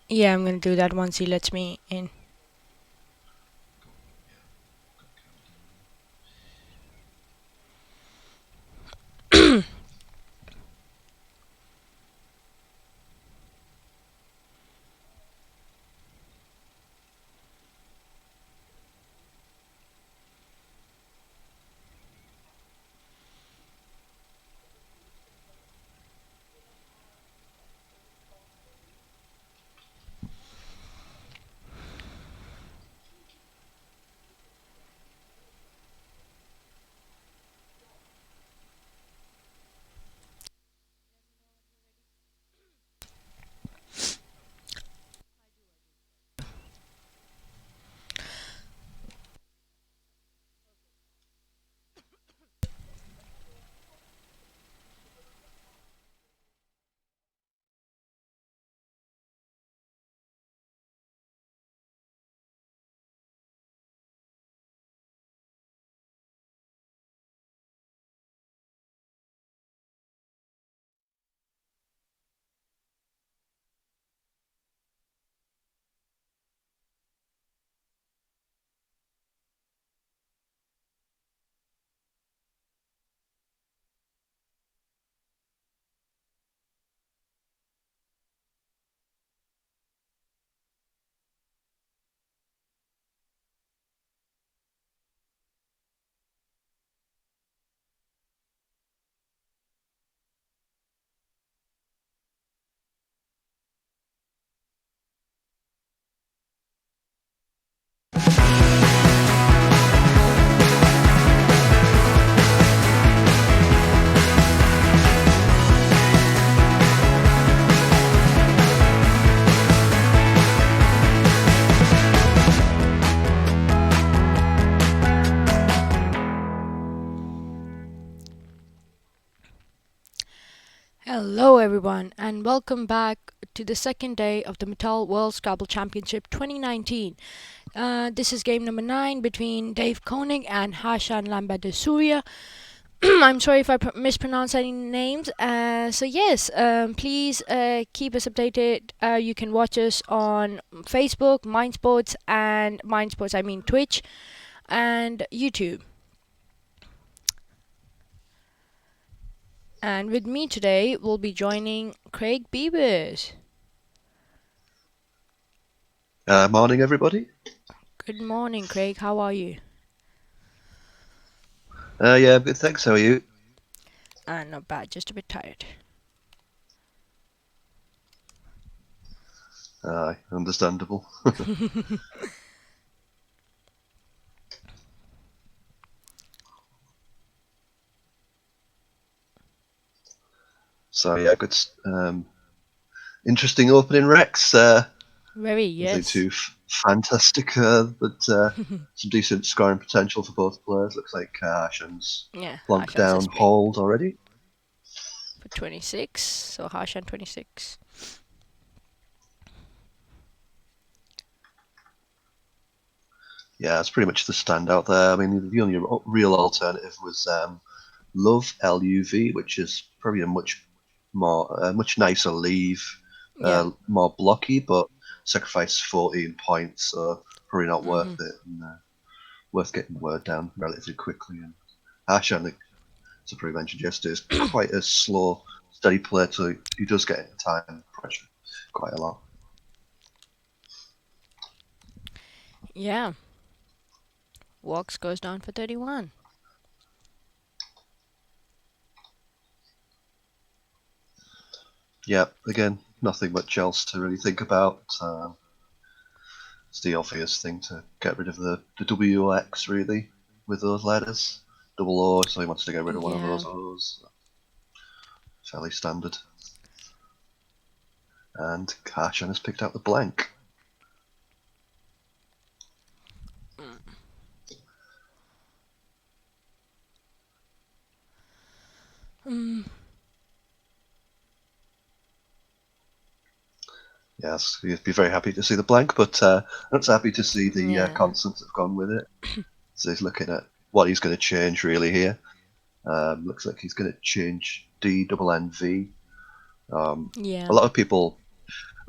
Yeah, I'm gonna do that once he lets me in. Hello, everyone, and welcome back to the second day of the Metal World Scrabble Championship 2019. This is game number 9 between Dave Koenig and Hashan Lamba de Surya. I'm sorry if I mispronounce any names. Please keep us updated. You can watch us on Facebook, Mindsports, I mean Twitch, and YouTube. And with me today will be joining Craig Beavers. Morning, everybody. Good morning, Craig. How are you? Yeah, good. Thanks. How are you? Not bad, just a bit tired. Understandable. So yeah, good. Interesting opening Rex. Very, Nothing yes. too fantastic, but some decent scoring potential for both players. Looks like Ashen's Yeah, locked Harshan's down just playing hold already. for 26, so Harshan 26. Yeah, it's pretty much the standout there. I mean, the only real alternative was Love LUV, which is probably a much nicer leave, Yeah. more blocky, but sacrifice 14 points, so probably not worth Mm-hmm. it, and worth getting word down relatively quickly. And Ash, I think, as I probably mentioned yesterday, is quite a slow, steady player, so he does get into time pressure quite a lot. Yeah. Walks goes down for 31. Yeah, again, nothing much else to really think about. It's the obvious thing to get rid of the WX, really, with those letters. Double O, so he wants to get rid of one of Yeah. those O's. Fairly standard. And Karshan has picked out the blank. Mm. Yes, he'd be very happy to see the blank, but not so happy to see the Yeah. consonants have gone with it. So he's looking at what he's going to change really here. Looks like he's going to change D double N V. A Yeah. lot of people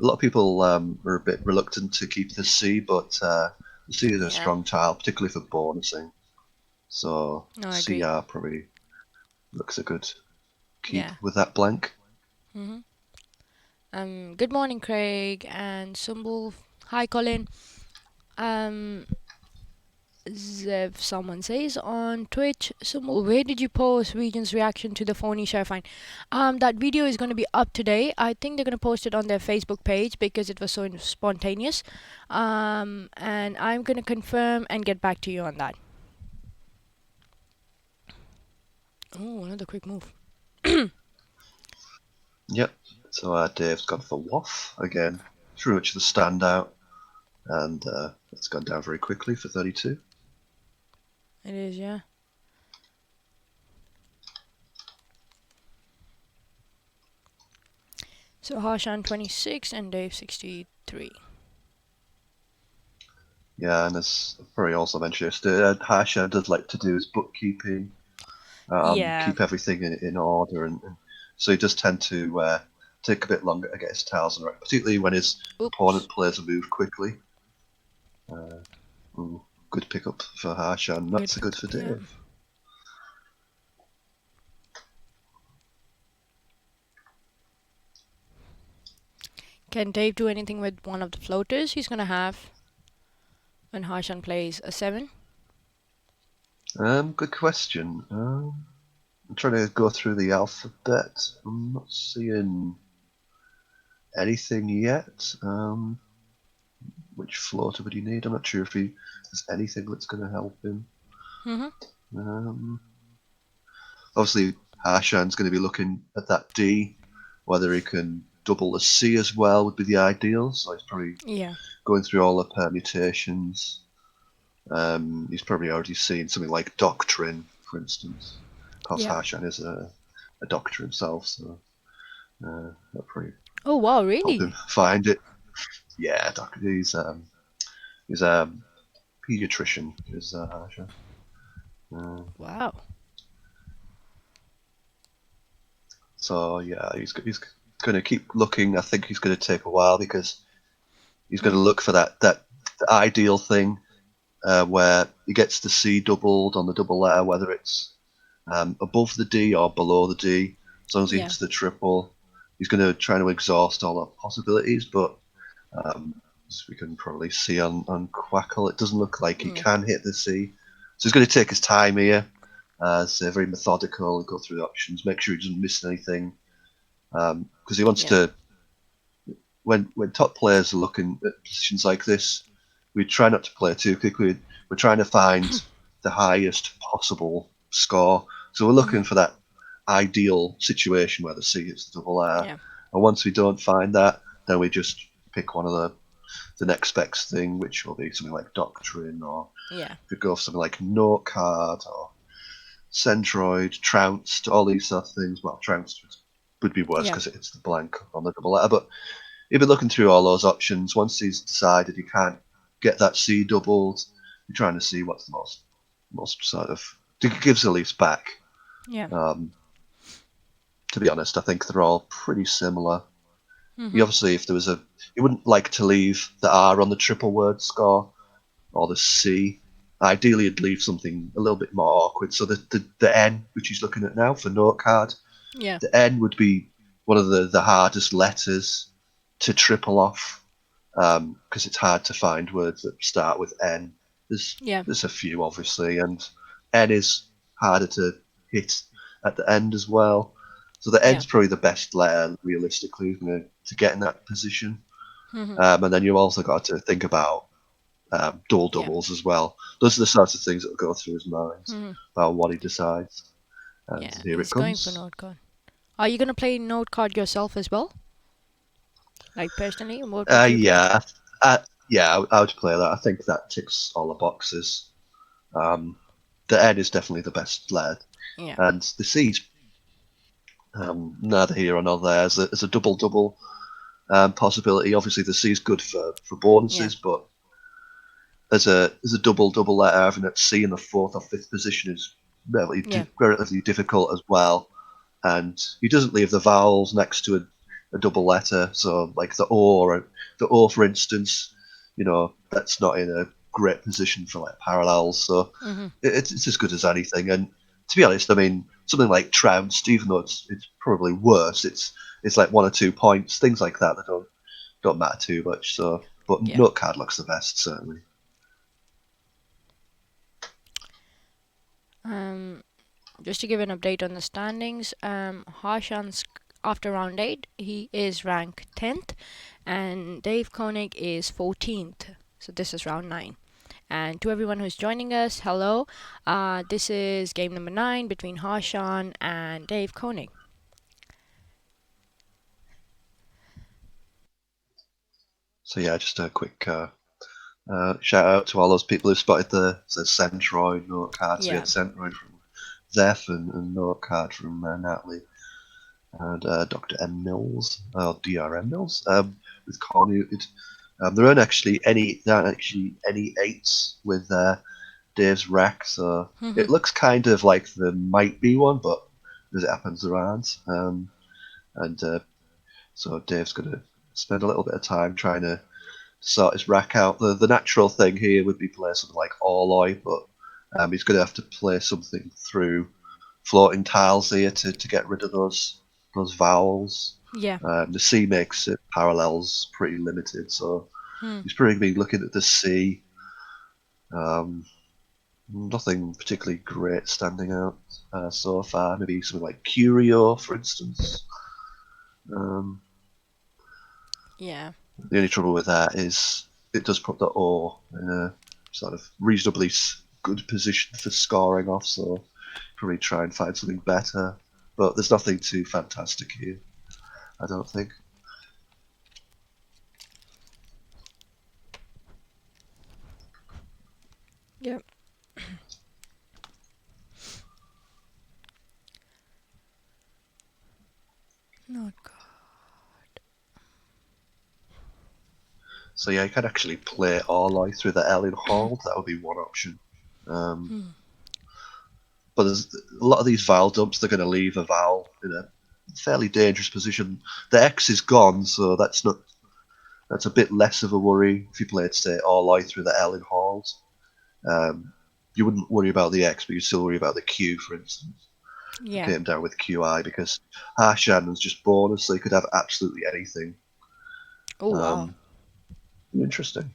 A lot of people are a bit reluctant to keep the C, but the C is a Yeah. strong tile, particularly for bonusing. So No, I agree. CR probably looks a good keep Yeah. with that blank. Mhm. Good morning, Craig and Sumbul. Hi, Colin. Um, Zev, someone says on Twitch, Sumbul, where did you post Region's reaction to the phony share fine? That video is going to be up today. I think they're going to post it on their Facebook page because it was so spontaneous. And I'm going to confirm and get back to you on that. Oh, another quick move. Yep. So Dave's gone for Waff again. Pretty much the standout, and it's gone down very quickly for 32. It is, yeah. So Harshan 26 and Dave 63. Yeah, and as probably also mentioned yesterday, Harsha does like to do his bookkeeping, Yeah. keep everything in order, and so he does tend to take a bit longer to get his tiles in right, particularly when his Oops. opponent plays a move quickly. Uh, ooh, good pickup for Harsha, and not Good so good pickup, for yeah. Dave. Can Dave do anything with one of the floaters he's gonna have when Harshan plays a 7? Good question. I'm trying to go through the alphabet. I'm not seeing anything yet. Which floater would he need? I'm not sure if there's anything that's going to help him. Mm-hmm. Um, Obviously, Harshan's going to be looking at that D. Whether he can double the C as well would be the ideal. So he's probably Yeah. going through all the permutations. He's probably already seen something like Doctrine, for instance. Of course, Yeah. Harshan is a doctor himself, so that probably Oh wow, help him really? find it. Yeah, he's a pediatrician, is Harshan. Uh, Wow. so yeah, he's going to keep looking. I think he's going to take a while because he's going to Mm-hmm. look for that the ideal thing where he gets the C doubled on the double letter, whether it's above the D or below the D. As long as he Yeah. hits the triple, he's going to try to exhaust all the possibilities. But as we can probably see on Quackle, it doesn't look like he Mm. can hit the C. So he's going to take his time here. So very methodical, go through the options, make sure he doesn't miss anything, because he wants Yeah. to. When top players are looking at positions like this, we try not to play too quickly. We're trying to find the highest possible score. So we're Mm-hmm. looking for that ideal situation where the C hits the double R. Yeah. And once we don't find that, then we just pick one of the next best thing, which will be something like Doctrine, or Yeah. if we go for something like Note Card or Centroid, Trounced, all these sort of things. Well, Trounced would be worse Yeah. because it's the blank on the double letter, but you've been looking through all those options. Once he's decided he can't get that C doubled, you're trying to see what's the most sort of gives the least back. Yeah. Um, to be honest, I think they're all pretty similar. You Mm-hmm. obviously, if there was a, you wouldn't like to leave the R on the triple word score or the C. Ideally, you'd leave something a little bit more awkward. So the N, which he's looking at now for note card, Yeah. the N would be one of the hardest letters to triple off because it's hard to find words that start with N. There's Yeah. there's a few obviously, and N is harder to hit at the end as well. So the Yeah. N's probably the best letter realistically to get in that position. Mm-hmm. And then you've also got to think about double Yeah. doubles as well. Those are the sorts of things that will go through his mind Mm-hmm. about what he decides. And Yeah. here it He's going for comes. note card. Are you gonna play note card yourself as well? Like personally, what would you play? Yeah, yeah, I would play that. I think that ticks all the boxes. Um, the N is definitely the best lead, Yeah. and the C's neither here nor there. As a double double possibility, obviously the C is good for Yeah. bonuses, but as a double double letter, having that C in the fourth or fifth position is Yeah. relatively difficult as well. And he doesn't leave the vowels next to a double letter. So like the O, for instance, that's not in a great position for like parallels. So Mm-hmm. it's as good as anything. And to be honest, I mean something like trounced, even though it's probably worse, it's like 1 or 2 points, things like that don't matter too much. So, but Yeah. note card looks the best certainly. Um, just to give an update on the standings, Harshan's after round 8, he is ranked 10th, and Dave Koenig is 14th. So this is round 9. And to everyone who's joining us, hello. This is game number 9 between Harshan and Dave Koenig. So yeah, just a quick shout out to all those people who spotted the Centroid note card. So we Yeah. had Centroid from Zeph and note card from Natalie and Dr. M Mills or DRM Mills with Cornuted. There aren't actually any eights with Dave's rack, so Mm-hmm. it looks kind of like there might be one, but as it happens, there aren't. And so Dave's going to spend a little bit of time trying to sort his rack out. The natural thing here would be play something like Orloy, but he's going to have to play something through floating tiles here to get rid of those vowels. Yeah. The C makes it parallels pretty limited, so Hmm. he's probably been looking at the C. Um, Nothing particularly great standing out so far. Maybe something like Curio, for instance. Um, Yeah. the only trouble with that is it does put the O in a sort of reasonably good position for scoring off, so probably try and find something better. But there's nothing too fantastic here, I don't think. Yep. Not good. So yeah, you could actually play Orloy through the L in Hall. That would be one option. Um, Hmm. but there's a lot of these vowel dumps. They're going to leave a vowel in a fairly dangerous position. The X is gone, so that's a bit less of a worry if you played, say, Orloy through the L in Halls. Um, you wouldn't worry about the X, but you'd still worry about the Q, for instance. If you Yeah. came down with QI, because Harshan was just bonus, so you could have absolutely anything. Oh wow. Um, Interesting.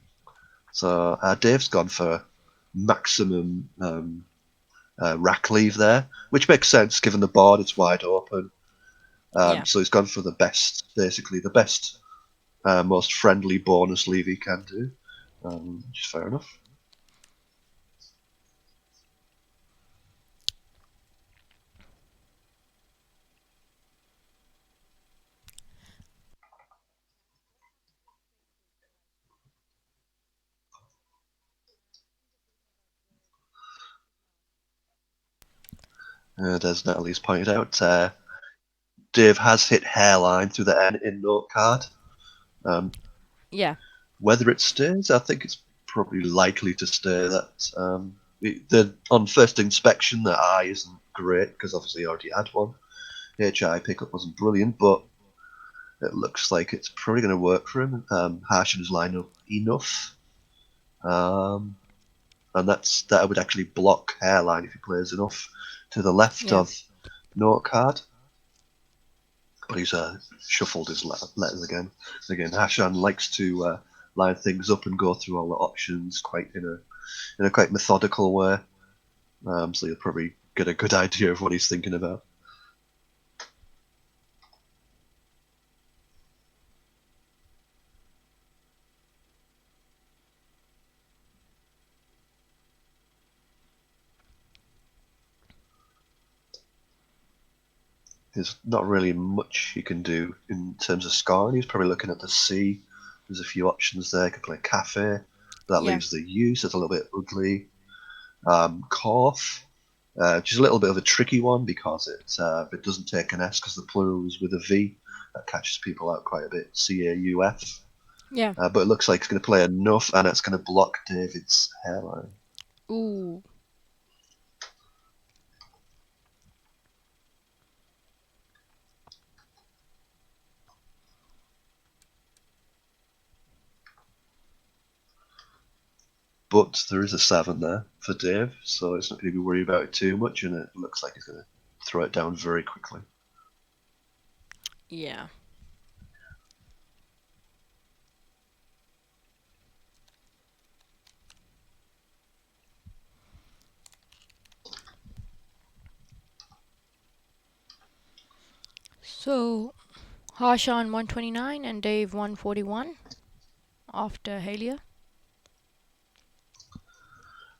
So Dave's gone for maximum rack leave there, which makes sense given the board, it's wide open. Yeah. So he's gone for the best, basically the best, most friendly bonus leave he can do, which is fair enough. As Natalie's pointed out, Dave has hit hairline through the N in note card. Um, Yeah. Whether it stays, I think it's probably likely to stay. That the on first inspection, the eye isn't great because obviously he already had one. HI pickup wasn't brilliant, but it looks like it's probably going to work for him. Harsham's line up enough, um, and that would actually block hairline if he plays enough to the left Yeah. of note card. But he's shuffled his letters again. Again, Hashan likes to line things up and go through all the options quite in a quite methodical way. So you'll probably get a good idea of what he's thinking about. There's not really much you can do in terms of scoring. He's probably looking at the C. There's a few options there. Could play Cafe. That Yeah. leaves the U, so it's a little bit ugly. Cough, which is a little bit of a tricky one because it doesn't take an S because the plural is with a V. That catches people out quite a bit. CAUF. Yeah. But it looks like it's going to play enough and it's going to block David's hairline. Ooh. but there is a 7 there for Dave, so it's not going to be worried about it too much, and it looks like he's going to throw it down very quickly. Yeah. So Harsha on 129 and Dave 141 after Halia.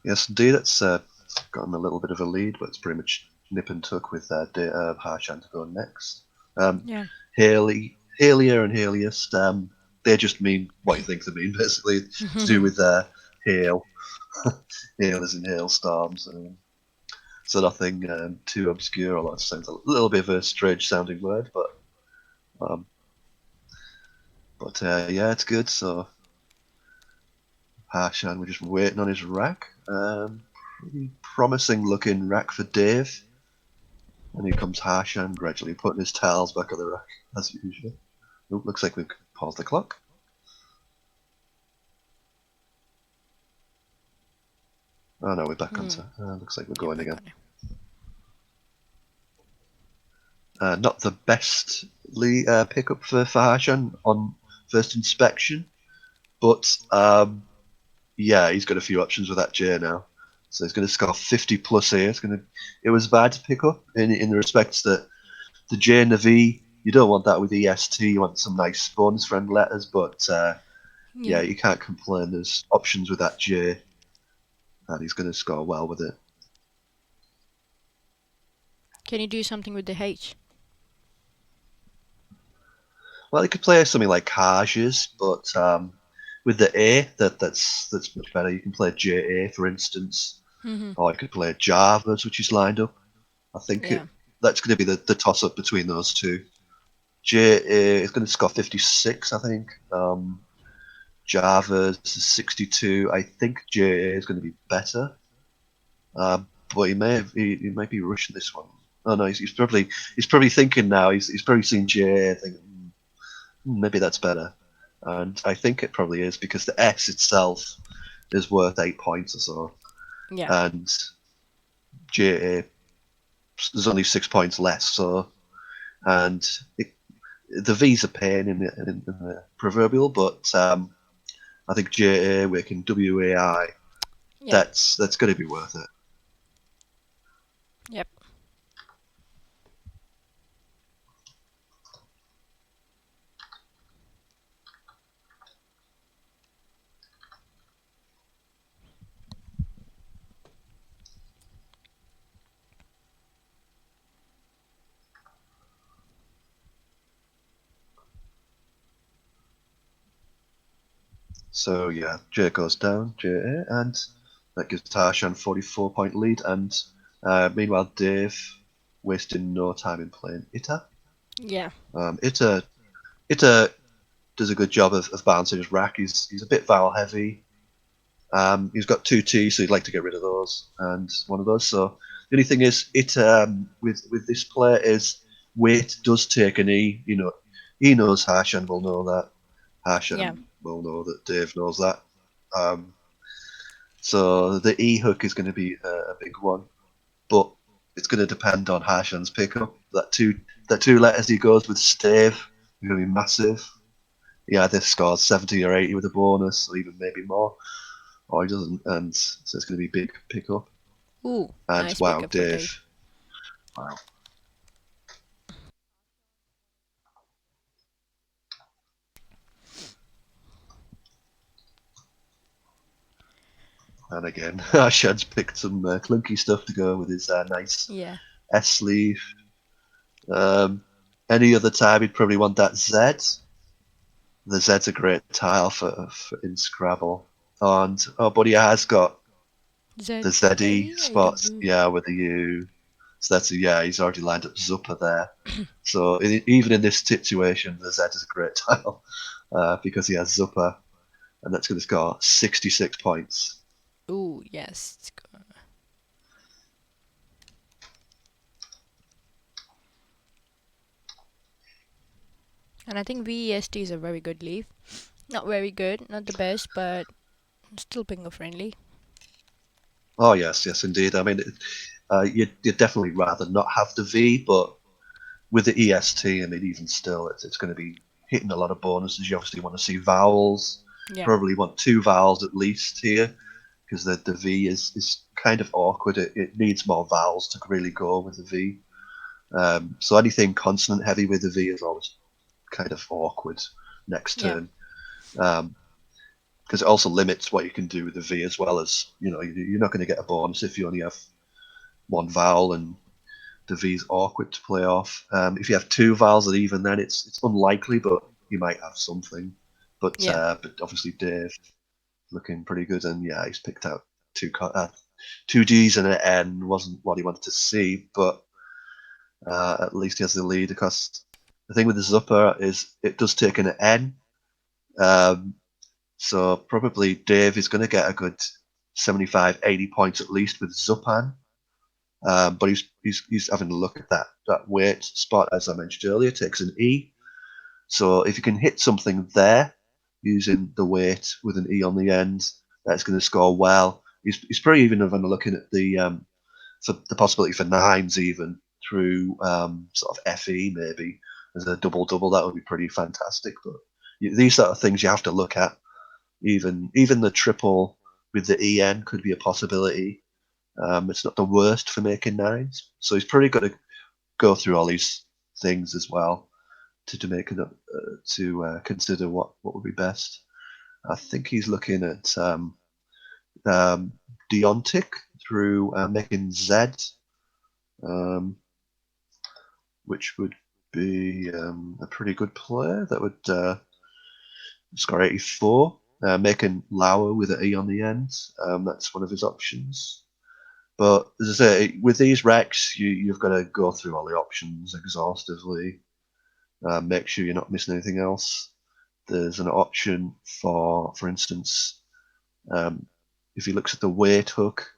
Yes, indeed, it's got him a little bit of a lead, but it's pretty much nip and tuck with Harshan to go next. Um, Yeah. Halia and Haliest, they just mean what you think they mean, basically, to do with hail. Hail is in hailstorms. So nothing too obscure, although it sounds a little bit of a strange sounding word, um, but yeah, it's good. So Harshan, we're just waiting on his rack. Pretty promising looking rack for Dave. And here comes Harshan gradually putting his towels back on the rack, as usual. Oh, looks like we've paused the clock. Oh no, we're back onto. Looks like we're Yeah, going back again. on it. Not the best pickup for Harshan on first inspection, but yeah, he's got a few options with that J now. So he's going to score 50 plus here. It was bad to pick up in the respects that the J and the V, you don't want that with EST. You want some nice bonus friend letters, but yeah, Yeah. you can't complain. There's options with that J, and he's going to score well with it. Can you do something with the H? Well, he could play something like Hages, but with the A, that's much better. You can play JA, for instance, Mm-hmm. or you could play Javas, which is lined up. I think Yeah. that's going to be the toss up between those two. JA is going to score 56, I think. Java's 62. I think JA is going to be better. But he might be rushing this one. Oh no, he's probably thinking now. He's probably seen JA thinking, maybe that's better. And I think it probably is because the S itself is worth 8 points or so, Yeah. and JA there's only 6 points less. So, and the V's a pain in the proverbial, but I think JA making WAI, Yeah. that's going to be worth it. Yep. So yeah, J goes down, JA, and that gives Tarshan 44 point lead. And meanwhile, Dave wasting no time in playing Ita. Yeah. Ita does a good job of balancing his rack. He's a bit vowel heavy. He's got two T's, so he'd like to get rid of those and one of those. So the only thing is, with this player is weight does take an E. You know, he knows Harshan will know that. Yeah. Harshan will know that Dave knows that. Um, so the E hook is going to be a big one, but it's going to depend on Harshan's pickup. That two letters he goes with stave are going to be massive. He either scores 70 or 80 with a bonus, or even maybe more, or he doesn't, and so it's going to be big pickup. Ooh, And nice wow, pickup for Dave, Dave. wow. And again, Shad's picked some clunky stuff to go with his nice Yeah. S sleeve. Um, any other time, he'd probably want that Z. The Z's a great tile for in Scrabble. And oh, but he has got Z the ZE A A spots, W. yeah, with the U. So yeah, he's already lined up Zuppa there. So even in this situation, the Z is a great tile because he has Zuppa, and that's going to score 66 points. Ooh, yes. And I think VEST is a very good leaf. Not very good, not the best, but still bingo friendly. Oh yes, yes, indeed. I mean, you'd definitely rather not have the V, but with the EST, I mean, even still, it's going to be hitting a lot of bonuses. You obviously want to see vowels. Yeah, Probably want two vowels at least here, because the V is kind of awkward. It needs more vowels to really go with the V. So anything consonant heavy with the V is always kind of awkward next yeah, turn. Um, because it also limits what you can do with the V as well as you're not going to get a bonus if you only have one vowel, and the V is awkward to play off. If you have two vowels at even, then it's unlikely, but you might have something. yeah, But obviously Dave looking pretty good, and yeah, he's picked out two D's and an N. Wasn't what he wanted to see, but at least he has the lead. Because the thing with the Zupper is it does take an N, um, so probably Dave is going to get a good 75, 80 points at least with Zupan. But he's having a look at that weight spot, as I mentioned earlier, takes an E. So if you can hit something there using the weight with an E on the end, that's going to score well. He's probably even having a look at for the possibility for nines even through sort of FE maybe as a double double. That would be pretty fantastic. But these sort of things you have to look at. Even the triple with the EN could be a possibility. It's not the worst for making nines, so he's probably got to go through all these things as well to make it to consider what would be best. I think he's looking at um, Deontic through making Z, um, which would be a pretty good player. That would score 84. Making Lauer with an E on the end. That's one of his options. But as I say, with these recs, you've got to go through all the options exhaustively. Make sure you're not missing anything else. There's an option for instance, um, if he looks at the weight hook,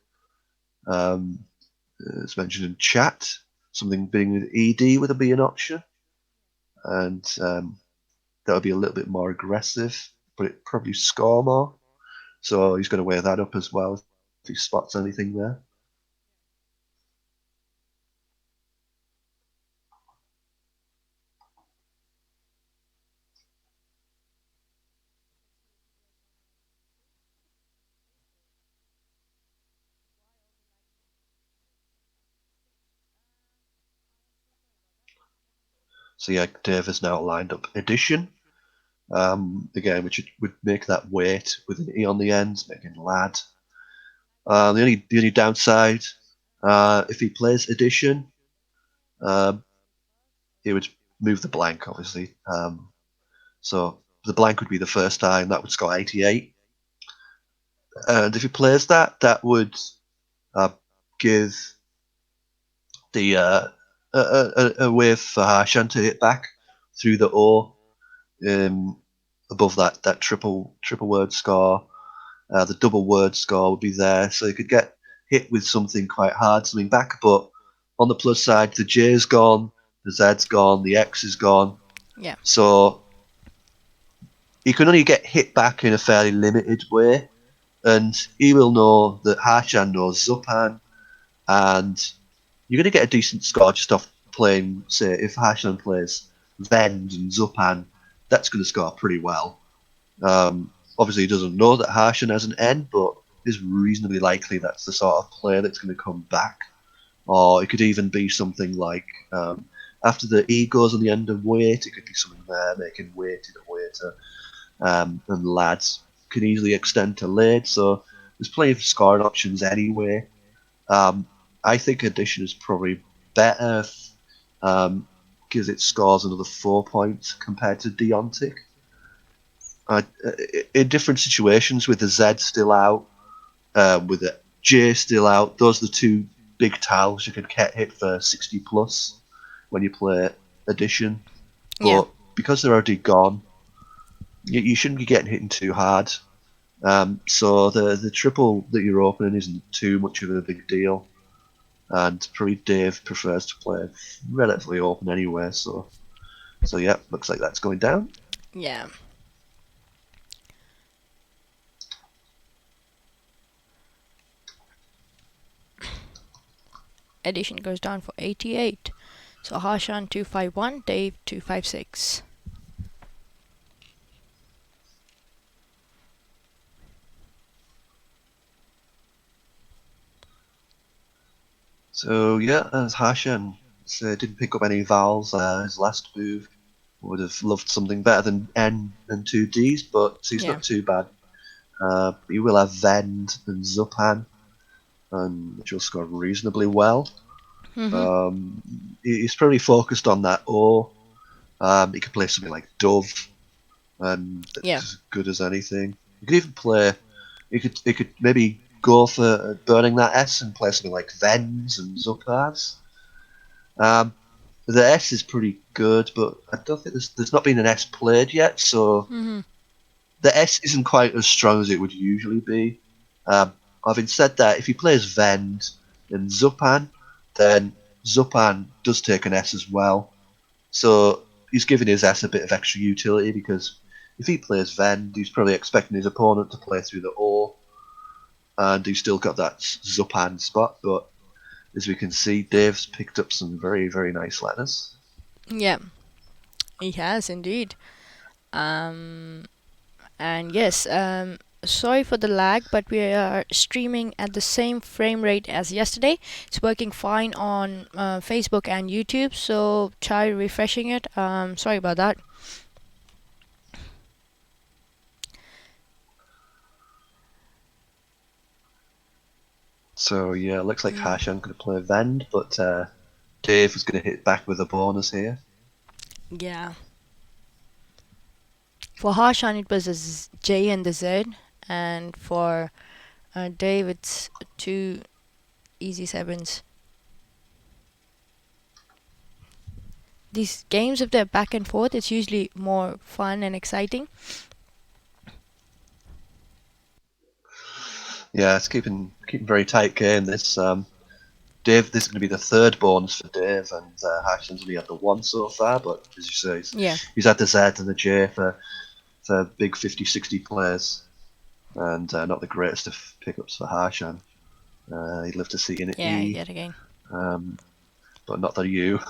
um, it's mentioned in chat, something being with ED would be an option, and that would be a little bit more aggressive, but it probably score more. So he's going to weigh that up as well if he spots anything there. So yeah, Dave has now lined up addition. Again, which would make that weight with an E on the end, making lad. The only downside, if he plays addition, um, he would move the blank, obviously. So the blank would be the first time that would score 88, and if he plays that, that would uh, give the a way for Harshan to hit back through the O um, above that triple word score. The double word score would be there, so you could get hit with something quite hard, something back. But on the plus side, the J's gone, the Z's gone, the X is gone. yeah, So he can only get hit back in a fairly limited way, and he will know that Harshan knows Zupan, and you're going to get a decent score just off playing. Say, if Harshan plays Vend and Zupan, that's going to score pretty well. Obviously, he doesn't know that Harshan has an N, but it's reasonably likely that's the sort of player that's going to come back. Or it could even be something like after the E goes on the end of weight, it could be something there making weighted a waiter. And lads can easily extend to late, so there's plenty of scoring options anyway. Um, I think addition is probably better because it scores another 4 points compared to Deontic. Uh, in different situations, with the Z still out, with the J still out, those are the two big tiles you could get hit for 60 plus when you play addition. yeah, But because they're already gone, you shouldn't be getting hit too hard. So the triple that you're opening isn't too much of a big deal, and probably Dave prefers to play relatively open anyway. So yeah, looks like that's going down. yeah. addition goes down for 88. So Harshan 251, Dave 256. So yeah, as Harshan didn't pick up any vowels. His last move would have loved something better than N and two Ds, but he's Yeah. not too bad. He will have Vend and Zupan, and which will score reasonably well. Mhm. He's probably focused on that O. He could play something like Dove, and Yeah. that's as good as anything. He could even play. He could maybe go for burning that S and play something like Vens and Zupars. Um, the S is pretty good, but I don't think there's not been an S played yet, so Mhm. the S isn't quite as strong as it would usually be. Um, Having said that, if he plays Vend and Zupan, then Zupan does take an S as well. So he's giving his S a bit of extra utility because if he plays Vend, he's probably expecting his opponent to play through the O, and he's still got that Zupan spot. But as we can see, Dave's picked up some very, very nice letters. Yeah. He has indeed. Um, and yes, sorry for the lag, but we are streaming at the same frame rate as yesterday. It's working fine on Facebook and YouTube, so try refreshing it. Sorry about that. So yeah, looks like Mm, Harshan going to play Vend, but Dave is going to hit back with a bonus here. yeah. For Harshan, it was a J and the Z, and for Dave, it's two easy sevens. These games, if they're back and forth, it's usually more fun and exciting. Yeah, it's keeping very tight game. This is going to be the third bonus for Dave, and Harshan's only had the one so far. But as you say, Yeah, he's had the Z and the J for big 50-60 players, and not the greatest of pickups for Harshan. He'd love to see an yeah, E, yet again. um, but not the U.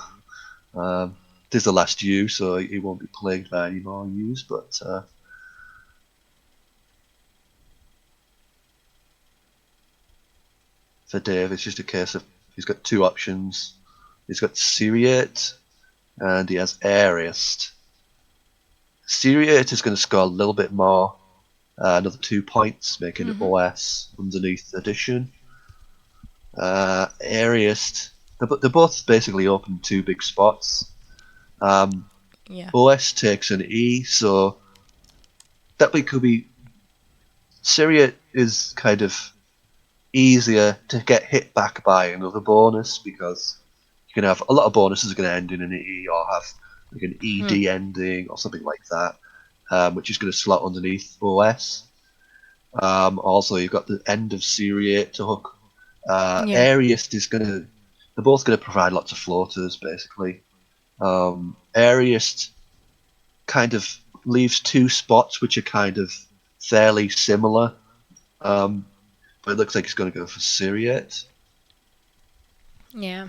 This is the last U, so he won't be plagued by any more U's. But for Dave, it's just a case of he's got two options. He's got Syriate and he has Airist. Syriate is going to score a little bit more, another 2 points, making Mhm. OS underneath addition. Airist, they're both basically open two big spots. Um, Yeah. OS takes an E, so that could be Syriate is kind of easier to get hit back by another bonus because you can have a lot of bonuses are going to end in an E or have like an Hmm. ED ending or something like that, which is going to slot underneath OS. Also, you've got the end of Syriate to hook. Yeah. Ariest is going to. They're both going to provide lots of floaters, basically. Ariest kind of leaves two spots which are kind of fairly similar, um, but it looks like he's going to go for Syriate. Yeah.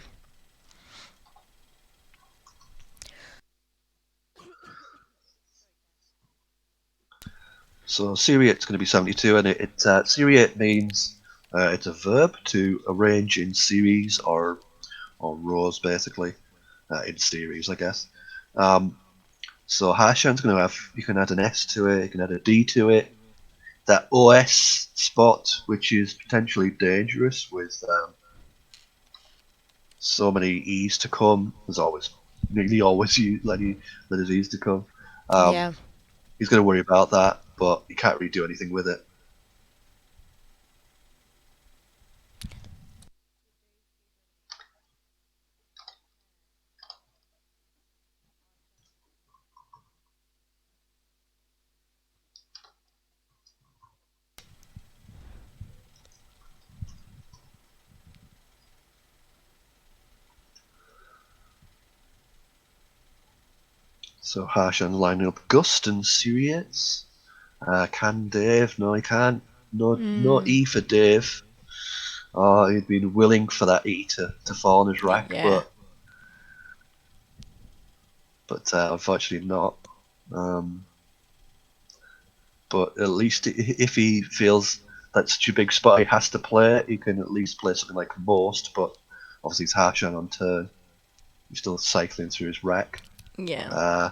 So Syriate's going to be 72, and Syriate means it's a verb to arrange in series or rows, basically, in series, I guess. Um, so Harshan's going to have, you can add an S to it, you can add a D to it. That OS spot, which is potentially dangerous with so many E's to come, there's always, nearly always letters E's to come. Um, Yeah. he's going to worry about that, but he can't really do anything with it. So Harshan lining up Gust and Syriates. Can Dave? No, he can't. No Mm. E for Dave. Oh, he'd been willing for that E to fall on his rack, Yeah. but unfortunately not. Um, but at least if he feels that's such a big spot he has to play, he can at least play something like most. But obviously, it's Harshan on turn. He's still cycling through his rack. Yeah. Uh,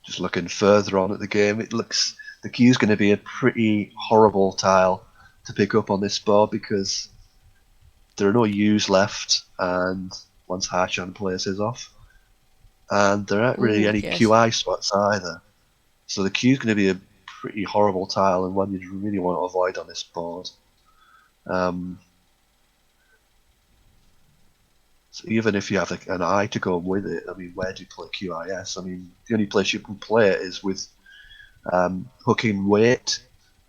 just looking further on at the game, it looks the queue's going to be a pretty horrible tile to pick up on this board because there are no U's left, and once Harshan plays his off, and there aren't really Ooh, any yes. QI spots either. So the queue's going to be a pretty horrible tile and one you really want to avoid on this board. Um, so even if you have an eye to go with it, I mean, where do you play QIS? I mean, the only place you can play it is with hooking weight.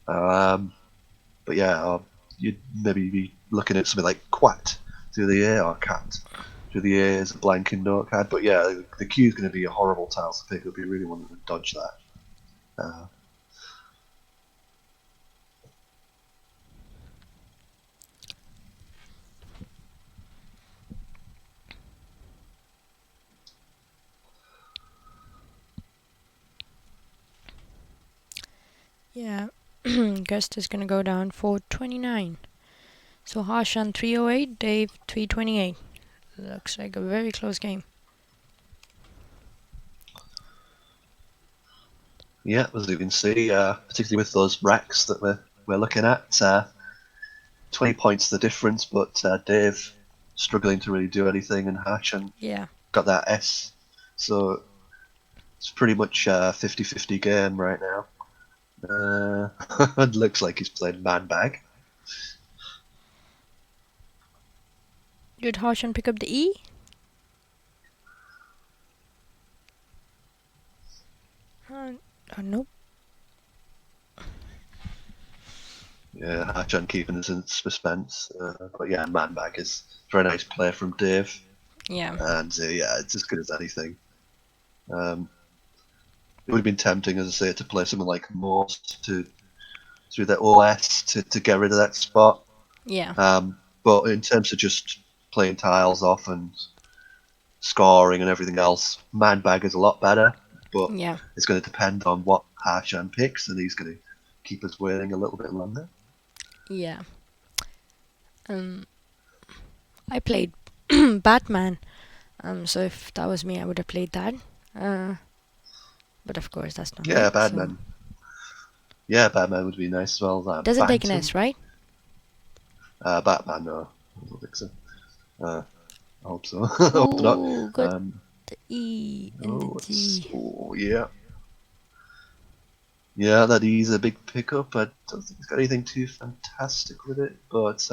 Um, but yeah, you'd maybe be looking at something like Quat through the A or Cat through the A as a blanking note card. But yeah, the Q is going to be a horrible tile to pick up. You really want to dodge that. Uh, Yeah. Guest is gonna go down for 29. So Harshan 308, Dave 328. Looks like a very close game. yeah, as you can see, particularly with those racks that we're looking at, 20 points the difference, but Dave struggling to really do anything, and Hashan Yeah. got that S. So it's pretty much a 50-50 game right now. It looks like he's playing man bag. Did Harshan pick up the E? Nope. Yeah, Hashan keeping us in suspense. But yeah, man bag is a very nice play from Dave, Yeah. and yeah, it's as good as anything. Um, it would have been tempting, as I say, to play something like most to through the OS to get rid of that spot. Yeah. But in terms of just playing tiles off and scoring and everything else, man bag is a lot better. But Yeah. it's going to depend on what Harshan picks, and he's going to keep us waiting a little bit longer. Yeah. Um, I played Batman. So if that was me, I would have played that. Uh, but of course, that's not Yeah, me. So Batman. Yeah, Batman would be nice as well. That doesn't take an Phantom. S, right? Batman, no, I don't think so. I hope so. I hope not. Ooh, got Um, the E and the oh, D. yeah. Yeah, that is a big pickup. I don't think it's got anything too fantastic with it, but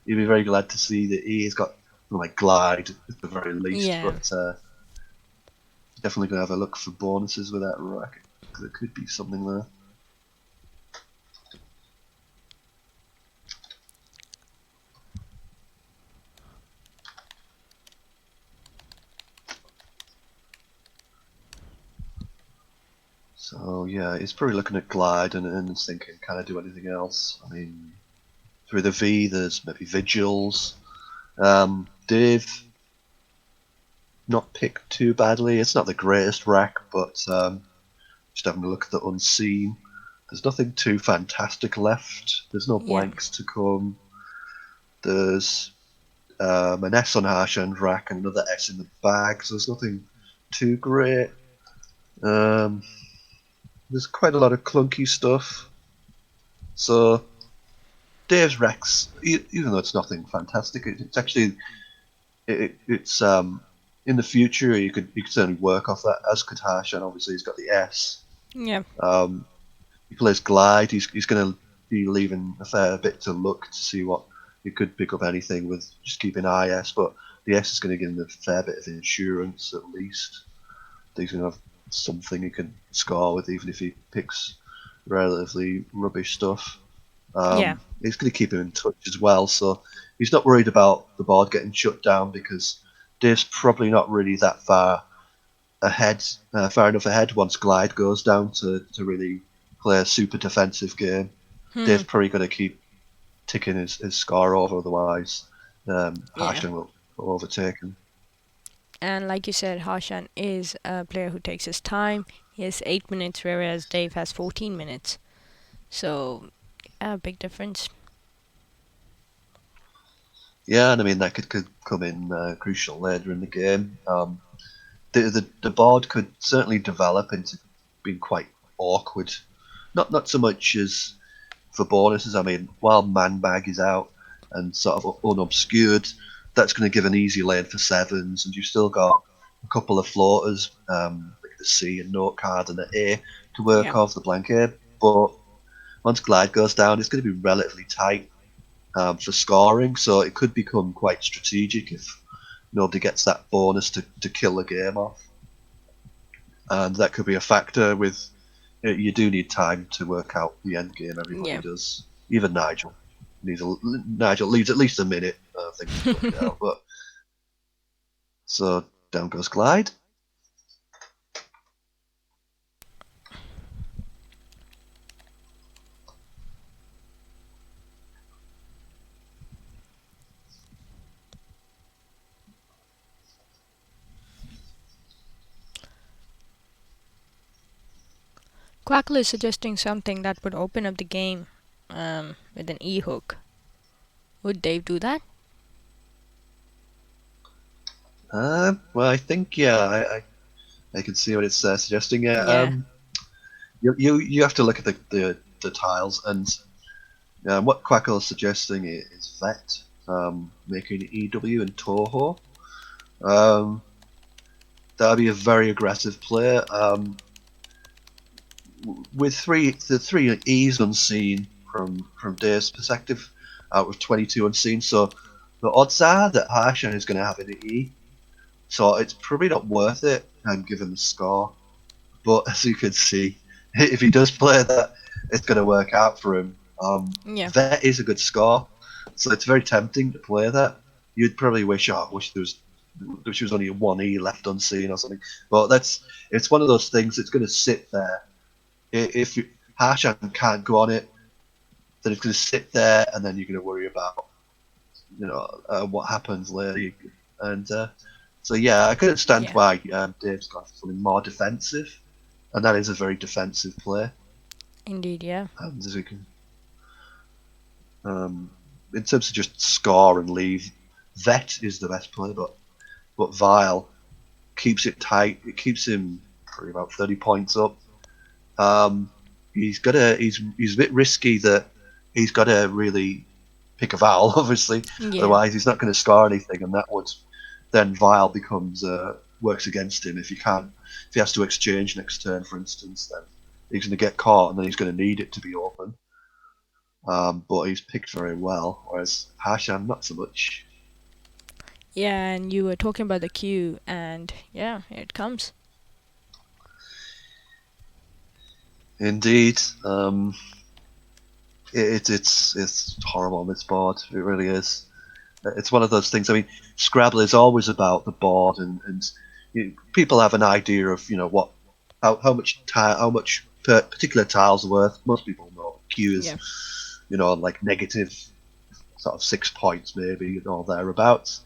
you'd be very glad to see that he has got something like glide at the very least. Yeah. But definitely gonna have a look for bonuses with that racket. There could be something there. So yeah, he's probably looking at glide and thinking, can I do anything else? I mean, through the V, there's maybe vigils. Dave not picked too badly. It's not the greatest rack, but just having a look at the unseen. There's nothing too fantastic left. There's no Yeah. blanks to come. There's an S on Harshan's rack and another S in the bag, so there's nothing too great. Um, there's quite a lot of clunky stuff. So Dave's racks, even though it's nothing fantastic, it's actually it's in the future you could certainly work off that, as could Harshan. Obviously, he's got the S. Yeah. Um, he plays glide. He's going to be leaving a fair bit to look to see what he could pick up anything with just keeping IS, but the S is going to give him a fair bit of insurance at least. He's going to have something he can score with, even if he picks relatively rubbish stuff. Yeah. It's going to keep him in touch as well, so he's not worried about the board getting shut down because Dave's probably not really that ahead, far enough ahead once Glide goes down to really play a super defensive game. Hmm. Dave's probably going to keep ticking his score over, otherwise Yeah. Harshan will overtake him. And like you said, Harshan is a player who takes his time. He has 8 minutes, whereas Dave has 14 minutes. So, a big difference. Yeah, and I mean that could come in crucial later in the game. The board could certainly develop into being quite awkward. Not so much as for bonuses. I mean, while Manbag is out and sort of unobscured, that's going to give an easy lane for sevens, and you've still got a couple of floaters, like the C and note card and the A, to Yeah. work off the blank A. But once Glide goes down, it's going to be relatively tight for scoring, so it could become quite strategic if nobody gets that bonus to kill the game off. And that could be a factor with you do need time to work out the end game. Everybody Yeah. does, even Nigel. Nigel needs at least a minute, I think, to work it out. But so down goes Glide. Quackle is suggesting something that would open up the game with an E hook. Would Dave do that? Well, I think I can see what it's suggesting. Yeah, Yeah. you have to look at the tiles, and what Quackle is suggesting is Vet, making EW and Toho. Um, that'd be a very aggressive player. With the three E's unseen from Dave's perspective, out of 22 unseen, so the odds are that Harshan is going to have an E. So it's probably not worth it, given the score. But as you can see, if he does play that, it's going to work out for him. Yeah. Vet is a good score, so it's very tempting to play that. You'd probably wish, oh, I wish there was only one E left unseen or something. But it's one of those things that's going to sit there. If Harshan can't go on it, then it's going to sit there, and then you're going to worry about what happens later. And so yeah, I couldn't stand Yeah. why Dave's gone for something more defensive, and that is a very defensive play. Indeed, yeah. And as we can, um, in terms of just score and leave, Vet is the best play, but Vile keeps it tight. It keeps him probably about 30 points up. Um, he's a bit risky that he's got to really pick a vowel, obviously. Yeah. Otherwise, he's not going to score anything, and that would then Vile becomes works against him if he has to exchange next turn, for instance. Then he's going to get caught, and then he's going to need it to be open. But he's picked very well, whereas Harshan not so much. Yeah, and you were talking about the queue, and yeah, here it comes. Indeed, it's horrible on this board. It really is. It's one of those things. I mean, Scrabble is always about the board, and people have an idea of what how much particular tiles are worth. Most people know Q is Yeah. like negative sort of 6 points maybe or thereabouts.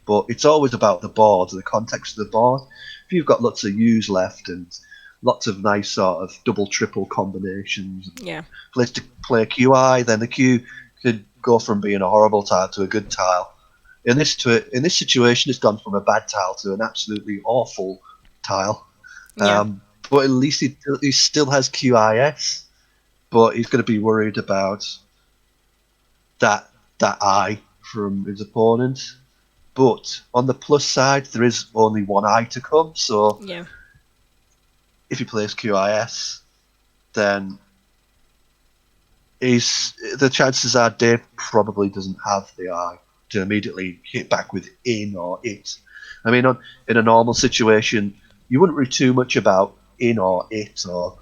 But it's always about the board, the context of the board. If you've got lots of U's left and lots of nice sort of double triple combinations, Yeah. place to play a QI, then the Q could go from being a horrible tile to a good tile. In this situation, it's gone from a bad tile to an absolutely awful tile. Yeah. But at least he still has QIS, but he's going to be worried about that that eye from his opponent. But on the plus side, there is only one eye to come. So Yeah. if he plays QIS, then the chances are Dave probably doesn't have the eye to immediately hit back with in or it. I mean, in a normal situation, you wouldn't worry too much about in or it or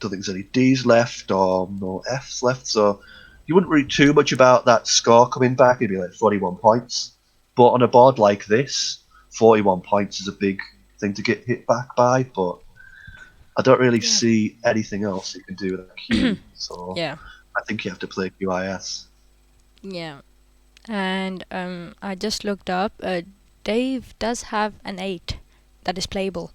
don't think there's any D's left or no F's left, so you wouldn't worry too much about that score coming back. It'd be like 41 points. But on a board like this, 41 points is a big thing to get hit back by, but I don't really Yeah. see anything else you can do with a Q, so Yeah. I think you have to play QIS. Yeah. And I just looked up. Dave does have an 8 that is playable.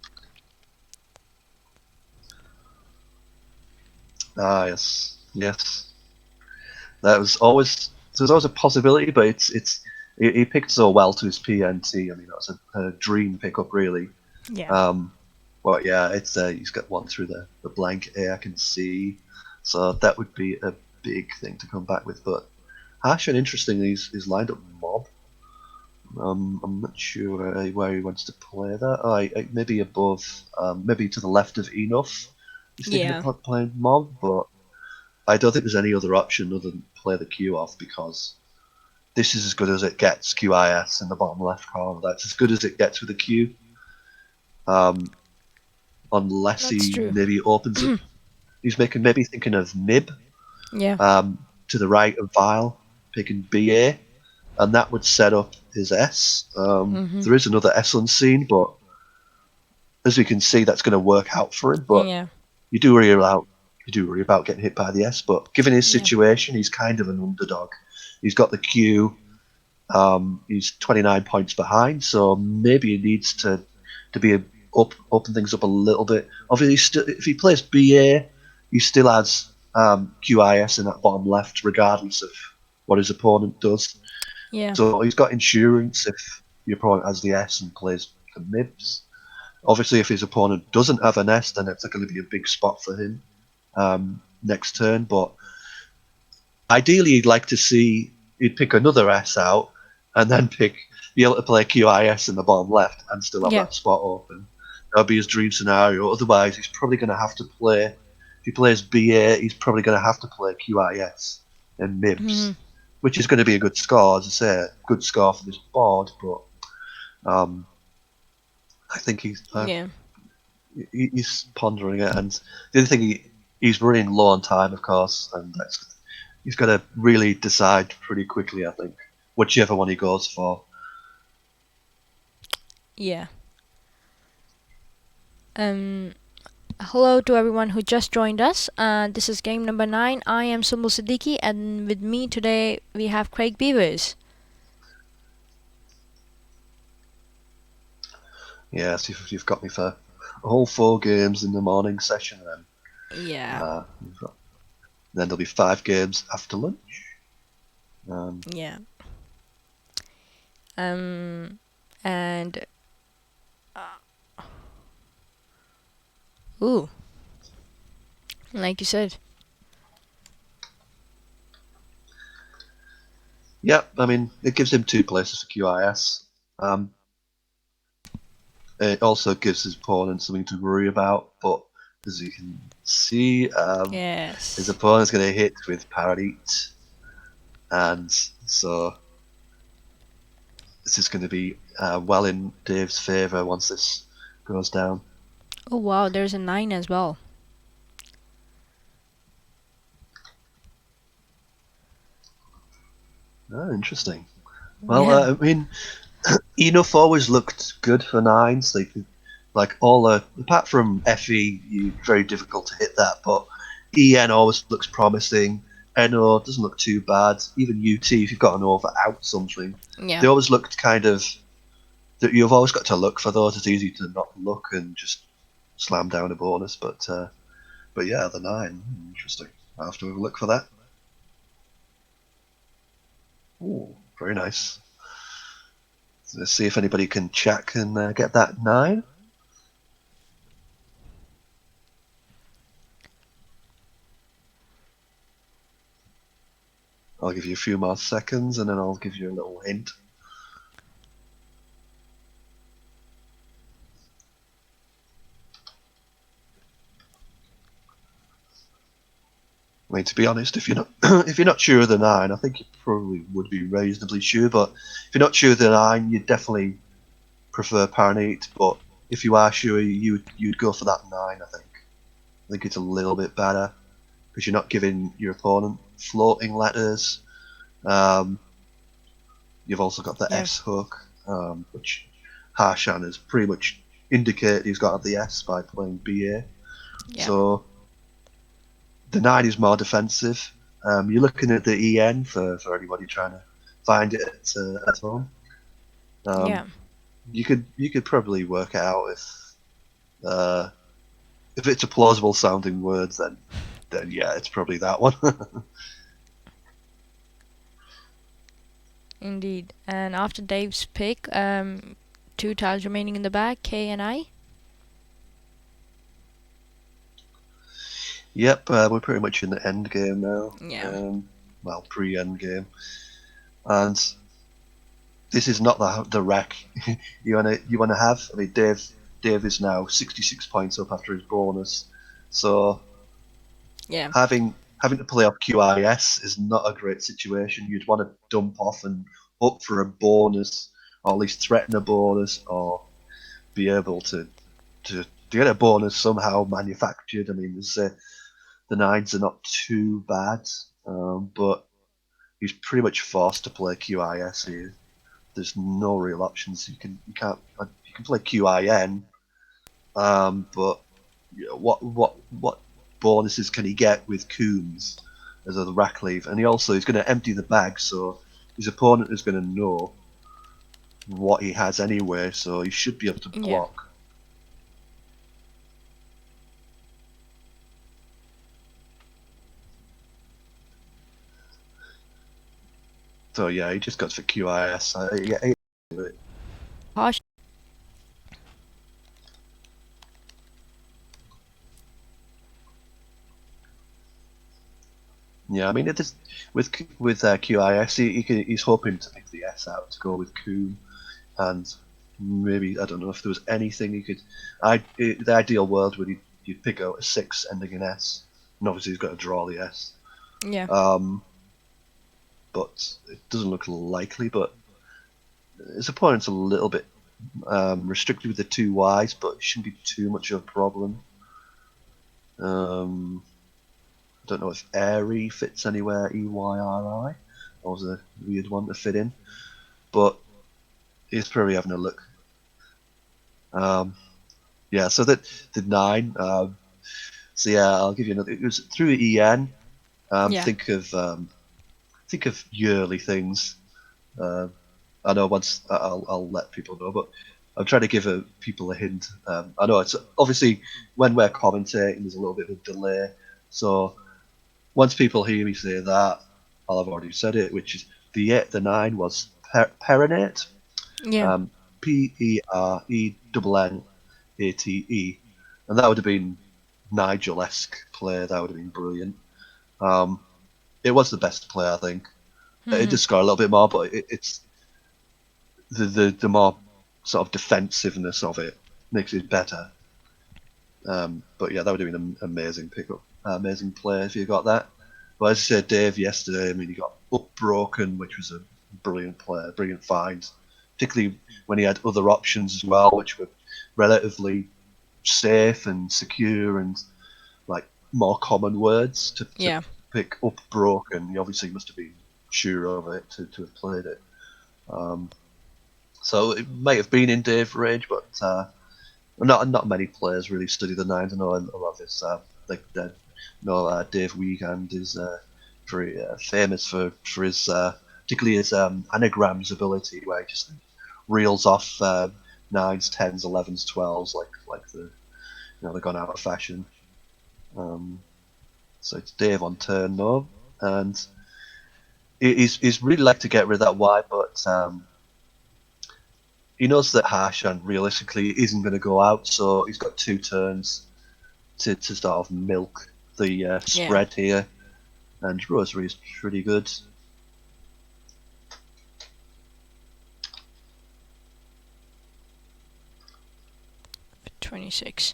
Ah, yes, yes. That was always there's always a possibility, but he picked so well to his PNT. I mean, that was a dream pickup, really. Yeah. Um, but yeah, it's he's got one through the blank A I can see, so that would be a big thing to come back with. But Hash, and interestingly, he's lined up Mob. I'm not sure where he wants to play that. Maybe above, maybe to the left of Enough. He's thinking Yeah. of playing Mob, but I don't think there's any other option other than play the Q off because this is as good as it gets. QIS in the bottom left corner. That's as good as it gets with a Q. Um, unless That's he true. maybe opens up. He's maybe thinking of Nib Yeah. to the right of Vile, picking BA, and that would set up his S. Mhm. There is another S unseen, but as we can see, that's going to work out for him. But Yeah. you do worry about getting hit by the S. But given his Yeah. situation, he's kind of an underdog. He's got the Q. He's 29 points behind, so maybe he needs to be open things up a little bit. Obviously, if he plays BA, he still has QIS in that bottom left, regardless of what his opponent does. Yeah. So he's got insurance if your opponent has the S and plays the MIBs. Obviously, if his opponent doesn't have an S, then it's going to be a big spot for him next turn. But ideally, he'd pick another S out and then be able to play QIS in the bottom left and still have Yeah. that spot open. That would be his dream scenario. Otherwise, he's probably going to have to play. If he plays BA, he's probably going to have to play QIS and MIBS, Mhm. which is going to be a good score, as I say, a good score for this board. But um, I think Yeah. he's pondering it, and the other thing he's running low on time, of course, and he's got to really decide pretty quickly. I think whichever one he goes for. Yeah. Um. Hello to everyone who just joined us. This is game number 9. I am Sumbul Siddiqui, and with me today we have Craig Beavers. Yes, you've got me for a whole 4 games in the morning session, Yeah. then there'll be 5 games after lunch. Yeah. And ooh, like you said. Yeah, I mean it gives him 2 places for QIS. It also gives his opponent something to worry about, but as you can see, his Yes. opponent's going to hit with Paradite, and so this is going to be well in Dave's favour once this goes down. Oh wow, there's a 9 as well. Oh, interesting. Well, Yeah. I mean, Enough always looked good for 9s. Like all apart from FE, very difficult to hit that, but EN always looks promising. NO doesn't look too bad. Even UT, if you've got an over out something, Yeah. they always looked kind of that you've always got to look for those. It's easy to not look and just slam down a bonus, but yeah, the 9, interesting. I will have to have a look for that. Ooh, very nice. So let's see if anybody can check and get that 9. I'll give you a few more seconds and then I'll give you a little hint. I mean, to be honest, if you're not if you're not sure of the 9, I think you probably would be reasonably sure. But if you're not sure of the 9, you'd definitely prefer Paranite. But if you are sure, you'd go for that 9, I think. I think it's a little bit better because you're not giving your opponent floating letters. Um, you've also got the Yeah. S hook, which Harshan has pretty much indicated he's got the S by playing BA. Yeah. So the 9 is more defensive. You're looking at the EN for anybody trying to find it at home. Yeah. Um, you could probably work it out uh, if it's a plausible sounding word, then yeah, it's probably that one. Indeed. And after Dave's pick, two tiles remaining in the bag, K and I. Yep, we're pretty much in the end game now. Yeah. Well, pre-end game, and this is not the wreck you wanna have. I mean, Dave is now 66 points up after his bonus, so Yeah. having to play off QIS is not a great situation. You'd want to dump off and hope for a bonus, or at least threaten a bonus, or be able to get a bonus somehow manufactured. I mean, the 9s are not too bad, but he's pretty much forced to play QIS here. There's no real options. You can play QIN, but you know, what bonuses can he get with Coombs as a rack leave? And he's going to empty the bag, so his opponent is going to know what he has anyway, so he should be able to Yeah. block. So yeah, he just got for QIS. Harsh. Yeah, I mean, it is with QIS, he's hoping to pick the S out to go with Coombe, and maybe I don't know if there was anything he could. The ideal world would you'd pick out a 6 ending in S, and obviously he's got to draw the S. Yeah. Um, but it doesn't look likely. But his opponent's a little bit restricted with the 2 Ys, but it shouldn't be too much of a problem. I don't know if Airy fits anywhere, EYRI. That was a weird one to fit in, but he's probably having a look. Um, yeah, so the 9. So yeah, I'll give you another. It was through EN. Yeah. Think of yearly things. Uh, I know once I'll let people know, but I'm trying to give people a hint. I know it's obviously when we're commentating, there's a little bit of a delay. So once people hear me say that, I'll have already said it, which is the 9 was Perinate, Yeah. Prenate, and that would have been Nigel-esque play. That would have been brilliant. Um, it was the best play, I think. It Hmm. did score a little bit more, but it's the more sort of defensiveness of it makes it better. But yeah, that would have been an amazing pickup, amazing play if you got that. But as I said, Dave yesterday, I mean, he got up broken, which was a brilliant play, brilliant find, particularly when he had other options as well, which were relatively safe and secure and like more common words to Yeah. pick up broken. He obviously must have been sure of it to have played it. Um, so it may have been in Dave range, but not many players really study the 9s. I know a lot of this, Dave Wiegand is very famous for his particularly his anagrams ability, where he just reels off 9s, 10s, 11s, 12s like they're gone out of fashion. Um, so it's Dave on turn now, and he's really like to get rid of that Y, but he knows that Harshan realistically isn't going to go out, so he's got 2 turns to sort of milk the Yeah. spread here, and Rosary is pretty good. 26.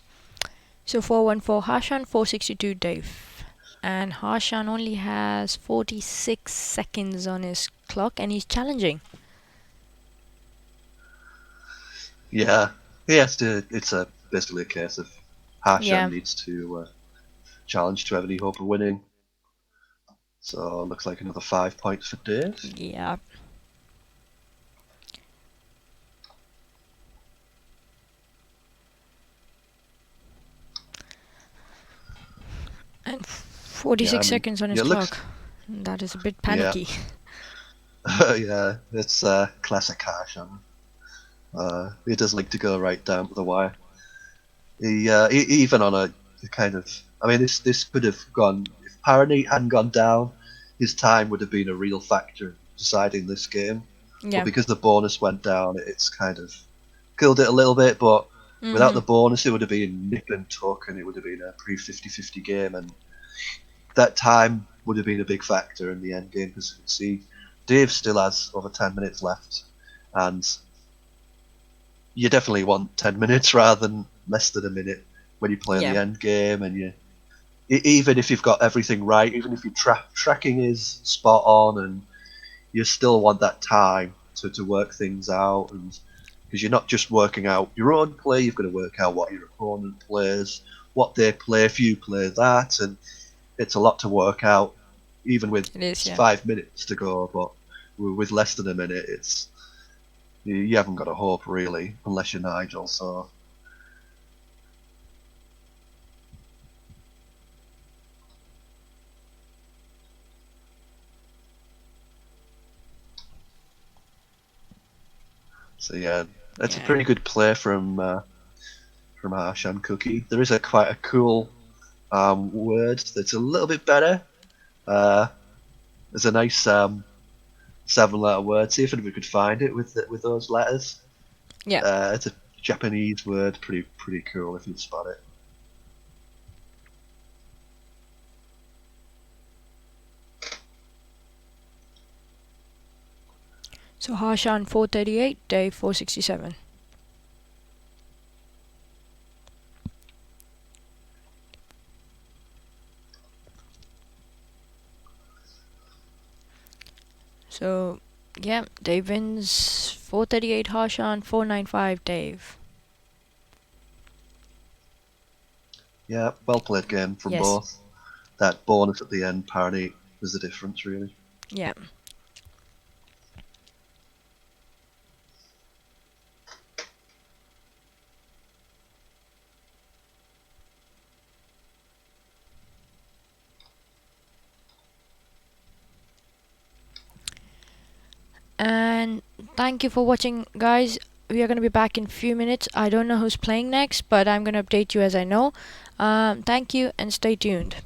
So 414 Harshan, 462 Dave. And Harshan only has 46 seconds on his clock and he's challenging. Yeah, he has to. It's basically a case of Harshan Yeah. needs to challenge to have any hope of winning. So looks like another 5 points for Dave. Yeah. And 46 seconds on his it looks clock. That is a bit yeah panicky. yeah it's classic Harshan. He does like to go right down to the wire. Even on a kind of, I mean, this could have gone if Parony hadn't gone down, his time would have been a real factor in deciding this game. But Yeah. because the bonus went down, it's kind of killed it a little bit. But without Mm-hmm. the bonus, it would have been nip and tuck, and it would have been a pre 50-50 game, and that time would have been a big factor in the end game because you can see Dave still has over 10 minutes left, and you definitely want 10 minutes rather than less than a minute when you play in Yeah. the end game. And even if you've got everything right, even if your tracking is spot on, and you still want that time to work things out, and because you're not just working out your own play, you've got to work out what your opponent plays, what they play, if you play that, and it's a lot to work out, even with It is, yeah. 5 minutes to go. But with less than a minute, it's you haven't got a hope really, unless you're Nigel. So yeah, that's a Yeah. pretty good play from Harshan Cookie. There is a quite a cool word that's a little bit better. Uh, there's a nice 7-letter word. See if anybody could find it with those letters. Yeah. It's a Japanese word, pretty cool if you spot it. So Harshan 438, Dave 467. So, yeah, Dave wins 438 Harshan, 495 Dave. Yeah, well played game from Yes. both. That bonus at the end, parody, was the difference really. Yeah. And thank you for watching, guys. We are going to be back in a few minutes. I don't know who's playing next, but I'm going to update you as I know. Thank you and stay tuned.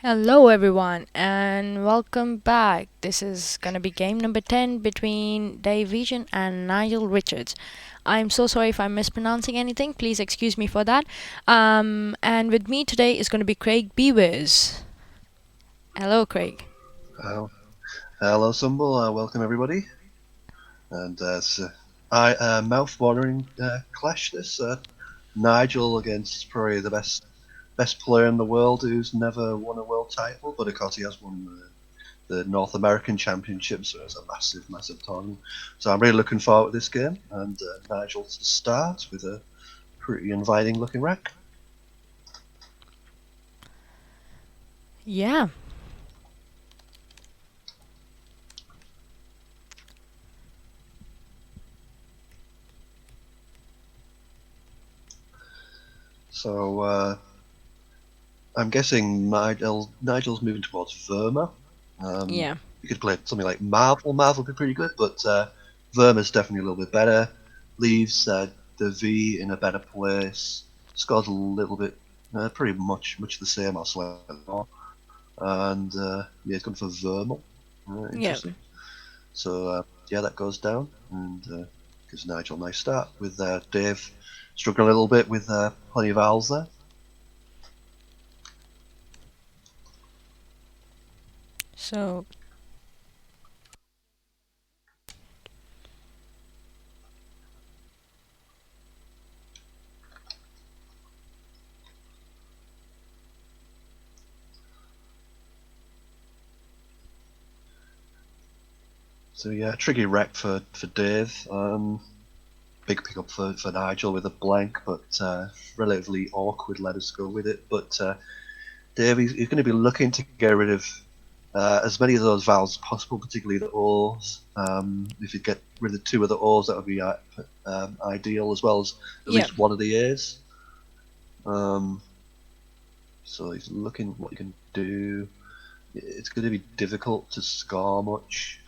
Hello, everyone, and welcome back. This is gonna be game number 10 between Dave Vision and Nigel Richards. I'm so sorry if I'm mispronouncing anything. Please excuse me for that. And with me today is gonna be Craig Beavers. Hello, Craig. Uh, Hello, Sumble. Welcome everybody. And it's a mouth-watering clash. This Nigel against probably the best player in the world who's never won a world title, but of course he has won the North American Championship, so it's a massive tournament. So I'm really looking forward to this game. And Nigel to start with a pretty inviting-looking rack. Yeah, So I'm guessing Nigel's moving towards Verma. yeah, You could play something like Marvel. Marvel would be pretty good, but Verma's definitely a little bit better. Leaves the V in a better place. Scores a little bit, pretty much the same or slightly more. And yeah, it's gone for Vermal. yeah. Interesting. So yeah, that goes down and gives Nigel a nice start with Dave struggling a little bit with plenty of vowels there. So, So yeah, tricky wreck for Dave. Big pick up for Nigel with a blank, but relatively awkward. Let us go with it. But Dave, he's going to be looking to get rid of as many of those vowels as possible, particularly the O's. If you get rid of two of the O's, that would be ideal, as well as at yeah, least one of the A's. Um, so he's looking what he can do. It's going to be difficult to score much.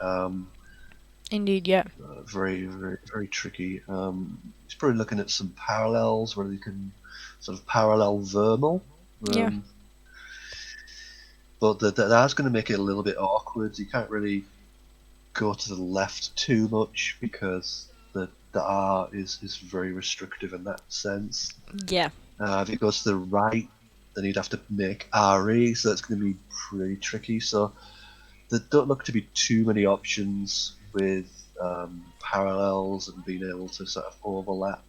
indeed, yeah, Very tricky. He's probably looking at some parallels where he can sort of parallel Vermal. yeah, Um, but that's going to make it a little bit awkward. You can't really go to the left too much because the R is very restrictive in that sense. yeah, If it goes to the right, then you'd have to make RE, so that's going to be pretty tricky. So there don't look to be too many options with parallels and being able to sort of overlap.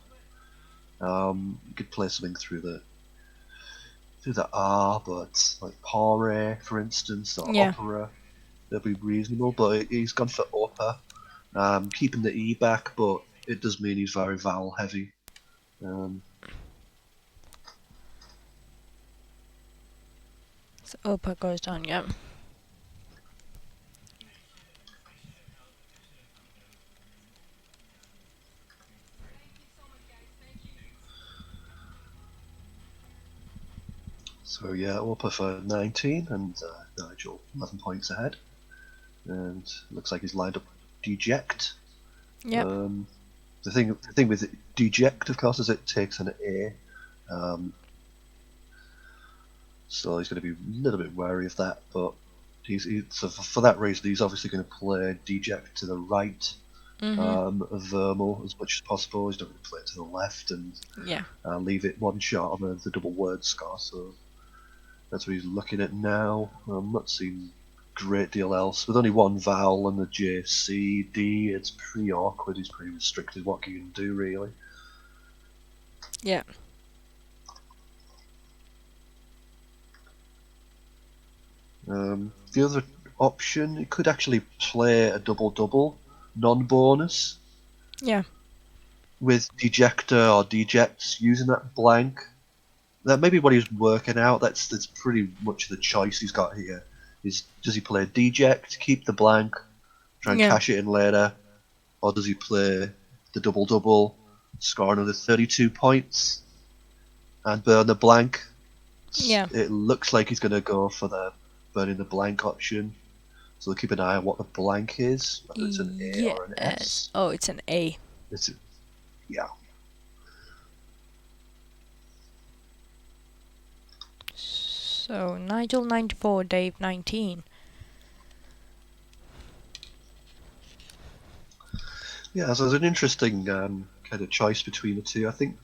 You could play something through the R, but like Pare, for instance, or yeah. Opera, that'd be reasonable. But he's gone for Opera, keeping the E back, but it does mean he's very vowel heavy. Um, So Opa goes down, yeah. so yeah, Opera for 19, and Nigel 11 points ahead. And looks like he's lined up Deject. Yep, Um, the thing with Deject, of course, is it takes an A. So he's going to be a little bit wary of that, but so for that reason, he's obviously going to play Deject to the right mm-hmm, of Vermal as much as possible. He's not going to play it to the left and yeah, leave it one shot on the double word score. So that's what he's looking at now. I'm not seeing a great deal else. With only one vowel and the J, C, D, it's pretty awkward. He's pretty restricted what he can do, really. yeah, The other option, you could actually play a double-double, non-bonus, yeah, with Dejector or Dejects using that blank. That may be what he's working out. That's pretty much the choice he's got here. Is does he play Deject, keep the blank, try and yeah, cash it in later, or does he play the double-double, score another 32 points, and burn the blank? yeah. It looks like he's going to go for the burning the blank option. So keep an eye on what the blank is, whether it's an A or an Yes. S. Oh, it's an A. It's yeah. So Nigel 94, Dave 19. Yeah, so it's an interesting kind of choice between the two. I think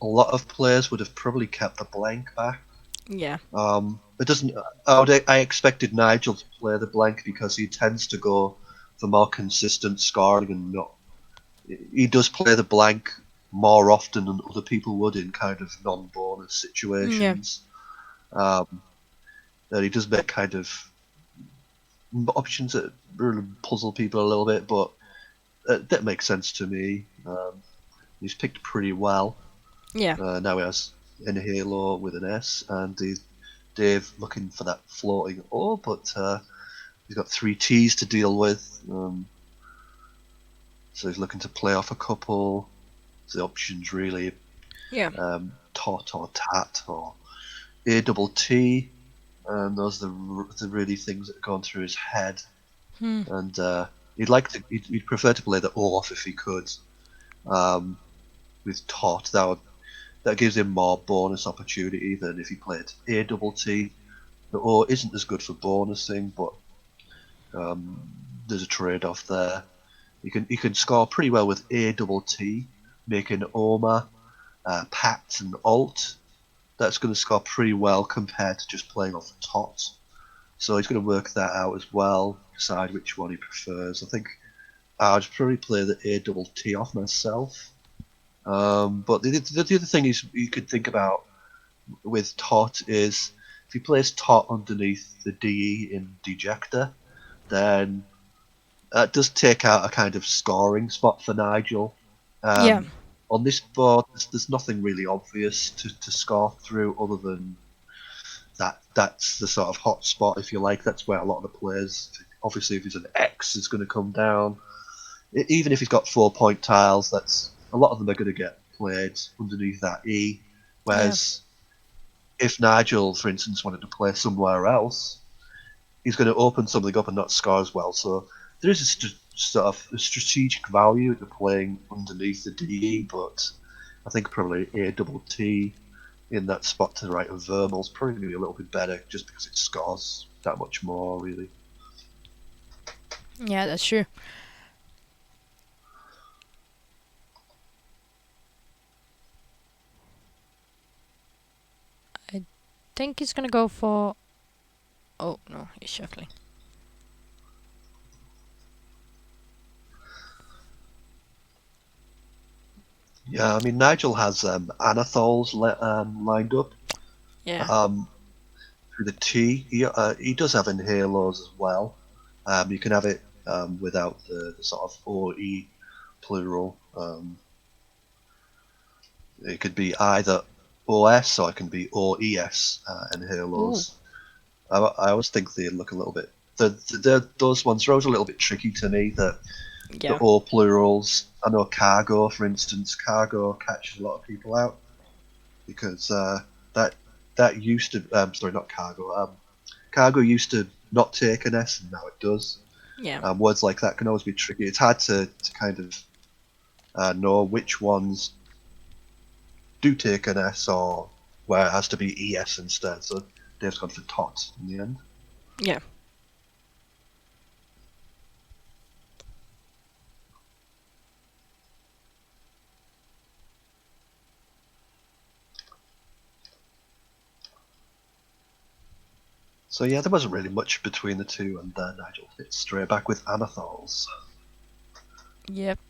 a lot of players would have probably kept the blank back. Yeah. It doesn't. I expected Nigel to play the blank because he tends to go for more consistent scoring and not. He does play the blank more often than other people would in kind of non-bonus Yeah. situations. Um, and he does make kind of options that really puzzle people a little bit, but that makes sense to me. He's picked pretty well. Yeah. Now he has in Halo with an S, and Dave looking for that floating O, but he's got three T's to deal with. So he's looking to play off a couple. So the options really Yeah. tot or tat or A double T, and those are the really things that are going through his head. Hmm. And he'd prefer to play the O off if he could. With tot, that gives him more bonus opportunity than if he played A double T. The O isn't as good for bonusing, but there's a trade-off there. You can score pretty well with A double T, making Oma, Pat, and Alt. That's going to score pretty well compared to just playing off Tot. So he's going to work that out as well, decide which one he prefers. I think I'd probably play the A double T off myself. But the other thing is you could think about with Tot is if he plays Tot underneath the DE in Dejector, then that does take out a kind of scoring spot for Nigel. Yeah. On this board, there's nothing really obvious to score through other than that's the sort of hot spot, if you like. That's where a lot of the players, obviously, if he's an X, is going to come down. Even if he's got 4 point tiles, that's a lot of them are going to get played underneath that E. Yeah. Whereas if Nigel, for instance, wanted to play somewhere else, he's going to open something up and not score as well. So there is sort of a strategic value to playing underneath the DE, but I think probably A double T in that spot to the right of Vermal's probably going to be a little bit better just because it scores that much more, really. Yeah, that's true. I think he's gonna go for. Oh no, he's shuffling. Yeah, I mean, Nigel has Anathols lined up Yeah. um, through the T. He does have Inhalos as well. You can have it without the sort of OE plural. It could be either OS or it can be OES Ooh. Inhalos. I always think they look a little bit. Those ones are always a little bit tricky to me. The Yeah. O plurals. I know cargo, for instance. Cargo catches a lot of people out because that that used to. Sorry, not cargo. Cargo used to not take an S, and now it does. Yeah. Words like that can always be tricky. It's hard to kind of know which ones do take an S or where it has to be ES instead. So Dave's gone for tot in the end. Yeah. So yeah, there wasn't really much between the two, and Nigel hit straight back with Anathols. Yep.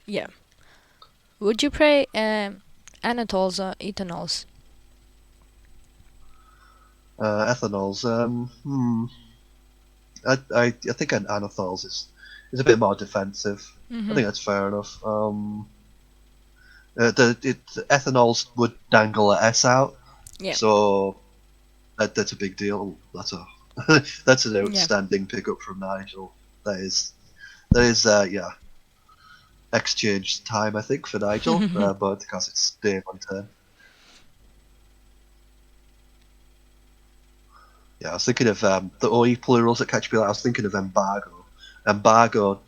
Yeah. Would you play Anatols or Ethanols? Ethanols. I think an Anathols is a bit more defensive. I Mm-hmm. think that's fair enough. The ethanols would dangle a S out, Yeah. so that's a big deal. That's a that's an Yeah. outstanding pickup from Nigel. That is yeah, exchange time I think for Nigel, but because it's Dave on turn. Yeah, I was thinking of the OE plurals that catch me out. I was thinking of embargo. Embargo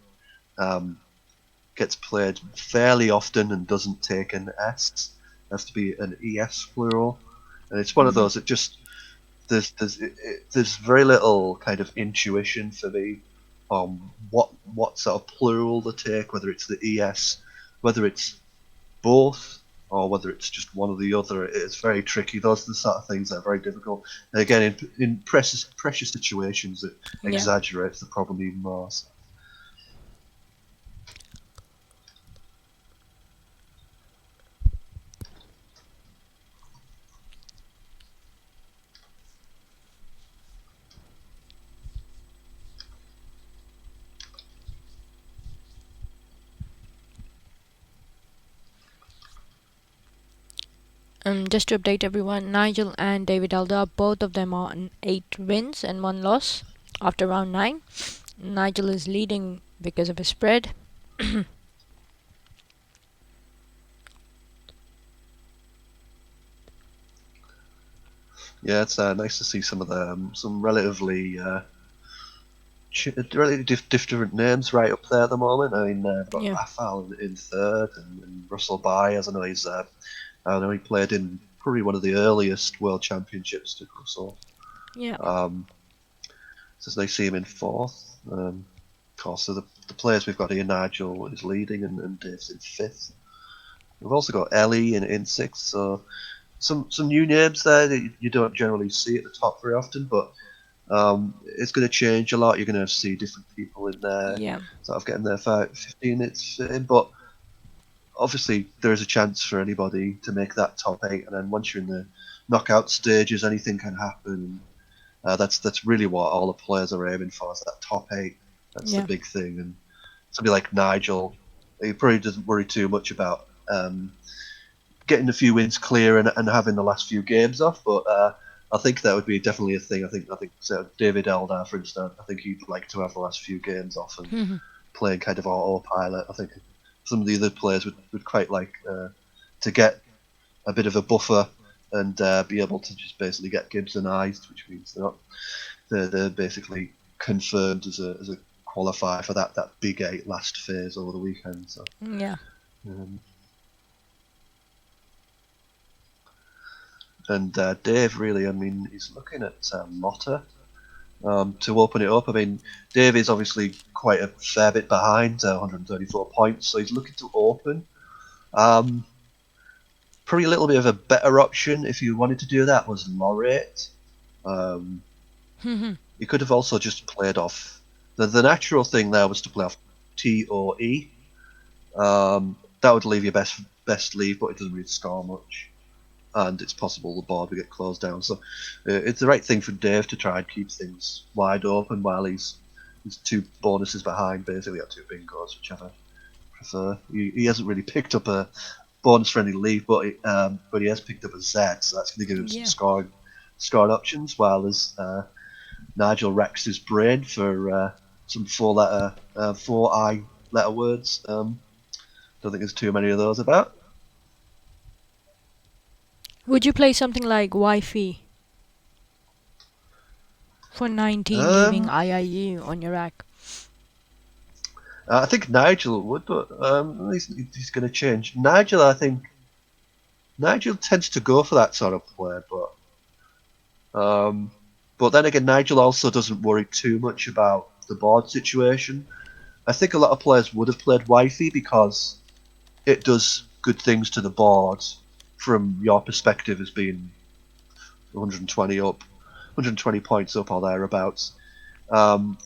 gets played fairly often and doesn't take an S. It has to be an ES plural, and it's one of Mhm. those that just there's very little kind of intuition for me on what sort of plural to take, whether it's the ES, whether it's both, or whether it's just one or the other. It's very tricky. Those are the sort of things that are very difficult. And again, in precious situations, it Yeah. exaggerates the problem even more. So. Just to update everyone, Nigel and David Elder, both of them are on 8 wins and 1 loss after round 9. Nigel is leading because of his spread. Yeah, it's nice to see some of the some relatively different names right up there at the moment. I mean, I've got Yeah. Rafael in third, and Russell Byers. I know he played in probably one of the earliest World Championships to Russell. Yeah. Um, so it's nice to see him in fourth. Of course, so the players we've got here, Nigel is leading, and Dave's in fifth. We've also got Ellie in sixth. So some new names there that you don't generally see at the top very often, but it's going to change a lot. You're going to see different people in there, Yeah. sort of getting their 15 minutes in. But obviously, there is a chance for anybody to make that top eight. And then once you're in the knockout stages, anything can happen. That's really what all the players are aiming for, is that top eight. That's the Yeah. big thing. And somebody like Nigel, he probably doesn't worry too much about getting a few wins clear and having the last few games off. But I think that would be definitely a thing. I think so David Eldar, for instance, I think he'd like to have the last few games off and playing kind of autopilot. I think some of the other players would quite like to get a bit of a buffer and be able to just basically get Gibsonized, which means they're basically confirmed as a qualifier for that big eight last phase over the weekend. So. Yeah. Um, and Dave, really, I mean, he's looking at Motta to open it up. I mean, Dave is obviously quite a fair bit behind, 134 points, so he's looking to open. Um, Probably a little bit of a better option if you wanted to do that was Laureate. Um, you could have also just played off. The natural thing there was to play off T or E. That would leave your best leave, but it doesn't really score much. And it's possible the board will get closed down. So it's the right thing for Dave to try and keep things wide open while he's two bonuses behind, basically, or two bingos, whichever you prefer. He hasn't really picked up a bonus for any leave, but he has picked up a Z, so that's going to give him some Yeah. scoring options. While as Nigel racks his brain for some four I letter words. Don't think there's too many of those about. Would you play something like Wi-Fi for 19, leaving Um, IIU on your rack? I think Nigel would, but he's going to change. I think Nigel tends to go for that sort of play, um, but then again, Nigel also doesn't worry too much about the board situation. I think a lot of players would have played Wifey because it does good things to the board from your perspective as being 120 up, 120 points up or thereabouts. Um,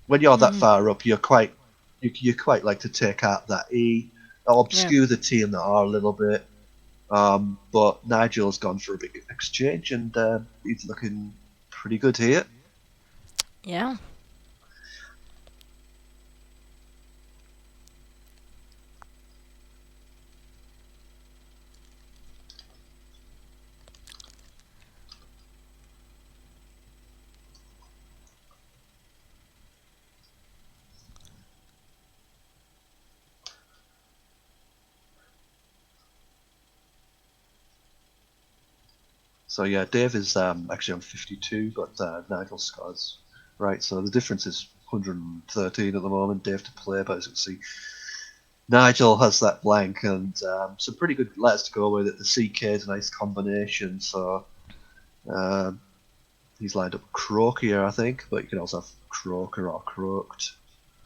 when you're that far up, you quite like to take out that E, Yeah. obscure the T and the R a little bit. But Nigel's gone for a big exchange, and he's looking pretty good here. Yeah. So yeah, Dave is actually on 52, but Nigel scores right. So the difference is 113 at the moment. Dave to play, but as you can see, Nigel has that blank and some pretty good letters to go with it. The CK is a nice combination, so um, he's lined up Croakia, I think, but you can also have Croaker or Croaked.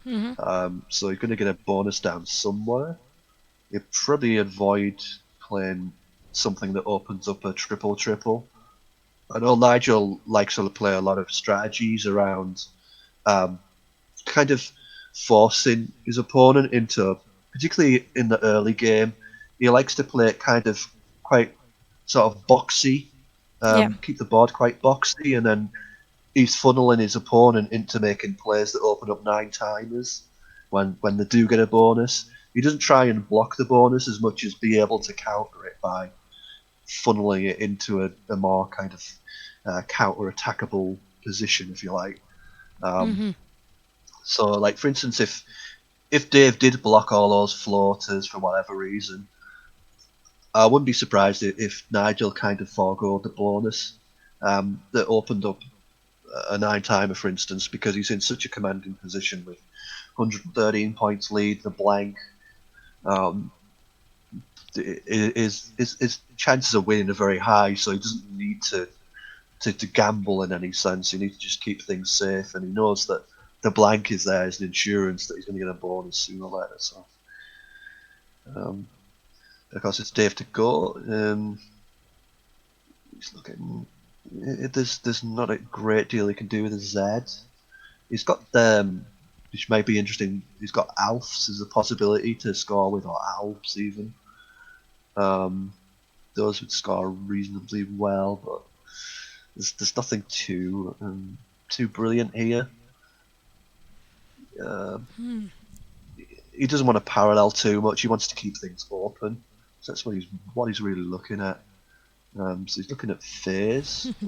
Mm-hmm. So you're going to get a bonus down somewhere. You probably avoid playing something that opens up a triple triple. I know Nigel likes to play a lot of strategies around um, kind of forcing his opponent into, particularly in the early game, he likes to play it kind of quite sort of boxy, Yeah. keep the board quite boxy, and then he's funneling his opponent into making plays that open up nine timers when they do get a bonus. He doesn't try and block the bonus as much as be able to counter it by funneling it into a more kind of counter attackable position, if you like. Um, Mm-hmm. so, like for instance, if Dave did block all those floaters for whatever reason, I wouldn't be surprised if Nigel kind of foregoed the bonus that opened up a nine timer, for instance, because he's in such a commanding position with 113 points lead, the blank. Um, his chances of winning are very high, so he doesn't need to gamble in any sense. He needs to just keep things safe, and he knows that the blank is there as an insurance that he's going to get a bonus sooner or later. So, um, of course, it's Dave to go. He's looking. There's not a great deal he can do with a Z. He's got which may be interesting. He's got Alfs as a possibility to score with, or Alps even. Um, those would score reasonably well, but there's nothing too brilliant here. Um, he doesn't want to parallel too much. He wants to keep things open. So that's what he's really looking at. So he's looking at phase. He's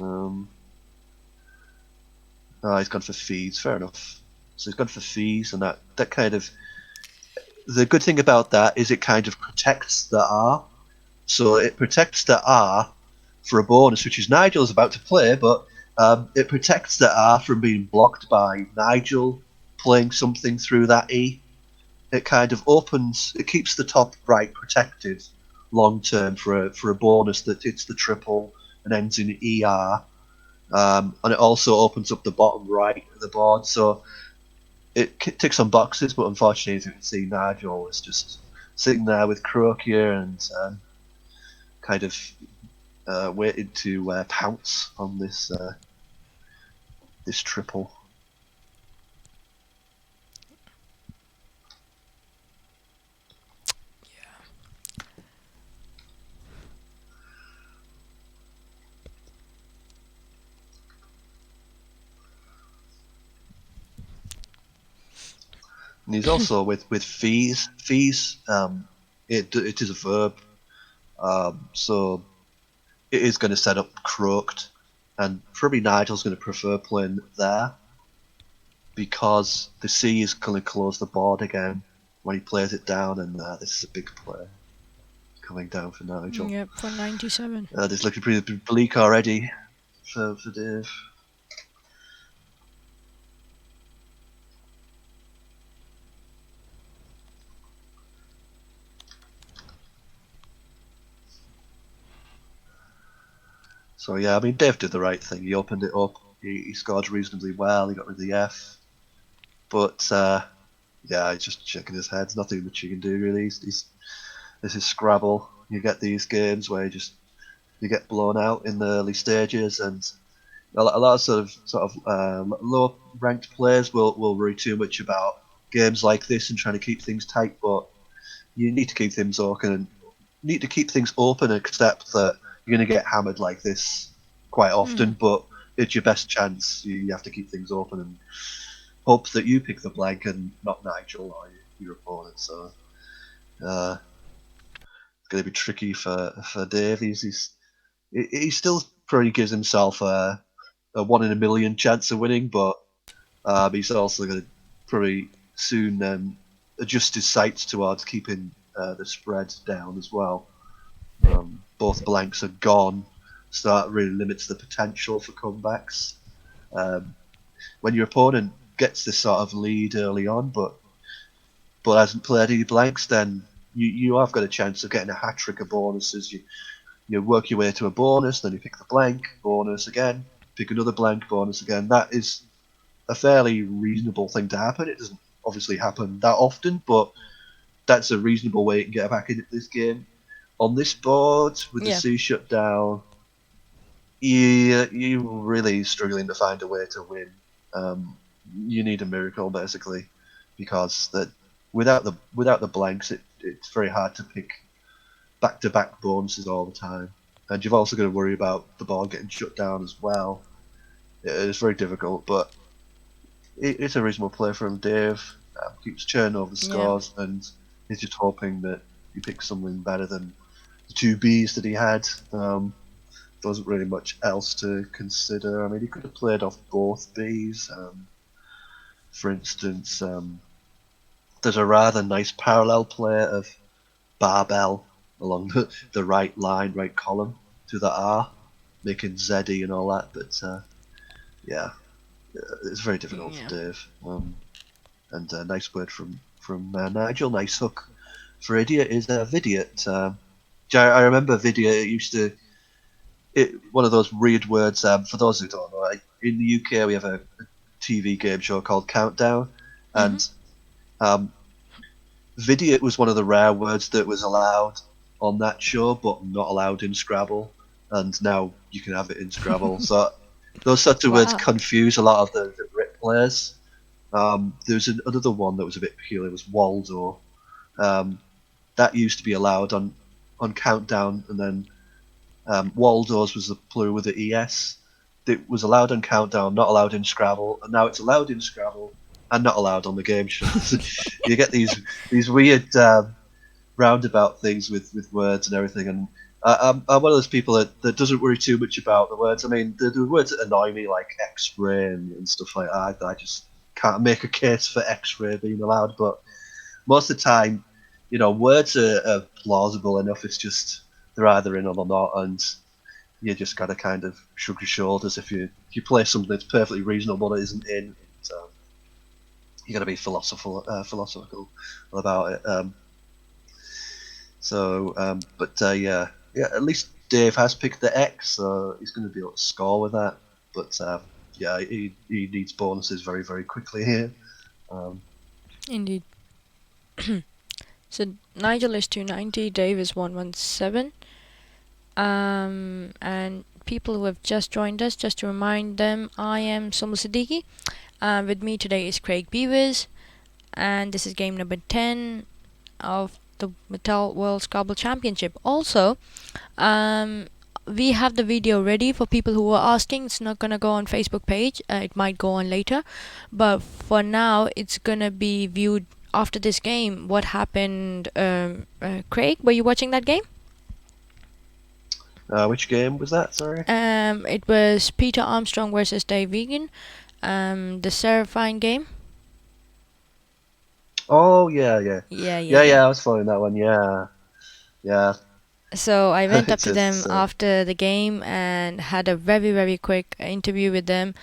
gone for fees. Fair enough. So he's gone for fees, and that kind of, the good thing about that is it kind of protects the R. So it protects the R for a bonus, which is Nigel's about to play, but it protects the R from being blocked by Nigel playing something through that E. It kind of opens, it keeps the top right protected long term for a bonus that hits the triple and ends in ER. And it also opens up the bottom right of the board, so it ticks some boxes. But unfortunately, as you can see, Nigel is just sitting there with Croakia and kind of waited to pounce on this triple. And he's also with fees. Fees, it is a verb, so it is going to set up croaked, and probably Nigel's going to prefer playing there because the C is going to close the board again when he plays it down, and this is a big play coming down for Nigel. Yep, for 97. This looking pretty bleak already for Dave. So yeah, I mean Dave did the right thing. He opened it up. He scored reasonably well. He got rid of the F, but yeah, he's just shaking his head. There's nothing much you can do really. This is Scrabble. You get these games where you get blown out in the early stages, and a lot of low ranked players will worry too much about games like this and trying to keep things tight. But you need to keep things open and accept that you're going to get hammered like this quite often. Mm. But it's your best chance. You have to keep things open and hope that you pick the blank and not Nigel or your opponent. So uh, it's going to be tricky for Dave. He still probably gives himself a 1 in a million chance of winning, but he's also going to probably soon adjust his sights towards keeping the spread down as well. Both blanks are gone, so that really limits the potential for comebacks. Um, when your opponent gets this sort of lead early on, but but hasn't played any blanks, then you have got a chance of getting a hat trick of bonuses. You work your way to a bonus, then you pick the blank bonus again, pick another blank bonus again. That is a fairly reasonable thing to happen. It doesn't obviously happen that often, but that's a reasonable way to get back into this game. On this board, with the Yeah. sea shut down, you're really struggling to find a way to win. You need a miracle basically, because that without the blanks, it's very hard to pick back-to-back bonuses all the time, and you've also got to worry about the ball getting shut down as well. It's very difficult, but it's a reasonable play from Dave. Keeps churning over the Yeah. scores, and he's just hoping that he picks something better than the two Bs that he had. There wasn't really much else to consider. I mean, he could have played off both Bs. For instance, there's a rather nice parallel play of barbell along the right line, right column to the R, making ZE and all that. But yeah, it's very difficult for Yeah. Dave. And a nice word from Nigel. Nice hook for idiot is vidiot. I remember vidiot. It used to one of those weird words. For those who don't know, in the UK we have a TV game show called Countdown, Mhm. and um, vidiot was one of the rare words that was allowed on that show, but not allowed in Scrabble. And now you can have it in Scrabble. So those sorts of words Wow. confuse a lot of the Brit players. There's another one that was a bit peculiar. Was Waldo. Um, that used to be allowed on Countdown, and then Waldo's was the plural with the es. It was allowed on Countdown, not allowed in Scrabble, and now it's allowed in Scrabble and not allowed on the game shows. You get these weird roundabout things with words and everything, and I'm one of those people that doesn't worry too much about the words. I mean, the words that annoy me, like X-ray and stuff like that, I just can't make a case for X-ray being allowed. But most of the time, words are plausible enough. It's just they're either in or they're not, and you just got to kind of shrug your shoulders if you play something that's perfectly reasonable that isn't in. You got to be philosophical about it. But yeah. At least Dave has picked the X, so he's going to be able to score with that. But yeah, he needs bonuses very very quickly here. Um, Indeed. So Nigel is 290, Dave is 117. And people who have just joined us, just to remind them, I am Somal Siddiqui. With me today is Craig Beavers, and this is game number 10 of the Mattel World Scrabble Championship. Also, um, we have the video ready for people who are asking. It's not gonna go on Facebook page. It might go on later, but for now, it's gonna be viewed after this game. What happened? Craig, were you watching that game? which game was that? Sorry. It was Peter Armstrong versus Dave Vegan. The Seraphine game. Oh yeah, yeah, Yeah, yeah, yeah, yeah. yeah. I was following that one. Yeah, yeah. So I went up it's to them it's after the game and had a very, very quick interview with them,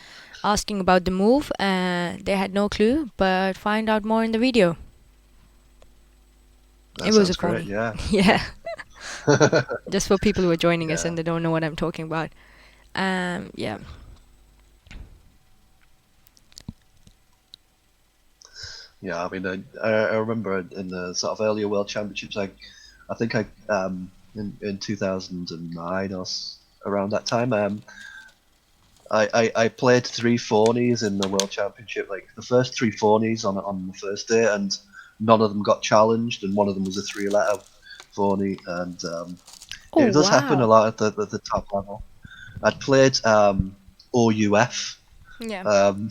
asking about the move. They had no clue, but find out more in the video. It that was a sounds great. phony. Yeah, Yeah, just for people who are joining us yeah, and they don't know what I'm talking about. Yeah. yeah. I mean, I remember in the sort of earlier World Championships, I think in 2009 or around that time, I played three phonies in the World Championship, like the first three phonies on the first day, and none of them got challenged, and one of them was a three-letter phony, and Oh it does happen a wow. lot at the top level. I'd played OUF Yeah. um,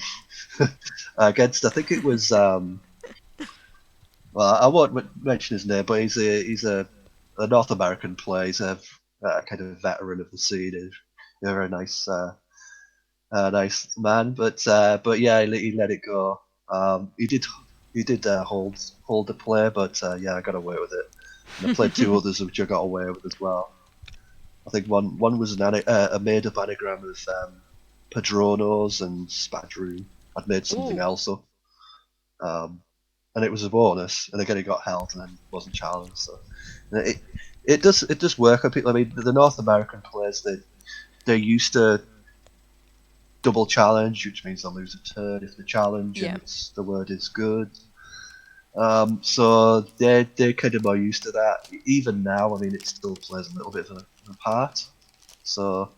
against, I think it was, well, I won't mention his name, but he's a North American player. He's a kind of veteran of the scene. He's a very nice man, but yeah, he let it go. He did hold the play, but yeah, I got away with it. And I played two others which I got away with as well. I think one was a made up anagram of Padronos and Spadru. I'd made something Ooh. else up. Um, and it was a bonus, and again it got held and then wasn't challenged. So it does work on people. I mean, the North American players they're used to double challenge, which means they'll lose a turn if they challenge and Yeah. it's the word is good. So they're kind of more used to that. Even now, I mean, it still plays a little bit of a part. So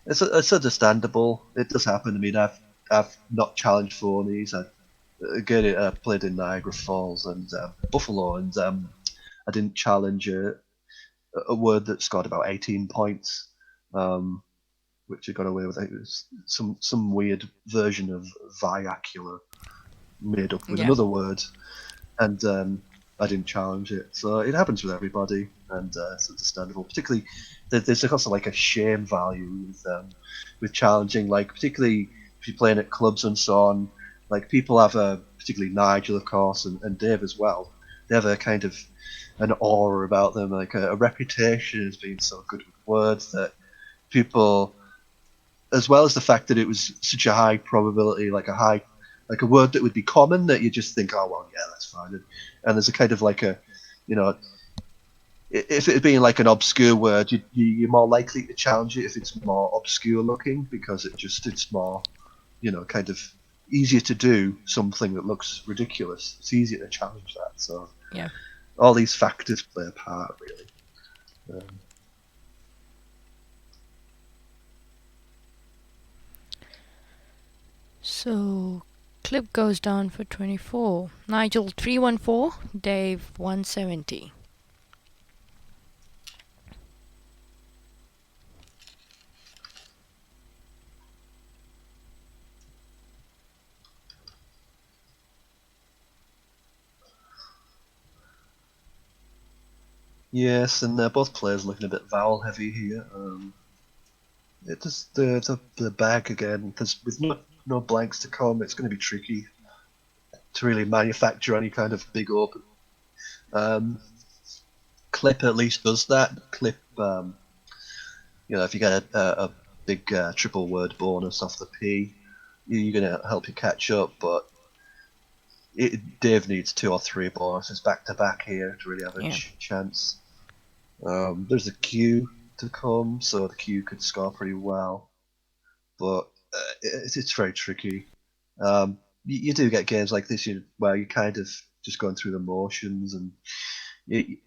it's understandable. It does happen. I mean, I've not challenged phonies. I played in Niagara Falls and Buffalo, and I didn't challenge a word that scored about 18 points, which I got away with. It was some weird version of vernacular made up with Yeah. another word, and I didn't challenge it. So it happens with everybody, and it's understandable. Particularly, there's also like a shame value with challenging, like particularly if you're playing at clubs and so on. Like people have a, particularly Nigel, of course, and Dave as well. They have a kind of an aura about them, like a reputation as being so good with words that people, as well as the fact that it was such a high probability, like a word that would be common that you just think, oh well, yeah, that's fine. And there's a kind of like a, you know, if it had been like an obscure word, you're more likely to challenge it if it's more obscure looking because it's more, kind of easier to do something that looks ridiculous. It's easier to challenge that. So Yeah. all these factors play a part, really. Um, So clip goes down for 24. Nigel 314, Dave 170. yes, and both players looking a bit vowel heavy here. It just the bag again. There's with no blanks to come. It's going to be tricky to really manufacture any kind of big open. Um, Clip at least does that. Clip, if you get a big triple word bonus off the P, you're going to help you catch up. But Dave needs two or three bonuses back to back here to really have a Yeah. chance. There's a Q to come, so the Q could score pretty well, but it's very tricky. You do get games like this where you're kind of just going through the motions, and you,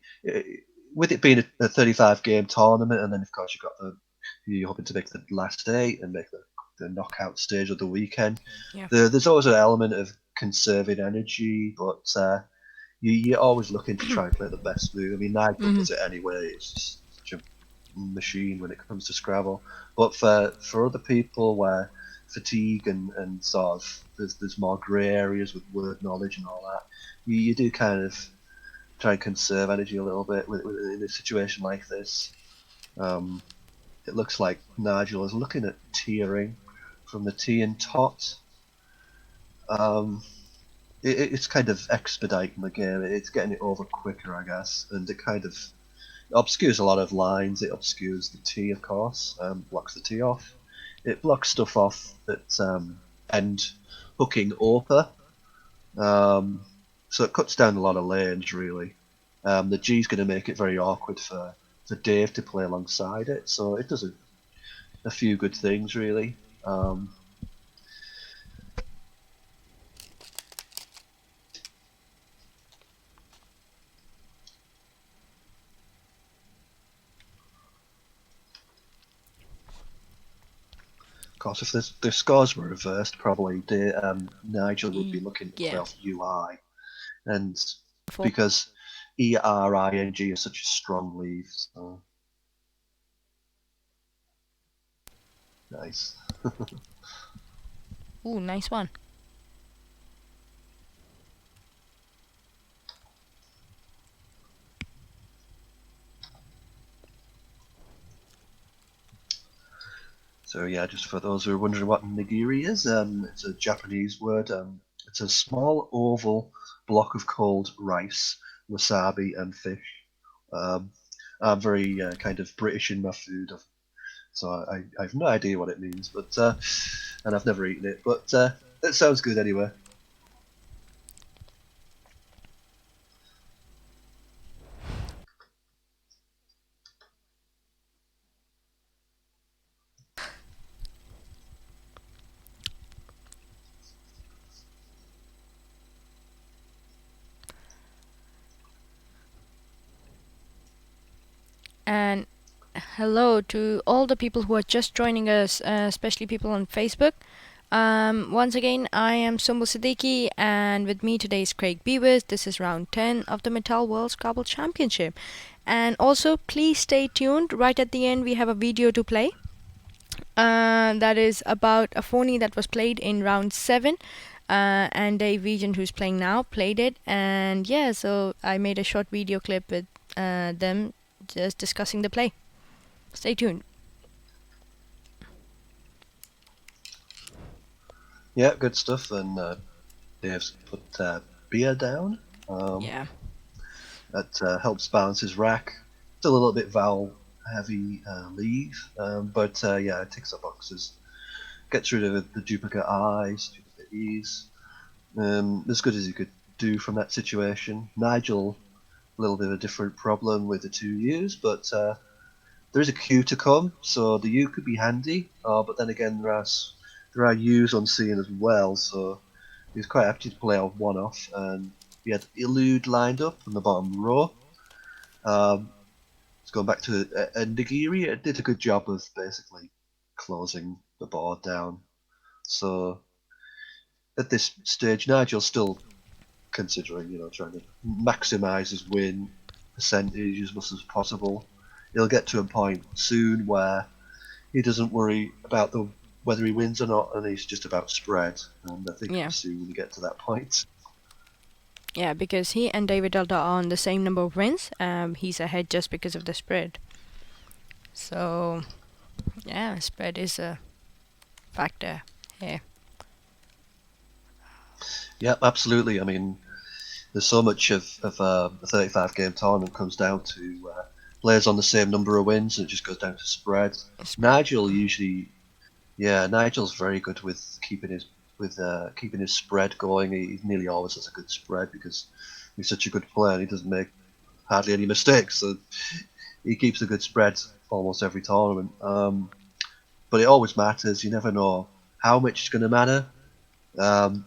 with it being a 35 game tournament, and then of course you're hoping to make the last eight and make the knockout stage of the weekend. Yeah. There's always an element of conserving energy, but you're always looking to try and play the best move. I mean, Nigel Mhm. does it anyway. It's just such a machine when it comes to Scrabble. But for other people where fatigue and sort of there's more grey areas with word knowledge and all that, you do kind of try and conserve energy a little bit in a situation like this. Um, it looks like Nigel is looking at tearing from the T and tot. Um, it's kind of expediting the game. It's getting it over quicker, I guess, and it kind of obscures a lot of lines. It obscures the T, of course, blocks the T off. It blocks stuff off that's end hooking Opa. Um, so it cuts down a lot of lanes, really. The G's going to make it very awkward for Dave to play alongside it. So it does a few good things, really. Of course, if the scores were reversed, probably Nigel would be looking to play Yeah. off UI. And Four. because ERING is such a strong leave, so nice. Ooh, nice one. So yeah, just for those who are wondering what nigiri is, it's a Japanese word. It's a small oval block of cold rice, wasabi, and fish. Um, I'm very kind of British in my food, so I have no idea what it means, but and I've never eaten it, but it sounds good anyway. and hello to all the people who are just joining us, especially people on Facebook. Once again, I am Sumbul Siddiqui, and with me today is Craig Beavers. This is round 10 of the Metal World Scrabble Championship. And also, please stay tuned. Right at the end, we have a video to play. That is about a phony that was played in round 7. And Dave Regent, who's playing now, played it. And yeah, so I made a short video clip with them just discussing the play. Stay tuned. Yeah, good stuff. And Dave's put beer down. Yeah. That helps balance his rack. Still a little bit vowel heavy leave, but yeah, it ticks the boxes. Gets rid of the duplicate I's, duplicate E's. As good as he could do from that situation. Nigel, a little bit of a different problem with the 2 U's, but there is a Q to come, so the U could be handy. But then again, there are U's unseen as well, so he was quite happy to play a one-off, and he had Elude lined up on the bottom row. It's going back to Nagiri. It did a good job of basically closing the board down. So at this stage, Nigel's still considering, trying to maximise his win percentage as much as possible. He'll get to a point soon where he doesn't worry about whether he wins or not, and he's just about spread. And I think Yeah. soon we get to that point. Yeah, because he and David Delta are on the same number of wins. He's ahead just because of the spread. So, yeah, spread is a factor here. Yeah, absolutely. I mean, there's so much of a 35 game tournament comes down to players on the same number of wins, and it just goes down to spread. Spread. Nigel usually, yeah, Nigel's very good with keeping his spread going. He nearly always has a good spread because he's such a good player and he doesn't make hardly any mistakes. So he keeps a good spread almost every tournament. But it always matters. You never know how much it's going to matter. Um,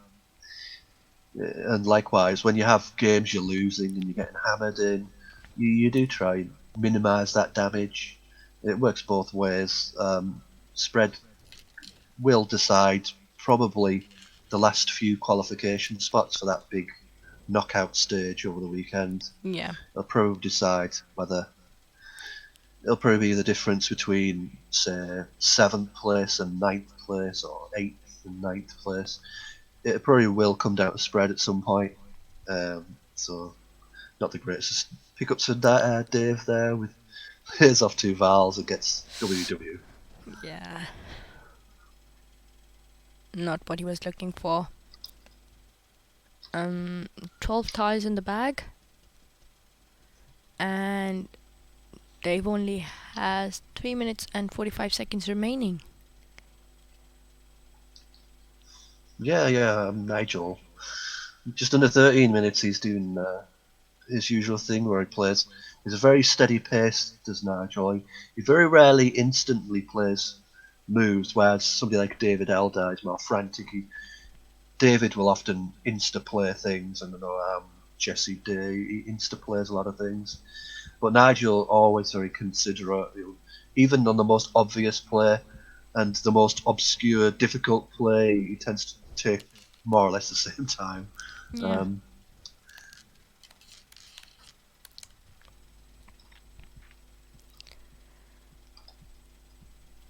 and likewise, when you have games you're losing and you're getting hammered in, you do try and minimise that damage. It works both ways. Spread will decide probably the last few qualification spots for that big knockout stage over the weekend. Yeah. It'll probably decide whether it'll probably be the difference between, say, 7th place and 9th place, or 8th and 9th place. It probably will come down to spread at some point. So, not the greatest pickups for Dave there with his off 2 vowels and gets WW. Yeah. Not what he was looking for. 12 ties in the bag. And Dave only has 3 minutes and 45 seconds remaining. Yeah, Nigel. Just under 13 minutes, he's doing his usual thing where he plays. He's a very steady pace, does Nigel. He very rarely instantly plays moves, whereas somebody like David Elder is more frantic. David will often insta-play things, and I know Jesse Day, he insta-plays a lot of things. But Nigel always very considerate, even on the most obvious play and the most obscure, difficult play, he tends to take more or less the same time. Yeah.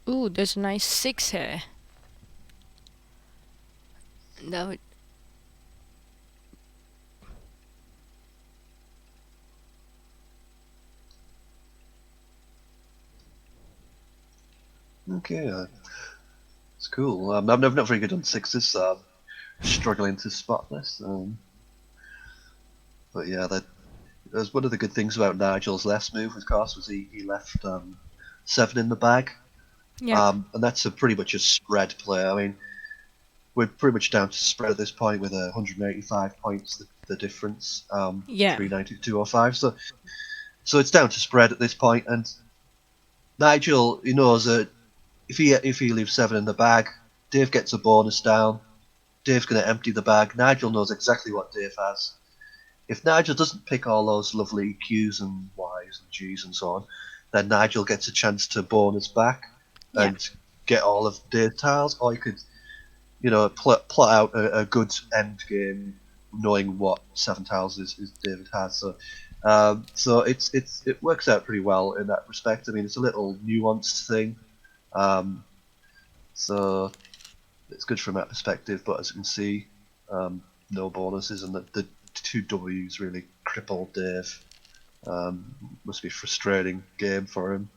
Ooh, there's a nice 6 here. That would. Okay, it's cool. I'm not very good on sixes, so I'm struggling to spot this. But yeah, that was one of the good things about Nigel's last move, of course, was he left 7 in the bag. Yeah. And that's pretty much a spread play. I mean, we're pretty much down to spread at this point with 185 points, the difference, Yeah. 390 to 205. So it's down to spread at this point, and Nigel, he knows that if he leaves 7 in the bag, Dave gets a bonus down. Dave's going to empty the bag. Nigel knows exactly what Dave has. If Nigel doesn't pick all those lovely Q's and Y's and G's and so on, then Nigel gets a chance to bonus back Yeah. and get all of Dave's tiles, or you could, plot out a good end game, knowing what 7 tiles is David has. So it works out pretty well in that respect. I mean, it's a little nuanced thing, um, so it's good from that perspective. But as you can see, no bonuses, and the two W's really crippled Dave. Must be a frustrating game for him.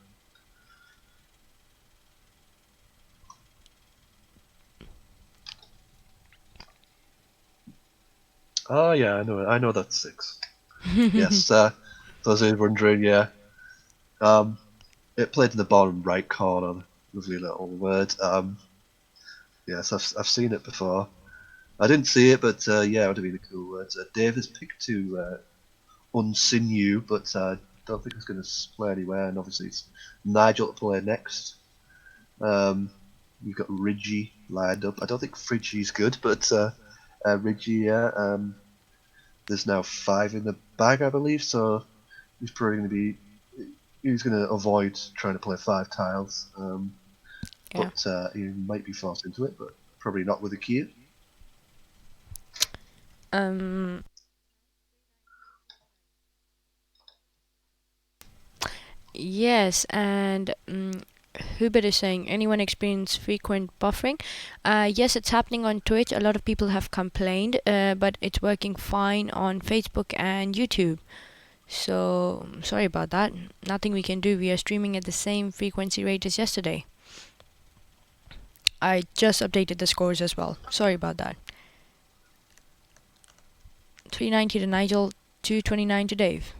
Oh yeah, I know that's 6. Yes, those who are wondering, yeah. Um, it played in the bottom right corner. Lovely little word. Yes, I've seen it before. I didn't see it, but yeah, it would have been a cool word. Dave has picked to unsinew, but I don't think it's going to play anywhere. And obviously, it's Nigel to play next. We've got Ridgy lined up. I don't think Fridgy's good, but Ridgy, yeah. There's now 5 in the bag, I believe, so he's probably going to be. He's going to avoid trying to play 5 tiles, Yeah. but he might be forced into it, but probably not with a cue. Um. Yes, and Hubert is saying, anyone experience frequent buffering? Yes, it's happening on Twitch. A lot of people have complained, but it's working fine on Facebook and YouTube. So sorry about that. Nothing we can do. We are streaming at the same frequency rate as yesterday. I just updated the scores as well. Sorry about that. 390 to Nigel, 229 to Dave.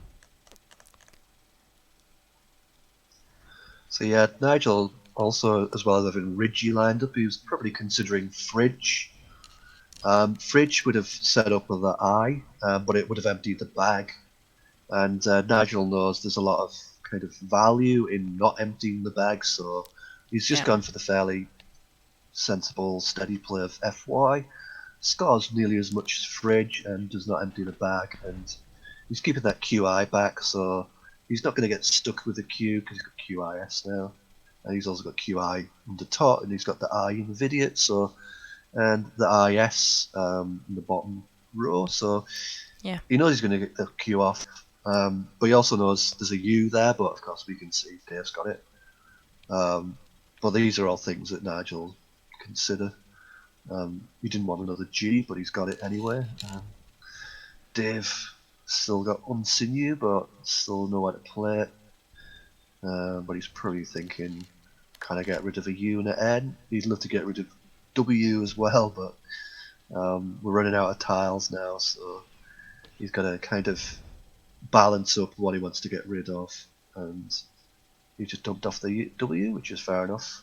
So yeah, Nigel also, as well as having Ridgy lined up, he was probably considering Fridge. Fridge would have set up with the eye, but it would have emptied the bag. And Nigel knows there's a lot of kind of value in not emptying the bag, so he's just Yeah. gone for the fairly sensible, steady play of FY. Scores nearly as much as Fridge and does not empty the bag, and he's keeping that QI back, so he's not going to get stuck with the Q because he's got QIS now. And he's also got QI under top, and he's got the I in Vidiot, so and the IS in the bottom row. So Yeah. he knows he's going to get the Q off, but he also knows there's a U there. But of course, we can see Dave's got it. But these are all things that Nigel consider. He didn't want another G, but he's got it anyway. Dave still got unsinew, but still know how to play it. But he's probably thinking, can I get rid of a U and an N? He'd love to get rid of W as well, but we're running out of tiles now, so he's got to kind of balance up what he wants to get rid of, and he just dumped off the W, which is fair enough.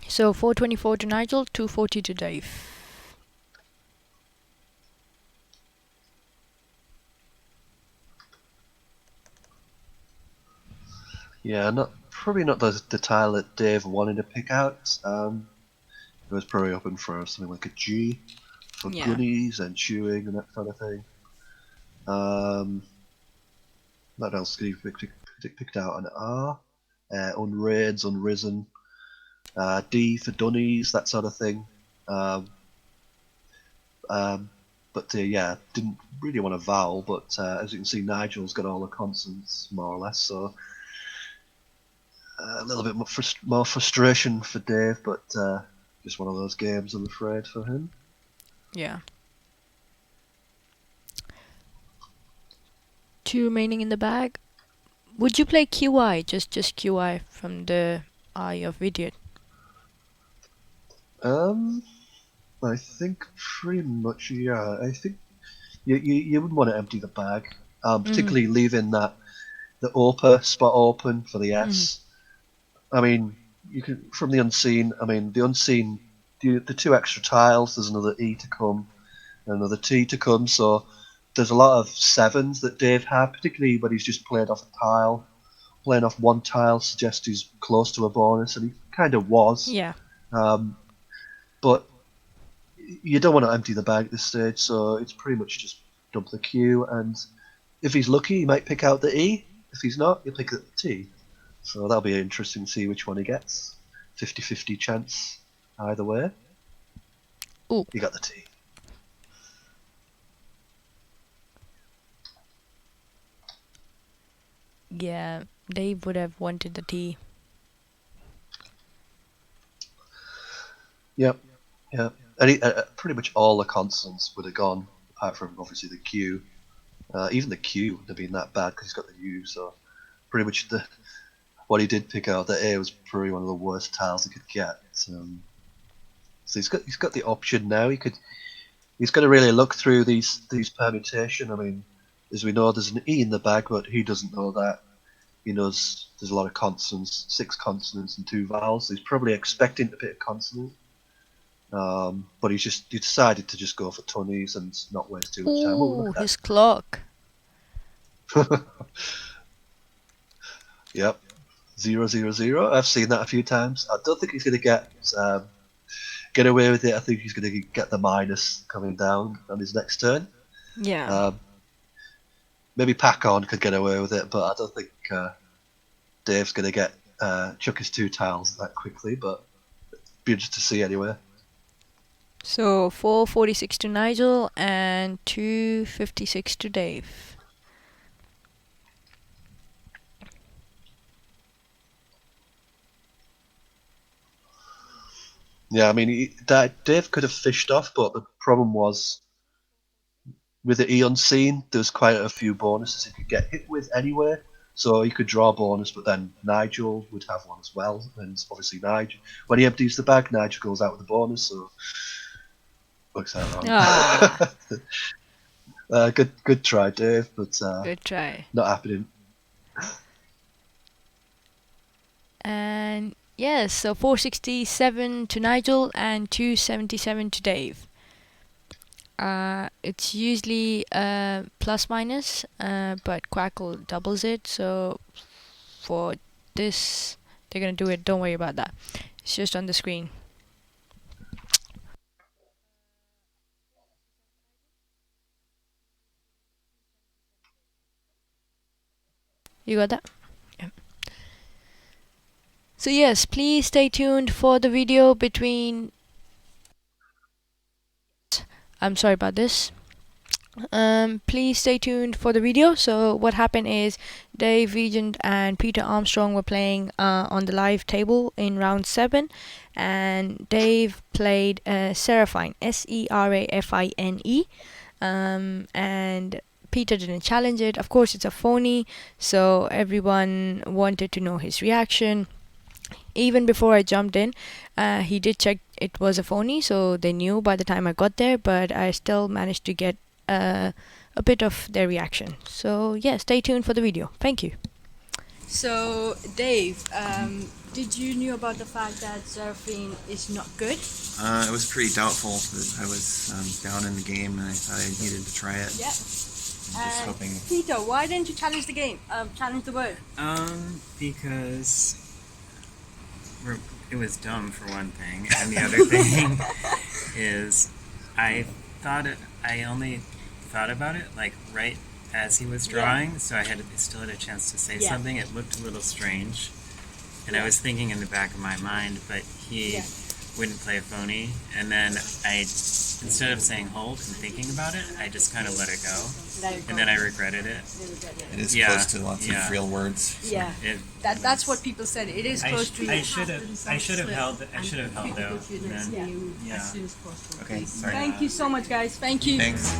So 424 to Nigel, 240 to Dave. Yeah, probably not the tile that Dave wanted to pick out. He was probably hoping for something like a G for Yeah. gunnies and chewing and that kind of thing. What else could he picked out? An R, unraids, unrisen, D for dunnies, that sort of thing. Um, but yeah, didn't really want to vowel. But as you can see, Nigel's got all the consonants more or less. So a little bit more frustration for Dave, but just one of those games, I'm afraid, for him. Yeah. 2 remaining in the bag. Would you play QI? Just QI from the eye of idiot. Um, I think pretty much, yeah. I think you wouldn't want to empty the bag, particularly leaving the OPA spot open for the S. I mean, you can from the unseen. I mean, the unseen, the 2 extra tiles. There's another E to come, another T to come. So there's a lot of 7s that Dave had, particularly when he's just played off a tile. Playing off 1 tile suggests he's close to a bonus, and he kind of was. Yeah. Um, but you don't want to empty the bag at this stage, so it's pretty much just dump the Q, and if he's lucky, he might pick out the E. If he's not, he'll pick up the T. So that'll be interesting to see which one he gets. 50-50 chance either way. Ooh, He got the T. yeah, Dave would have wanted the T. Yep, yep. And pretty much all the consonants would have gone, apart from obviously the Q. Even the Q wouldn't have been that bad because he's got the U. So pretty much what he did pick out, the A was probably one of the worst tiles he could get. So he's got the option now. He's going to really look through these permutation. I mean, as we know, there's an E in the bag, but he doesn't know that. He knows there's a lot of consonants, 6 consonants and 2 vowels. So he's probably expecting a bit of consonant. But he decided to just go for tunnies and not waste too much time. Oh, look Ooh, at his clock. that. Yep, 000. I've seen that a few times. I don't think he's going to get away with it. I think he's going to get the minus coming down on his next turn. Yeah. Um, maybe Pack On could get away with it, but I don't think Dave's going to get chuck his 2 tiles that quickly. But be interested to see anyway. So 446 to Nigel and 256 to Dave. Yeah, I mean, Dave could have fished off, but the problem was with the E unseen, there's quite a few bonuses he could get hit with anyway. So he could draw a bonus, but then Nigel would have one as well. And obviously, Nigel, when he empties the bag, Nigel goes out with the bonus, so works out wrong. Ah, Good try, Dave, but good try. not happening. And yes, so 467 to Nigel and 277 to Dave. It's usually plus minus, but Quackle doubles it. So for this, they're gonna do it. Don't worry about that. It's just on the screen. You got that? Yeah. So yes, please stay tuned for the video between. I'm sorry about this. Please stay tuned for the video. So what happened is Dave Regent and Peter Armstrong were playing on the live table in round 7, and Dave played Seraphine, Serafine, and Peter didn't challenge it. Of course, it's a phony, so everyone wanted to know his reaction. Even before I jumped in, he did check it was a phony, so they knew by the time I got there, but I still managed to get a bit of their reaction. So yeah, stay tuned for the video. Thank you. So Dave, did you knew about the fact that Seraphine is not good? It was pretty doubtful. I was down in the game and I thought I needed to try it. Yeah. I'm just hoping. Peter, why didn't you challenge the game? Challenge the word. Because it was dumb for one thing, and the other thing is I only thought about it like right as he was drawing, so I still had a chance to say something. It looked a little strange, and I was thinking in the back of my mind, but he wouldn't play a phony, and then instead of saying hold and thinking about it, I just kind of let it go, and then I regretted it. It is close to lots of real words. Yeah, that's what people said. It is close to. I should have held out. And then, yeah. Okay, sorry. Thank you so much, guys. Thank you. Thanks.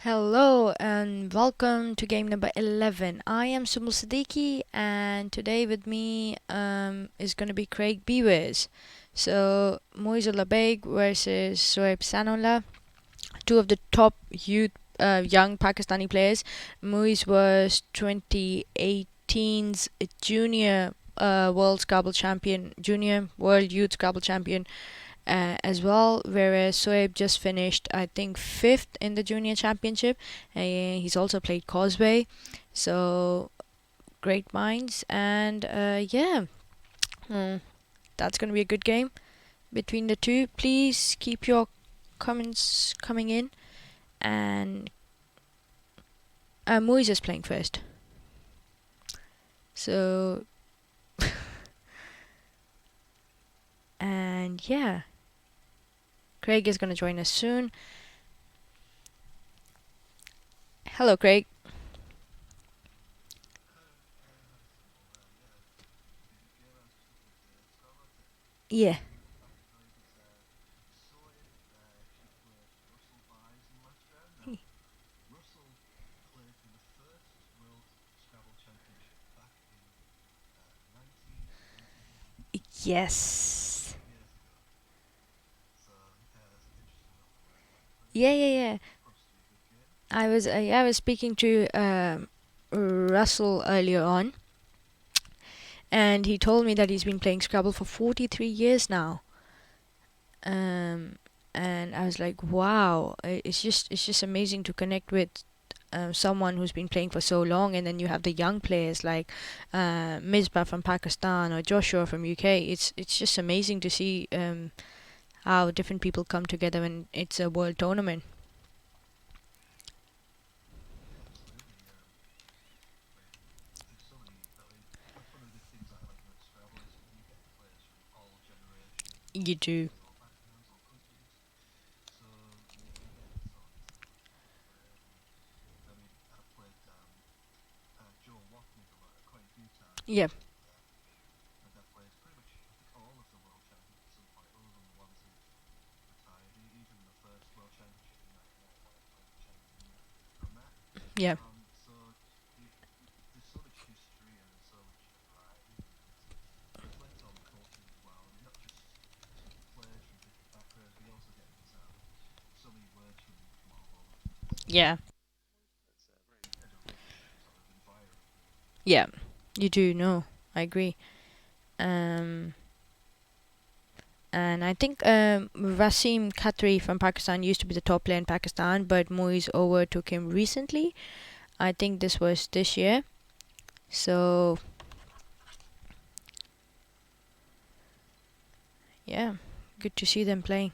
Hello and welcome to game number 11. I am Sumul Siddiqui, and today with me is going to be Craig Beavers. So, Moizullah Beg versus Soeb Sanola, two of the top young Pakistani players. Muiz was 2018's junior world Scrabble champion, junior world youth Scrabble champion as well, whereas Soeb just finished, I think, fifth in the junior championship. He's also played Causeway, so great minds, and that's going to be a good game between the two. Please keep your comments coming in, and Moise is playing first. So, and yeah, Craig is going to join us soon. Hello, Craig. Yeah. Yes. Yeah, yeah, yeah. I was speaking to Russell earlier on, and he told me that he's been playing Scrabble for 43 years now. Um, and I was like, wow, it's just amazing to connect with someone who's been playing for so long, and then you have the young players like Misbah from Pakistan or Joshua from UK. It's just amazing to see how different people come together when it's a world tournament. You do. Yeah. Yeah. Yeah. Yeah. You do. No, I agree. Um, and I think Wasim Khatri from Pakistan used to be the top player in Pakistan, but Moise overtook him recently. I think this was this year. So yeah, good to see them playing.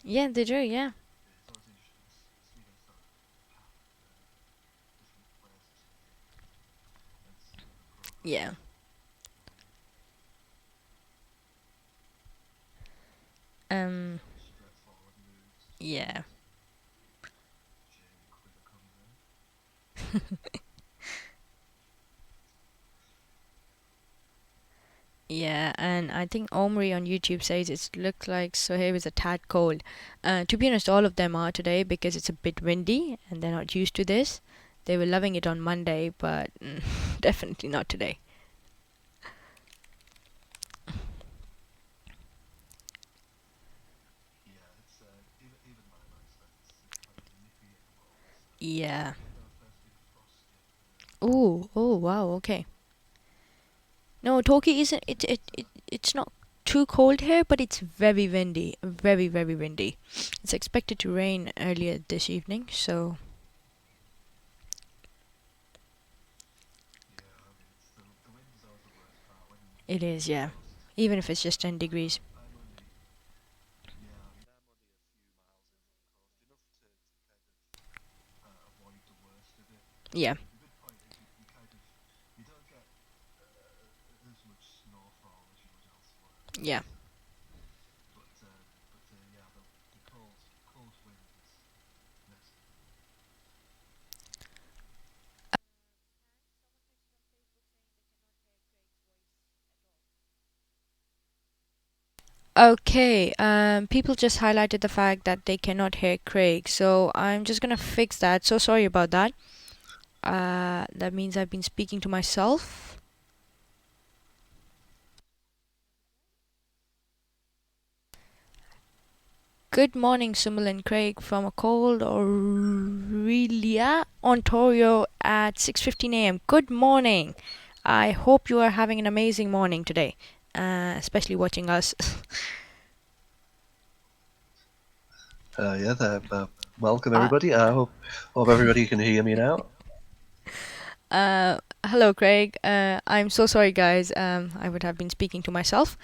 Yeah, they do. Yeah. Yeah. Um. Yeah. Yeah, and I think Omri on YouTube says it looks like Sohaib is a tad cold. To be honest, all of them are today because it's a bit windy and they're not used to this. They were loving it on Monday, but definitely not today. Yeah. Oh, wow, okay. No, Toki isn't. It's not too cold here, but it's very windy, very very windy. It's expected to rain earlier this evening, so it is. Yeah, even if it's just 10 degrees. Yeah, yeah, Okay, people just highlighted the fact that they cannot hear Craig, so I'm just gonna fix that. So sorry about that. That means I've been speaking to myself. Good morning, Sumal and Craig from a cold Aurelia, Ontario at 6:15 a.m. Good morning. I hope you are having an amazing morning today, especially watching us. Yeah, there. Welcome uh, everybody. I hope everybody can hear me now. Hello, Craig. I'm so sorry, guys. I would have been speaking to myself.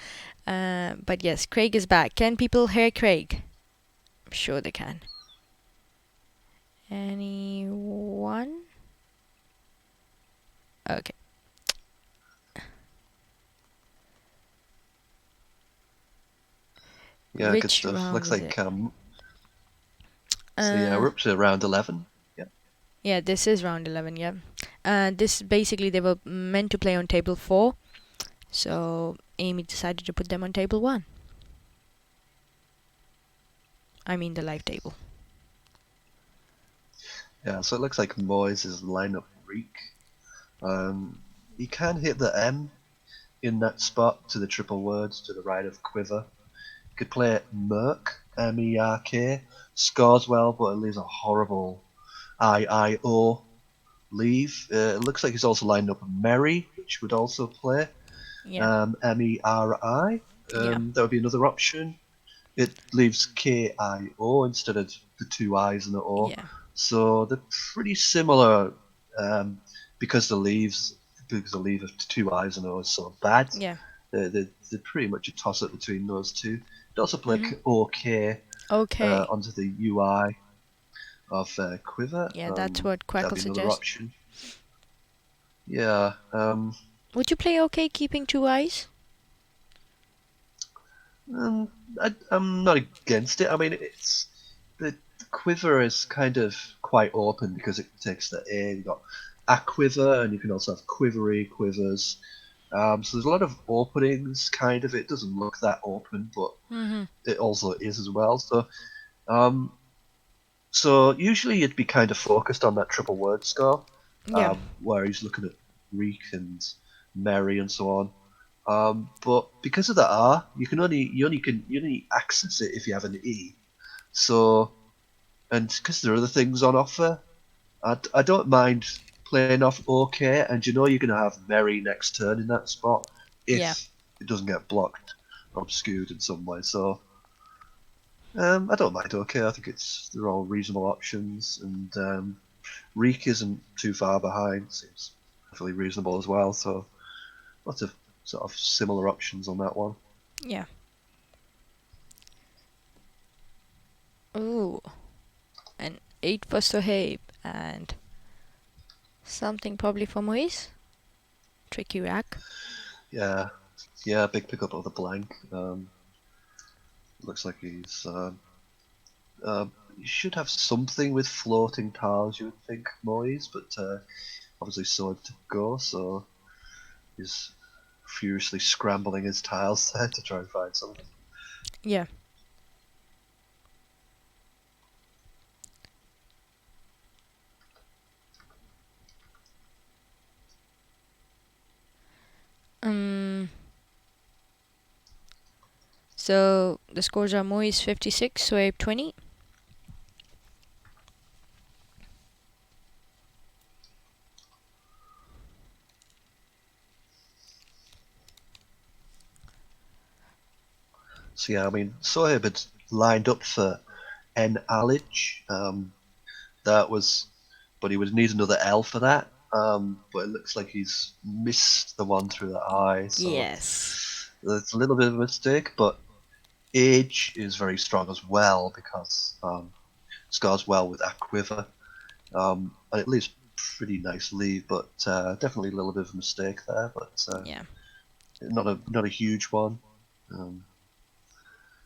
But yes, Craig is back. Can people hear Craig? I'm sure they can. Anyone? Okay. Yeah, good Which stuff. round Looks is it? like so yeah, we're up to round 11. Yeah. Yeah, this is round 11, yeah. This basically they were meant to play on table 4, so Amy decided to put them on table 1. I mean the live table. Yeah, so it looks like Moyes is line up Reek. He can hit the M in that spot to the triple words to the right of Quiver. He could play Merk, M-E-R-K, scores well, but it leaves a horrible I-I-O leave. It looks like he's also lined up Merry, which would also play Yeah, M-E-R-I. yeah, That would be another option. It leaves K-I-O instead of the two I's and the O. yeah, So they're pretty similar um, because the leaves because the leave of two I's and O is so bad. yeah. They're pretty much a toss up between those two. They also play Mm-hmm. OK Okay. onto the UI of Quiver. Yeah, that's what That'd Crackle be another suggests. option. Yeah. Would you play okay keeping 2 eyes? Um, I'm not against it. I mean, it's the quiver is kind of quite open because it takes the A. You've got a quiver, and you can also have quivery quivers. So there's a lot of openings. Kind of, it doesn't look that open, but Mm-hmm. it also is as well. Um, so usually you'd be kind of focused on that triple word score, Yeah, where he's looking at Reek and Mary and so on. But because of the R, you only access it if you have an E. So, and because there are other things on offer, I don't mind playing off OK, and you know you're gonna have Merry next turn in that spot yeah, if it doesn't get blocked or obscured in some way. So, I don't mind OK. I think they're all reasonable options, and Reek isn't too far behind. Seems perfectly reasonable as well. So, lots of sort of similar options on that one. yeah. Ooh, an 8 for Sohaib and something probably for Moise. Tricky rack. Yeah, yeah, big pickup of the blank. Looks like he should have something with floating tiles, you would think, Moyes, but obviously so to go, so he's furiously scrambling his tiles there to try and find something. Yeah. Um. So the scores are Moise 56, Sohaib 20. So yeah, I mean, Sohaib had lined up for N Alij. That was, but he would need another L for that. But it looks like he's missed the one through the eye, so Yes. that's a little bit of a mistake. But Age is very strong as well because scores well with Aquiver. And it leaves pretty nice lead, but definitely a little bit of a mistake there, but Yeah. not a huge one. Um,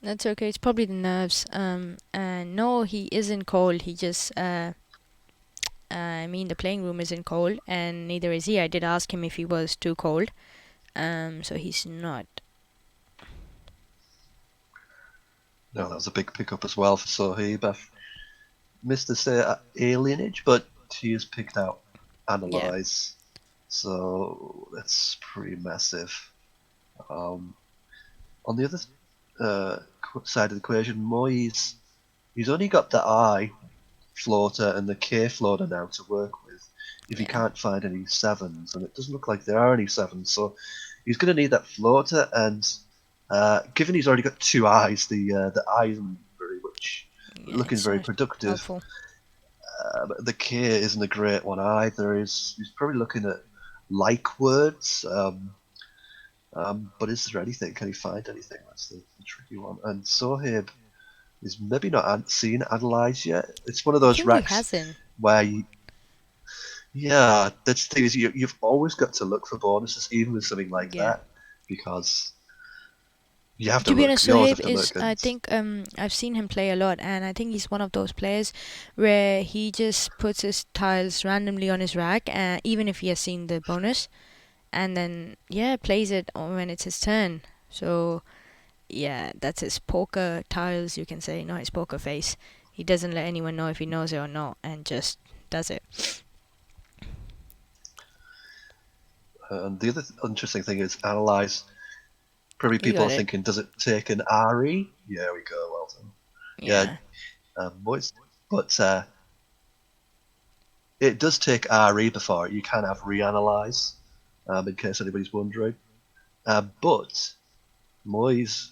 That's okay. It's probably the nerves. And no, he isn't cold. He just I mean the playing room isn't cold, and neither is he. I did ask him if he was too cold. So he's not. No, that was a big pickup as well for Sohaib. I've missed to say alienage, but he has picked out Yeah. analyze, so that's pretty massive. Um, on the other side of the equation, Moyes, he's only got the I floater and the K floater now to work with. If he Yeah. can't find any sevens, and it doesn't look like there are any sevens, so he's going to need that floater. And given he's already got two eyes, the eye isn't very much Yeah, looking it's very not productive. helpful. The K isn't a great one either. He's probably looking at like words. But is there anything? Can he find anything? That's the tricky one. And Sohaib is maybe not seen analysed yet. It's one of I those think he racks hasn't. where yeah, that's the thing is you've always got to look for bonuses, even with something like Yeah. that, because you have to To be look. honest, You always Sohaib have to is, look, I and think, I've seen him play a lot, and I think he's one of those players where he just puts his tiles randomly on his rack, even if he has seen the bonus, and then, yeah, plays it when it's his turn. So, yeah, that's his poker tiles, you can say, not his poker face. He doesn't let anyone know if he knows it or not, and just does it. the other interesting thing is analyze. Probably You people got are it. thinking, does it take an RE? Yeah, we go. Well done. Yeah, Yeah. boys. But it does take RE before it. You can have reanalyze, in case anybody's wondering. But Moyes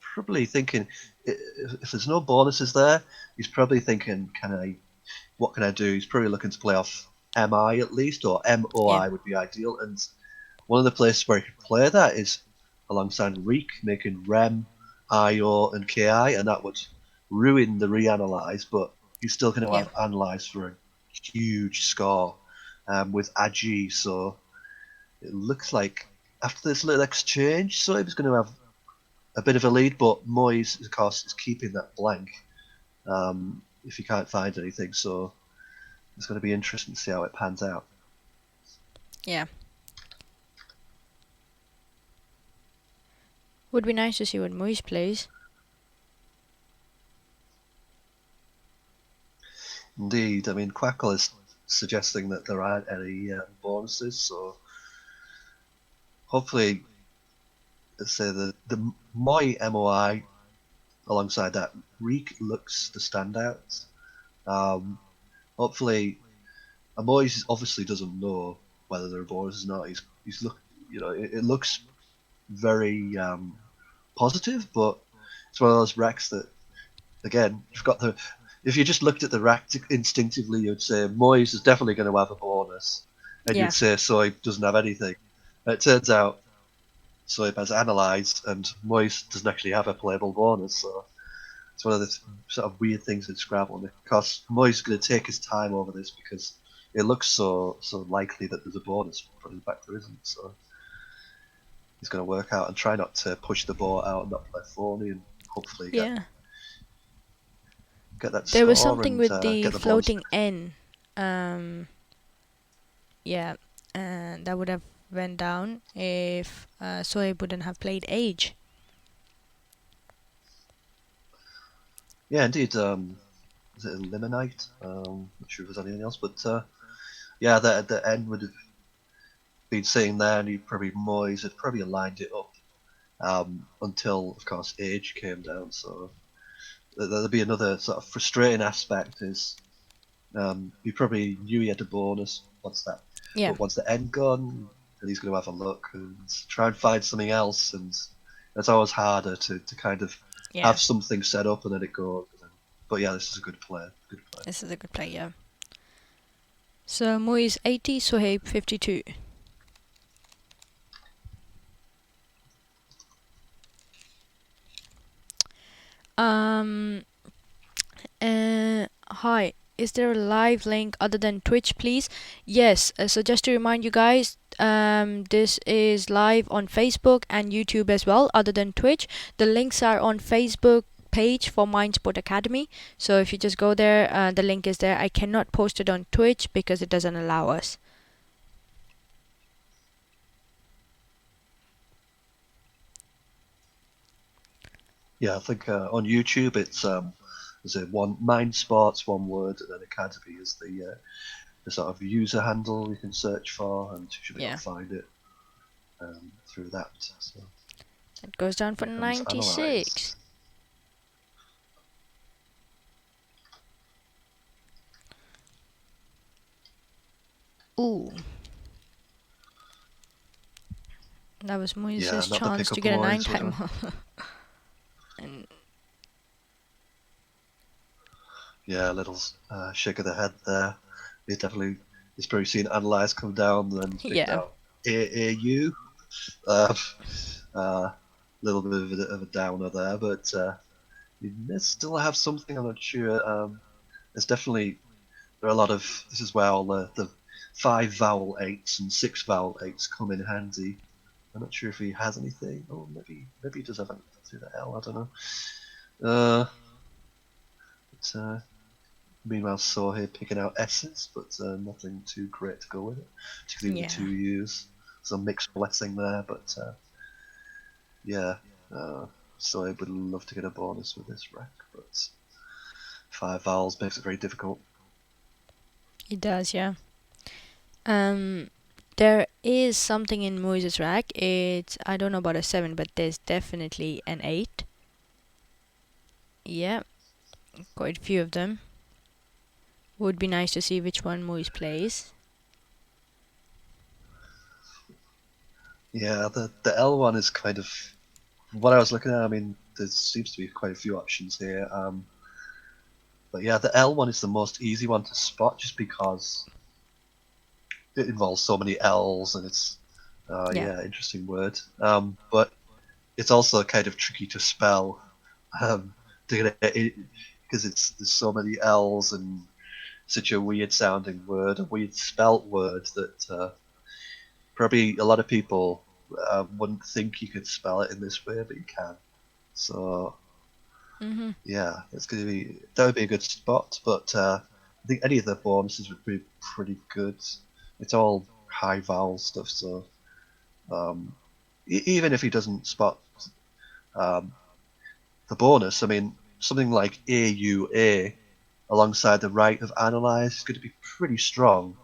probably thinking if there's no bonuses there, he's probably thinking, what can I do? He's probably looking to play off MI at least, or Yeah. MOI would be ideal. And one of the places where he could play that is alongside Reek, making Rem, IO, and KI, and that would ruin the reanalyze, but he's still going to Yeah. have analyze for a huge score with Agi. So it looks like after this little exchange, Soib's going to have a bit of a lead, but Moyes, of course, is keeping that blank if he can't find anything. So it's going to be interesting to see how it pans out. Yeah. Would be nice to see what Moise plays. Indeed, I mean, Quackle is suggesting that there aren't any bonuses, so hopefully, let's say the Moi MOI alongside that Reek looks the standout. Um, hopefully, Moyes obviously doesn't know whether there are bonuses or not. He's look, it looks very positive, but it's one of those racks that again you've got the. If you just looked at the rack instinctively, you'd say Moyes is definitely going to have a bonus, and Yeah. you'd say Soib doesn't have anything. And it turns out Soib has analysed, and Moyes doesn't actually have a playable bonus. So it's one of the sort of weird things in Scrabble. And of course, Moyes is going to take his time over this because it looks so likely that there's a bonus, but in fact there isn't. So he's going to work out and try not to push the ball out and not play phony, and hopefully Yeah. get that There was score something and with the get the bonus. floating N. Um, yeah, and that would have went down if Sohaib wouldn't have played Age. Yeah, indeed. Is it Eliminate? Not sure if there's anything else, but yeah, the end would have been sitting there, and he probably Moyes had probably lined it up until, of course, Age came down. So there'll be another sort of frustrating aspect is he probably knew he had a bonus Yeah. but once the end gone, then he's going to have a look and try and find something else, and it's always harder to kind of Yeah. have something set up and then it goes. But yeah, this is a good play. Good play. This is a good play, yeah. So Moise 80, Sohaib 52. Um. Hi. Is there a live link other than Twitch, please? Yes. So just to remind you guys, this is live on Facebook and YouTube as well, other than Twitch. The links are on Facebook page for Mindsport Academy. So if you just go there, the link is there. I cannot post it on Twitch because it doesn't allow us. Yeah, I think on YouTube it's there's a one mind sports one word, and then academy is the sort of user handle you can search for, and you should be able Yeah. to find it through that. So It goes down for here comes 96. analyze. Ooh. That was Yeah, Moises' not the chance to pickup get a 9 lines, was it? timer. And Yeah, a little shake of the head there. He definitely he's probably seen analyze come down, and then picked yeah. out AAU. Uh, little bit of a downer there, but you may still have something. I'm not sure. There's definitely there are a lot of this is where all the 5 vowel 8s and 6 vowel 8s come in handy. I'm not sure if he has anything. Oh, maybe he does have anything through the L. I don't know. But, meanwhile, saw here picking out S's, but nothing too great to go with it, particularly with the Yeah. two U's. Some mixed blessing there, but yeah. So I would love to get a bonus with this wreck, but 5 vowels makes it very difficult. It does, yeah. There is something in Moises' rack. It's, I don't know about a 7, but there's definitely an 8. Yeah, quite a few of them. Would be nice to see which one Moise plays. Yeah, the L one is kind of what I was looking at. I mean, there seems to be quite a few options here. But yeah, the L one is the most easy one to spot, just because it involves so many L's, and it's Yeah. yeah, interesting word. But it's also kind of tricky to spell, um, because it's there's so many L's and such a weird sounding word, a weird spelt word that probably a lot of people wouldn't think you could spell it in this way, but you can. So Mm-hmm. yeah, that would be a good spot. But I think any of the bonuses would be pretty good. It's all high vowel stuff, so um, even if he doesn't spot um, the bonus, I mean something like AUA alongside the right of analyze is going to be pretty strong.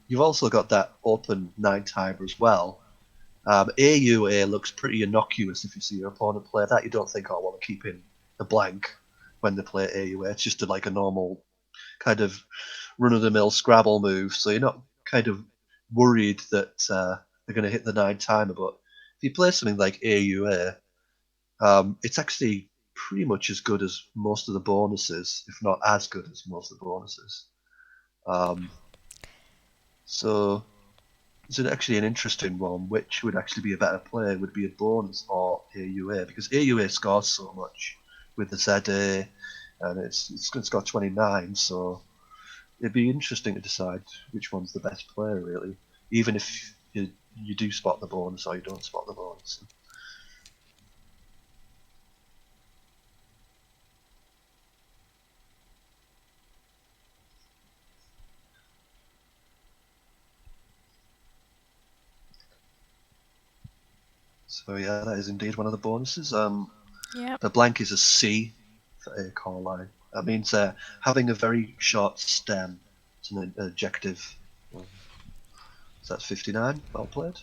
You've also got that open 9 timer as well. AUA looks pretty innocuous if you see your opponent play that. You don't think, oh, well, they're keeping a blank when they play AUA. It's just like a normal kind of run of the mill Scrabble move. So you're not kind of worried that they're going to hit the 9 timer. But if you play something like AUA, it's actually pretty much as good as most of the bonuses, if not as good as most of the bonuses. Um, so it's actually an interesting one. Which would actually be a better play? Would it be a bonus or AUA? Because AUA scores so much with the ZA, and it's going to score 29. So it'd be interesting to decide which one's the best player, really. Even if you do spot the bonus or you don't spot the bonus. So yeah, that is indeed one of the bonuses. Yeah. The blank is a C for a call line. That means having a very short stem. It's an adjective. So that's 59. Well played.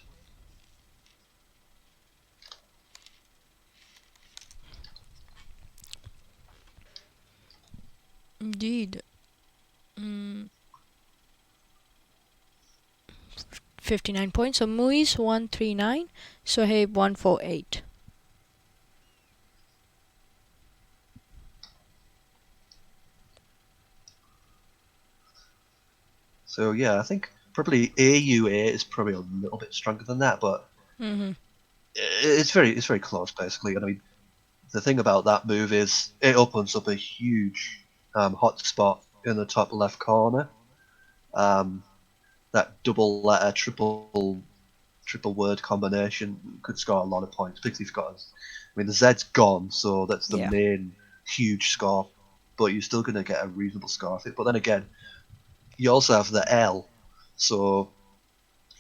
Indeed. Mm, 59 points. So Moise 139. Sohaib 148. So yeah, I think probably AUA is probably a little bit stronger than that, but Mm-hmm. it's very close basically. And I mean, the thing about that move is it opens up a huge hot spot in the top left corner. Um, that double letter, triple word combination could score a lot of points, particularly if you've got. I mean, the Z's gone, so that's the Yeah. main huge score, but you're still going to get a reasonable score off it. But then again, you also have the L, so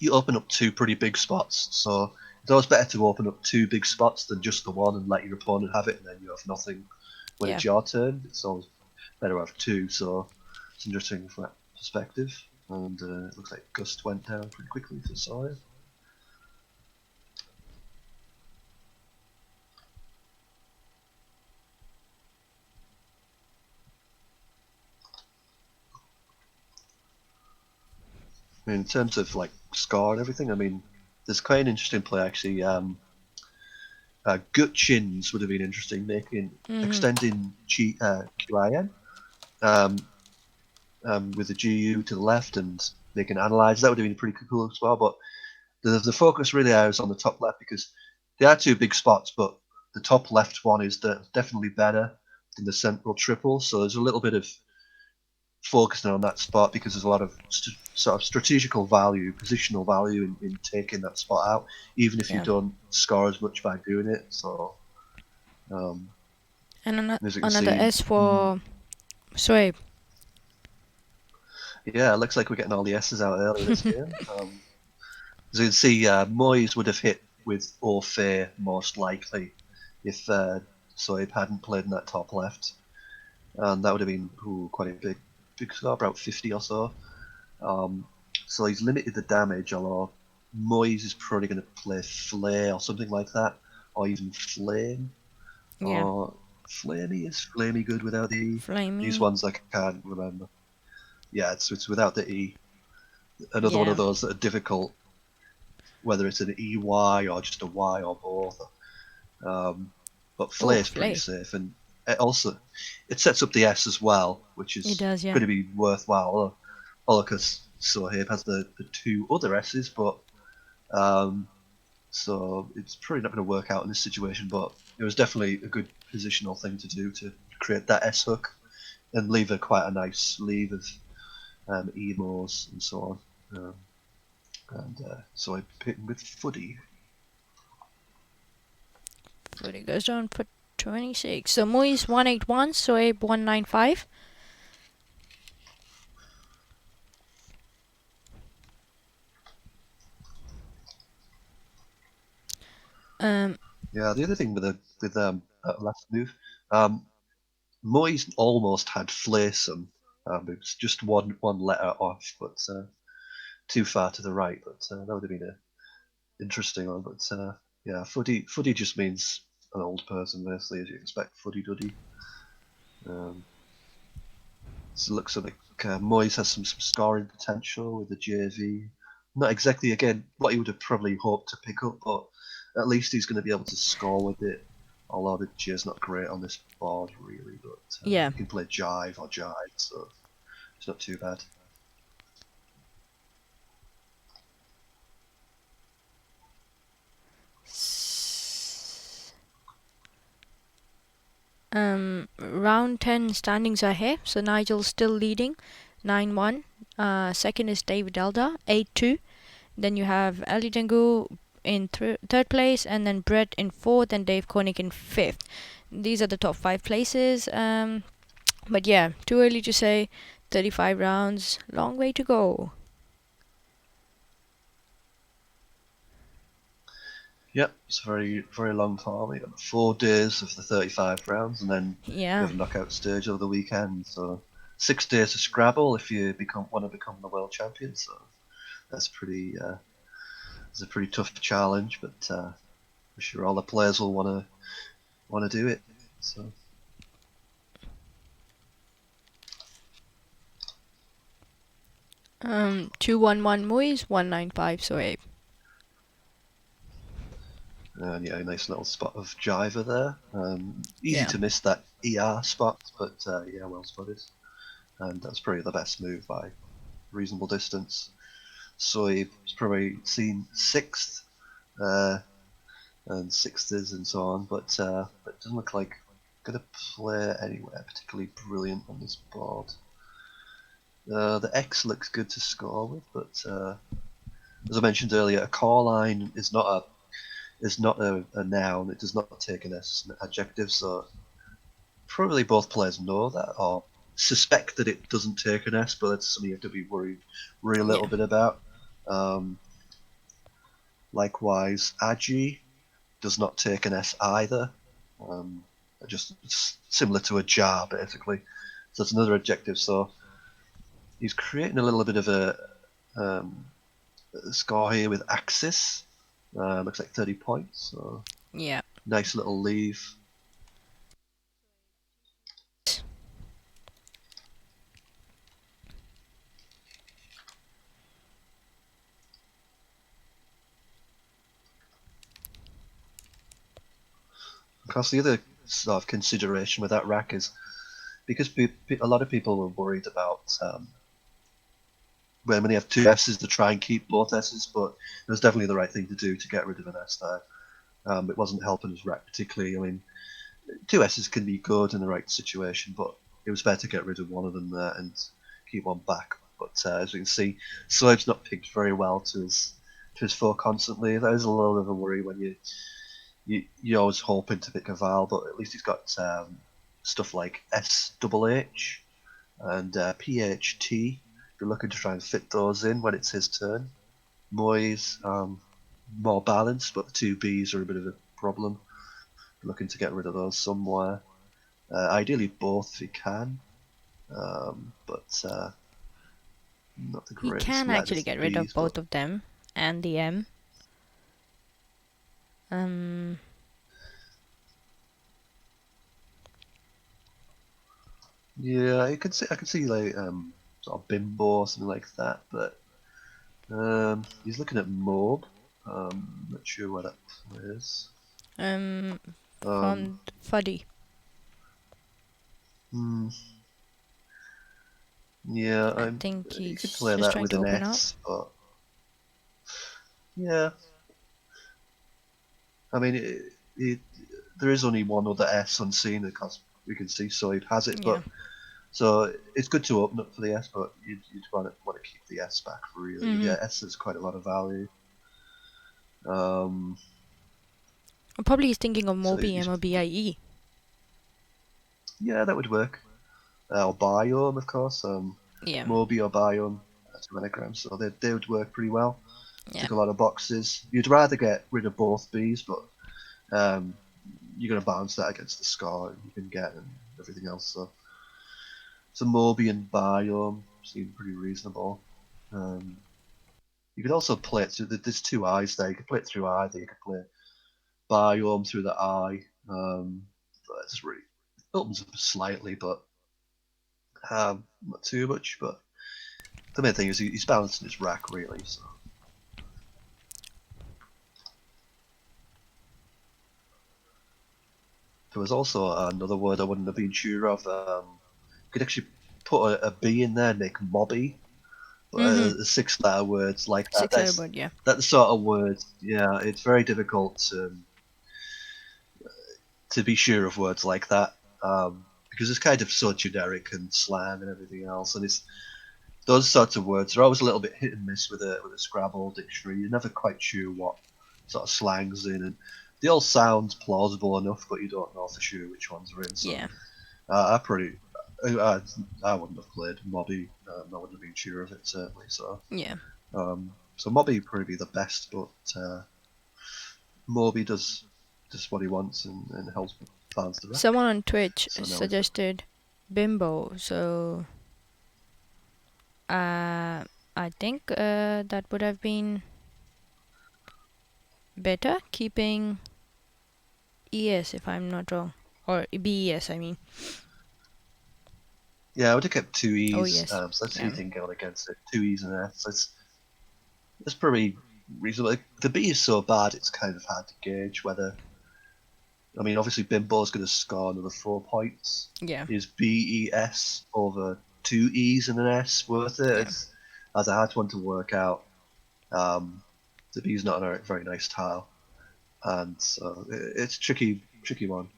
you open up 2 pretty big spots. So it's always better to open up 2 big spots than just the one and let your opponent have it, and then you have nothing when it's your turn. It's always better to have 2, so it's interesting from that perspective. And it looks like Gust went down pretty quickly for Sawyer. I mean, in terms of like score and everything, I mean, there's quite an interesting play actually. Gut chins would have been interesting, extending QIN with the GU to the left, and they can analyze. That would have been pretty cool as well. But the focus really is on the top left because they are 2 big spots, but the top left one is definitely better than the central triple. So there's a little bit of focusing on that spot because there's a lot of sort of strategical value, positional value in taking that spot out, even if you don't score as much by doing it. So, and as you can another see, S for Swabe. Yeah, it looks like we're getting all the S's out early this game. As you can see, Moyes would have hit with Orfeh most likely if Soib hadn't played in that top left, and that would have been quite a big score, about 50 or so. So he's limited the damage, although Moyes is probably going to play Flare or something like that, or even Flame. Yeah. Or Flamey, is Flamey good without the E? Flamey. These ones I can't remember. Yeah, it's without the E. Another one of those that are difficult, whether it's an EY or just a Y or both. But Flay is pretty safe, and it sets up the S as well, which is going to be worthwhile. Although because Sohaib has the 2 other S's, but so it's probably not going to work out in this situation. But it was definitely a good positional thing to do to create that S hook and leave quite a nice sleeve of emos and so on. So I picked with Footy. Footy goes down for 26. So Moyes 181, Sohaib 195. Yeah, the other thing with that last move, Moyes almost had Flaysome. It was just one letter off, but too far to the right. But that would have been an interesting one. But yeah, Footy just means an old person, basically, as you expect. Footy Duddy. So it looks like Moyes has some scoring potential with the JV. Not exactly, again, what he would have probably hoped to pick up, but at least he's going to be able to score with it. Although the J's not great on this board, really, but he can play Jive or Jive, so it's not too bad. Round 10 standings are here. So Nigel's still leading, 9-1. Second is David Elder, 8-2. Then you have Ali Dengu in third place, and then Brett in fourth, and Dave Koenig in fifth. These are the top 5 places. But yeah, too early to say. 35 rounds, long way to go. Yep, it's a very, very long time. We got 4 days of the 35 rounds, and then we have a knockout stage over the weekend. So 6 days of Scrabble if you want to become the world champion. So that's it's a pretty tough challenge, but I'm sure all the players will want to do it. So. 211 Moyes, 195 Sohaib. And yeah, a nice little spot of Jiver there. Easy to miss that ER spot, but yeah, well spotted. And that's probably the best move by reasonable distance. So he's probably seen 6th and 6ths and so on, but it doesn't look like going to play anywhere particularly brilliant on this board. The X looks good to score with, but as I mentioned earlier, a core line is not a noun. It does not take an S as an adjective, so probably both players know that or suspect that it doesn't take an S, but that's something you have to be worried a little bit about. Likewise, agi does not take an S either. Um, just similar to a jar, basically. So it's another adjective. So he's creating a little bit of um, a score here with axis. Looks like 30 points. So Yeah. nice little leave. Because the other sort of consideration with that rack is because a lot of people were worried about when you have two S's to try and keep both S's, but it was definitely the right thing to do to get rid of an S there. It wasn't helping his rack particularly. I mean, two S's can be good in the right situation, but it was better to get rid of one of them there and keep one back. But as we can see, Soib's not picked very well to his four constantly. That is a little bit of a worry when you're always hoping to pick a vowel, but at least he's got stuff like SHH and PHT. If you're looking to try and fit those in when it's his turn. Moy's more balanced, but the two B's are a bit of a problem. Looking to get rid of those somewhere. Ideally both if he can, but not the He greatest can actually letters get to rid of B's. both But of them and the M. yeah, I can see like sort of bimbo or something like that. But he's looking at Mob. Not sure where that plays. From Fuddy. Hmm, yeah, I think you could he's play just that trying with to an open up. S, but yeah, I mean, there is only one other S unseen because we can see Soid has it, Yeah. but so it's good to open up for the S, but you'd want to keep the S back for really. Mm-hmm. Yeah, S is quite a lot of value. Um, Probably he's thinking of so Mobi, M-O-B-I-E. yeah, that would work. Or Biome, of course. Yeah. Mobi or Biome, that's an anagram, so they would work pretty well. Yeah. Tick a lot of boxes. You'd rather get rid of both Bs, but um, you're going to balance that against the score you can get and everything else. So Mobi and Biome seem pretty reasonable. You could also play it through. There's two eyes there. You could play it through either. You could play Biome through the eye. That's really opens up slightly, but not too much. But the main thing is he's balancing his rack really. So there was also another word I wouldn't have been sure of. You could actually put a B in there and make mobby. But Mm-hmm. 6-letter words like that. 6-letter word, yeah. That's the sort of word. Yeah, it's very difficult to be sure of words like that because it's kind of so generic and slang and everything else, and it's those sorts of words are always a little bit hit and miss with a Scrabble dictionary. You're never quite sure what sort of slang's in, and they all sound plausible enough, but you don't know for sure which ones are in. So Yeah. I pretty. I wouldn't have played Mobby. I wouldn't have been sure of it certainly. So Yeah. Mobby would probably be the best, but Moby does just what he wants and helps balance the rack. Someone on Twitch So suggested Bimbo, so I think that would have been better, keeping ES if I'm not wrong. Or BES, I mean. yeah, I would have kept two E's. Oh, yes. So that's Yeah. anything going against it. Two E's and an S. So it's pretty reasonable. The B is so bad, it's kind of hard to gauge whether. I mean, obviously, Bimbo's going to score another 4 points. Yeah. Is BES over two E's and an S worth it? Yeah. That's a hard one to work out. The B's not a very nice tile, and so it's a tricky one.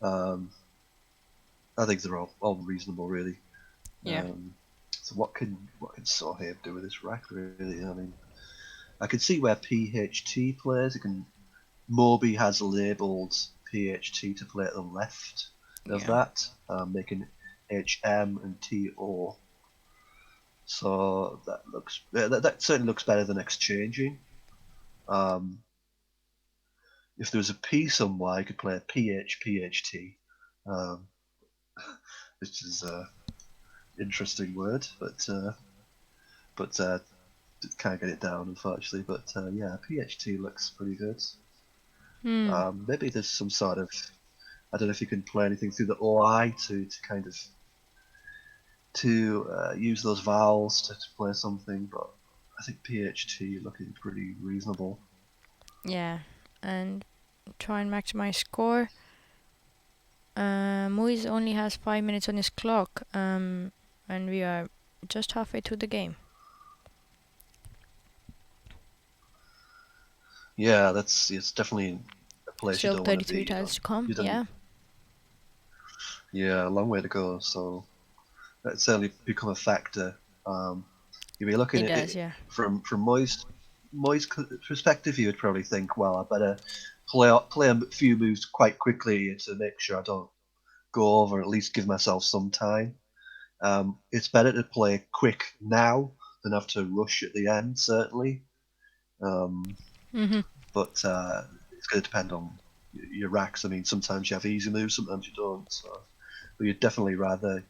I think they're all reasonable, really. Yeah. So what can Sohaib do with this rack, really? I mean, I can see where PHT plays. Moby has labelled PHT to play at the left of that, making HM and TO. So that certainly looks better than exchanging. Um, if there was a P somewhere, I could play a PHPHT, um, which is a interesting word, but can't get it down unfortunately. But yeah, PHT looks pretty good. Hmm. Maybe there's some sort of, I don't know if you can play anything through the OI to kind of use those vowels to play something, but I think PHT looking pretty reasonable. Yeah, and try and maximize score. Moise only has 5 minutes on his clock, and we are just halfway through the game. Yeah, it's definitely a place you Still don't want to 33 be. tiles to come. You don't. Yeah, Yeah, a long way to go. So that certainly become a factor. Um, you'd be looking it at does. it Yeah. from Moy's perspective. You would probably think, well, I better play a few moves quite quickly to make sure I don't go over. At least give myself some time. It's better to play quick now than have to rush at the end, certainly. Um, Mhm. but it's going to depend on your racks. I mean, sometimes you have easy moves, sometimes you don't. So, but you'd definitely rather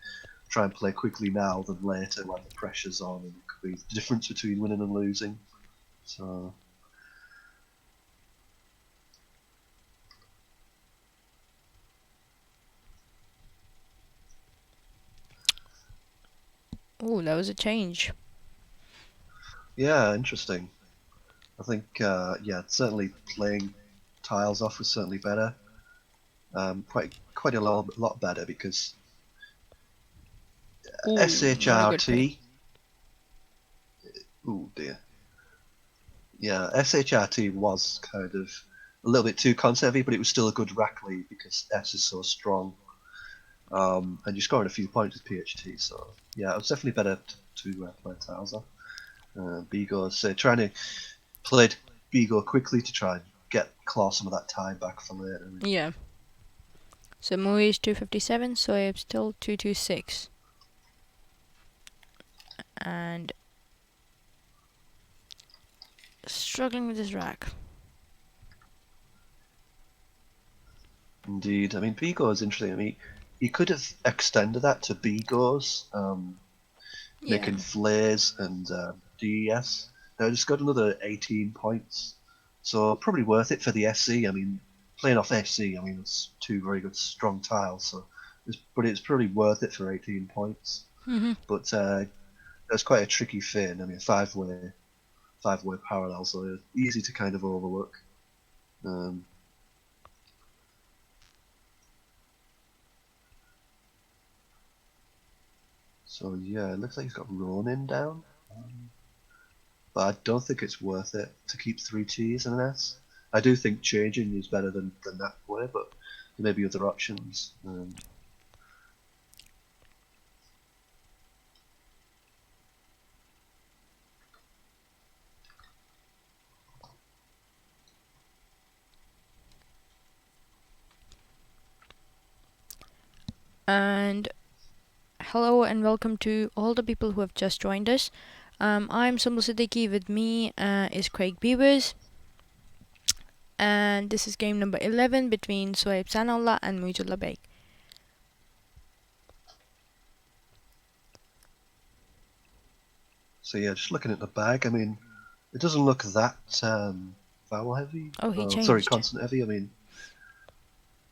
try and play quickly now than later when the pressure's on, and it could be the difference between winning and losing. So, Oh, that was a change. yeah, interesting. I think, yeah, certainly playing tiles off was certainly better. Quite a lot better because Ooh, not a good play. SHRT. Oh dear. Yeah, SHRT was kind of a little bit too concept heavy, but it was still a good rack lead because S is so strong. And you scored a few points with PHT, so yeah, it was definitely better to play tiles off. Bigo's trying to play Bigo quickly to try and claw some of that time back for later. Yeah. So Moise 257, Soeb still 226, and struggling with his rack. Indeed, I mean Bigo is interesting. I mean, he could have extended that to Bigos, Yeah. making flares and DES. Now just got another 18 points, so probably worth it for the SC. I mean, playing off SC, I mean it's two very good strong tiles, but it's probably worth it for 18 points. Mhm. But that's quite a tricky fin. I mean, five-way parallel, so easy to kind of overlook. Um, so yeah, it looks like he's got Ronin down. But I don't think it's worth it to keep three T's and an S. I do think changing is better than that way, but there may be other options. And hello and welcome to all the people who have just joined us. I'm Sumbul Siddiqui. With me is Craig Beavers, and this is game number 11 between Soeb Sanallah and Mujullah Beg. So yeah, just looking at the bag, I mean, it doesn't look that vowel heavy. Oh, he Sorry, changed. consonant heavy. I mean,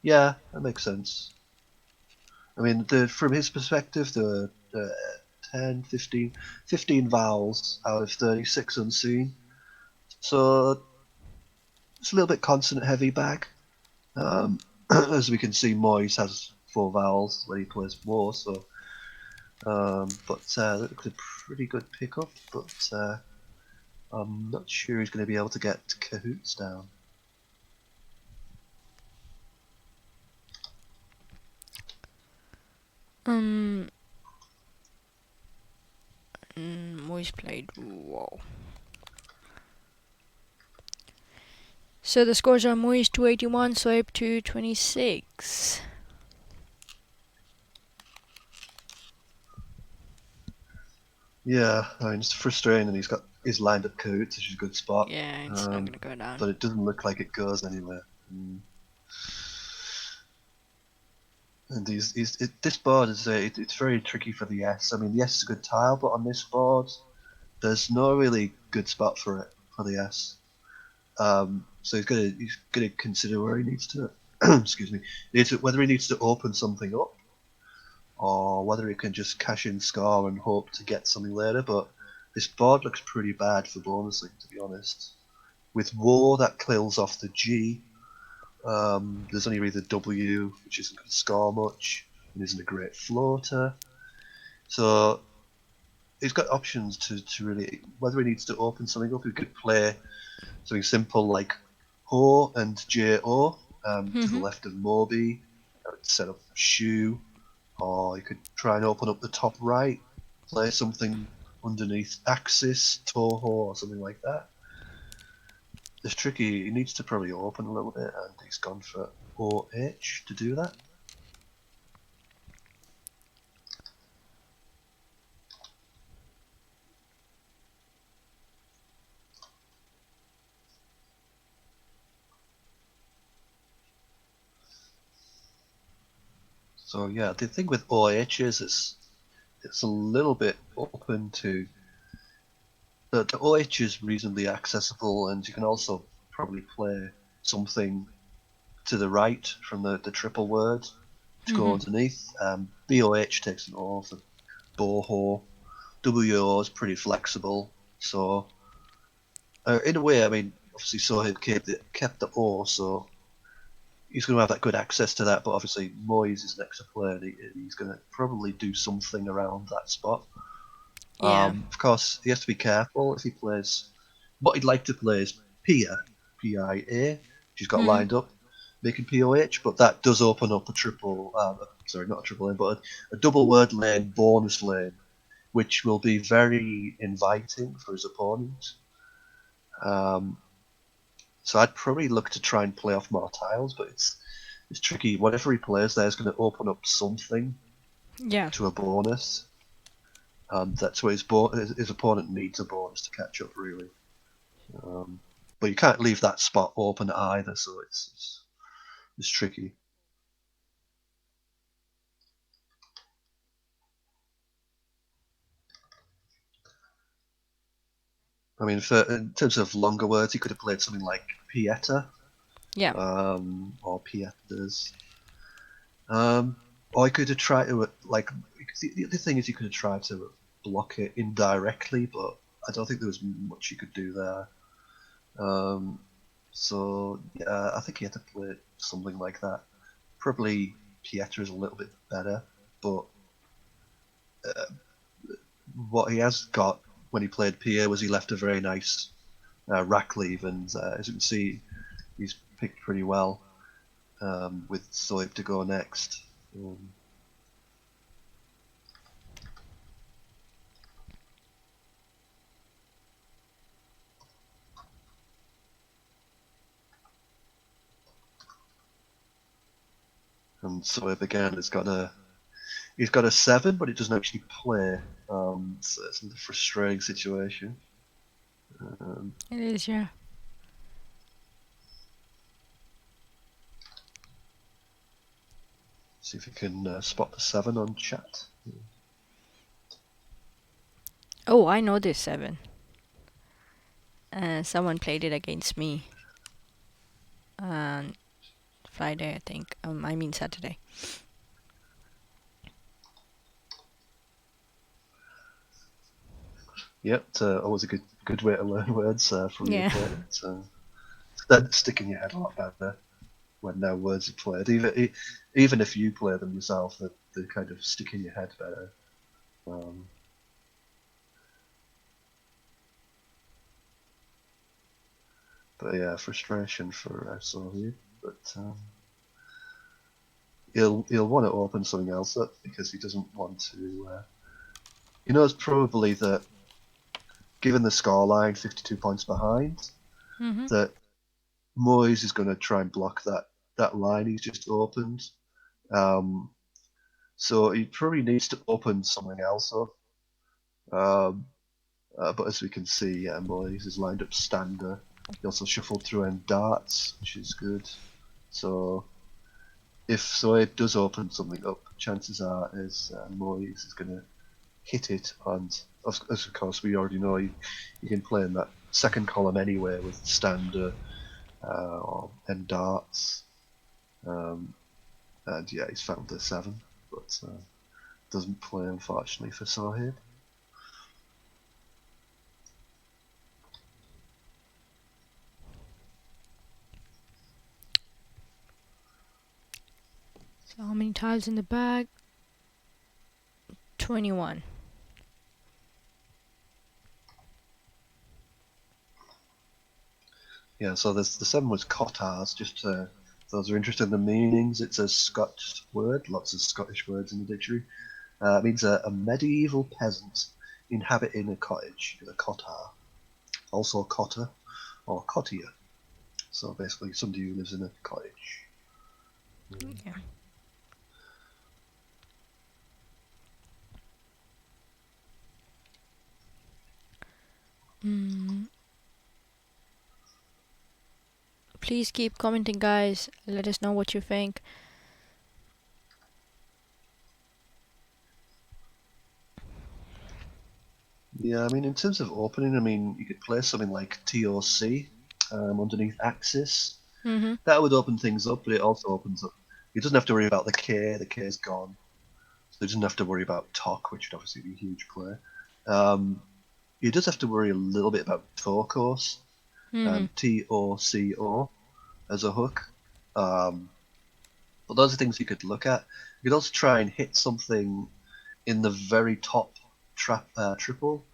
yeah, that makes sense. I mean, from his perspective, there were 10, 15 vowels out of 36 unseen. So it's a little bit consonant heavy bag. As we can see, Moyes has four vowels when he plays more, so but that looks a pretty good pickup, but I'm not sure he's going to be able to get Cahoots down. Moise played. Whoa. So the scores are Moise 281, Soeb 226. Yeah, I mean it's frustrating, and he's lined up Coots, which is a good spot. Yeah, it's not gonna go down. But it doesn't look like it goes anywhere. And this board is it's very tricky for the S. I mean, the S is a good tile, but on this board, there's no really good spot for it for the S. So he's gonna consider where he needs to. Excuse me. Whether he needs to open something up, or whether he can just cash in score and hope to get something later. But this board looks pretty bad for bonusing, to be honest. With War, that kills off the G. There's only really the W, which isn't going to score much, and isn't a great floater. So he's got options to really, whether he needs to open something up, he could play something simple like Ho and J-O to the left of Moby, set up Shoe, or you could try and open up the top right, play something underneath Axis, Toho, or something like that. It's tricky. He needs to probably open a little bit, and he's gone for OH to do that. So yeah, the thing with OH is it's a little bit open to the OH is reasonably accessible, and you can also probably play something to the right from the triple word to go underneath. BOH takes an O for boho. WO is pretty flexible, so in a way, I mean, obviously Sohaib kept the O, so he's going to have that good access to that, but obviously Moyes is next to play, and he's going to probably do something around that spot. Yeah. Of course, he has to be careful if he plays. What he'd like to play is Pia, P-I-A, she's got lined up, making POH, but that does open up a triple, sorry, not a triple lane, but a double word lane, bonus lane, which will be very inviting for his opponent. So I'd probably look to try and play off more tiles, but it's tricky. Whatever he plays there is going to open up something to a bonus. That's where his opponent needs a bonus to catch up, really. But you can't leave that spot open either, so it's tricky. I mean, in terms of longer words, he could have played something like Pieta, or Pietas, or he could have tried to the other thing is he could have tried to block it indirectly, but I don't think there was much he could do there. So yeah, I think he had to play something like that. Probably Pieter is a little bit better, but what he has got when he played Pierre was he left a very nice rack leave, and as you can see, he's picked pretty well with Soib to go next. And Soib again has got a 7, but it doesn't actually play. So it's a frustrating situation. It is, yeah. See if you can spot the 7 on chat. Oh, I know this 7. Someone played it against me on Friday, I think. I mean Saturday. Yep, it's always a good way to learn words from your opponent. That stick in your head a lot better when words are played. Even if you play them yourself, they kind of stick in your head better. But yeah, frustration for Sohaib. But he'll want to open something else up because he doesn't want to. He knows probably that, given the scoreline, 52 points behind, that Moyes is going to try and block that line he's just opened. So he probably needs to open something else up. But as we can see, Moyes has lined up Stander. He also shuffled through in darts, which is good. So if Soabe does open something up, chances are is Moyes is going to hit it, and of course we already know you can play in that second column anyway with Stander and darts. And yeah, he's found the 7, but doesn't play unfortunately for Sohaib. So how many tiles in the bag? 21. Yeah, so the 7 was Cottars, just for those who are interested in the meanings. It's a Scotch word, lots of Scottish words in the dictionary. It means a medieval peasant inhabiting a cottage, a cottar. Also cotter or cottier. So basically somebody who lives in a cottage. Yeah. Please keep commenting, guys. Let us know what you think. Yeah, I mean, in terms of opening, I mean, you could play something like TOC underneath Axis. Mm-hmm. That would open things up, but it also opens up. He doesn't have to worry about the K is gone. So he doesn't have to worry about TOC, which would obviously be a huge play. He does have to worry a little bit about Torkos, Mm-hmm. TOCO as a hook. But those are things you could look at. You could also try and hit something in the very top triple,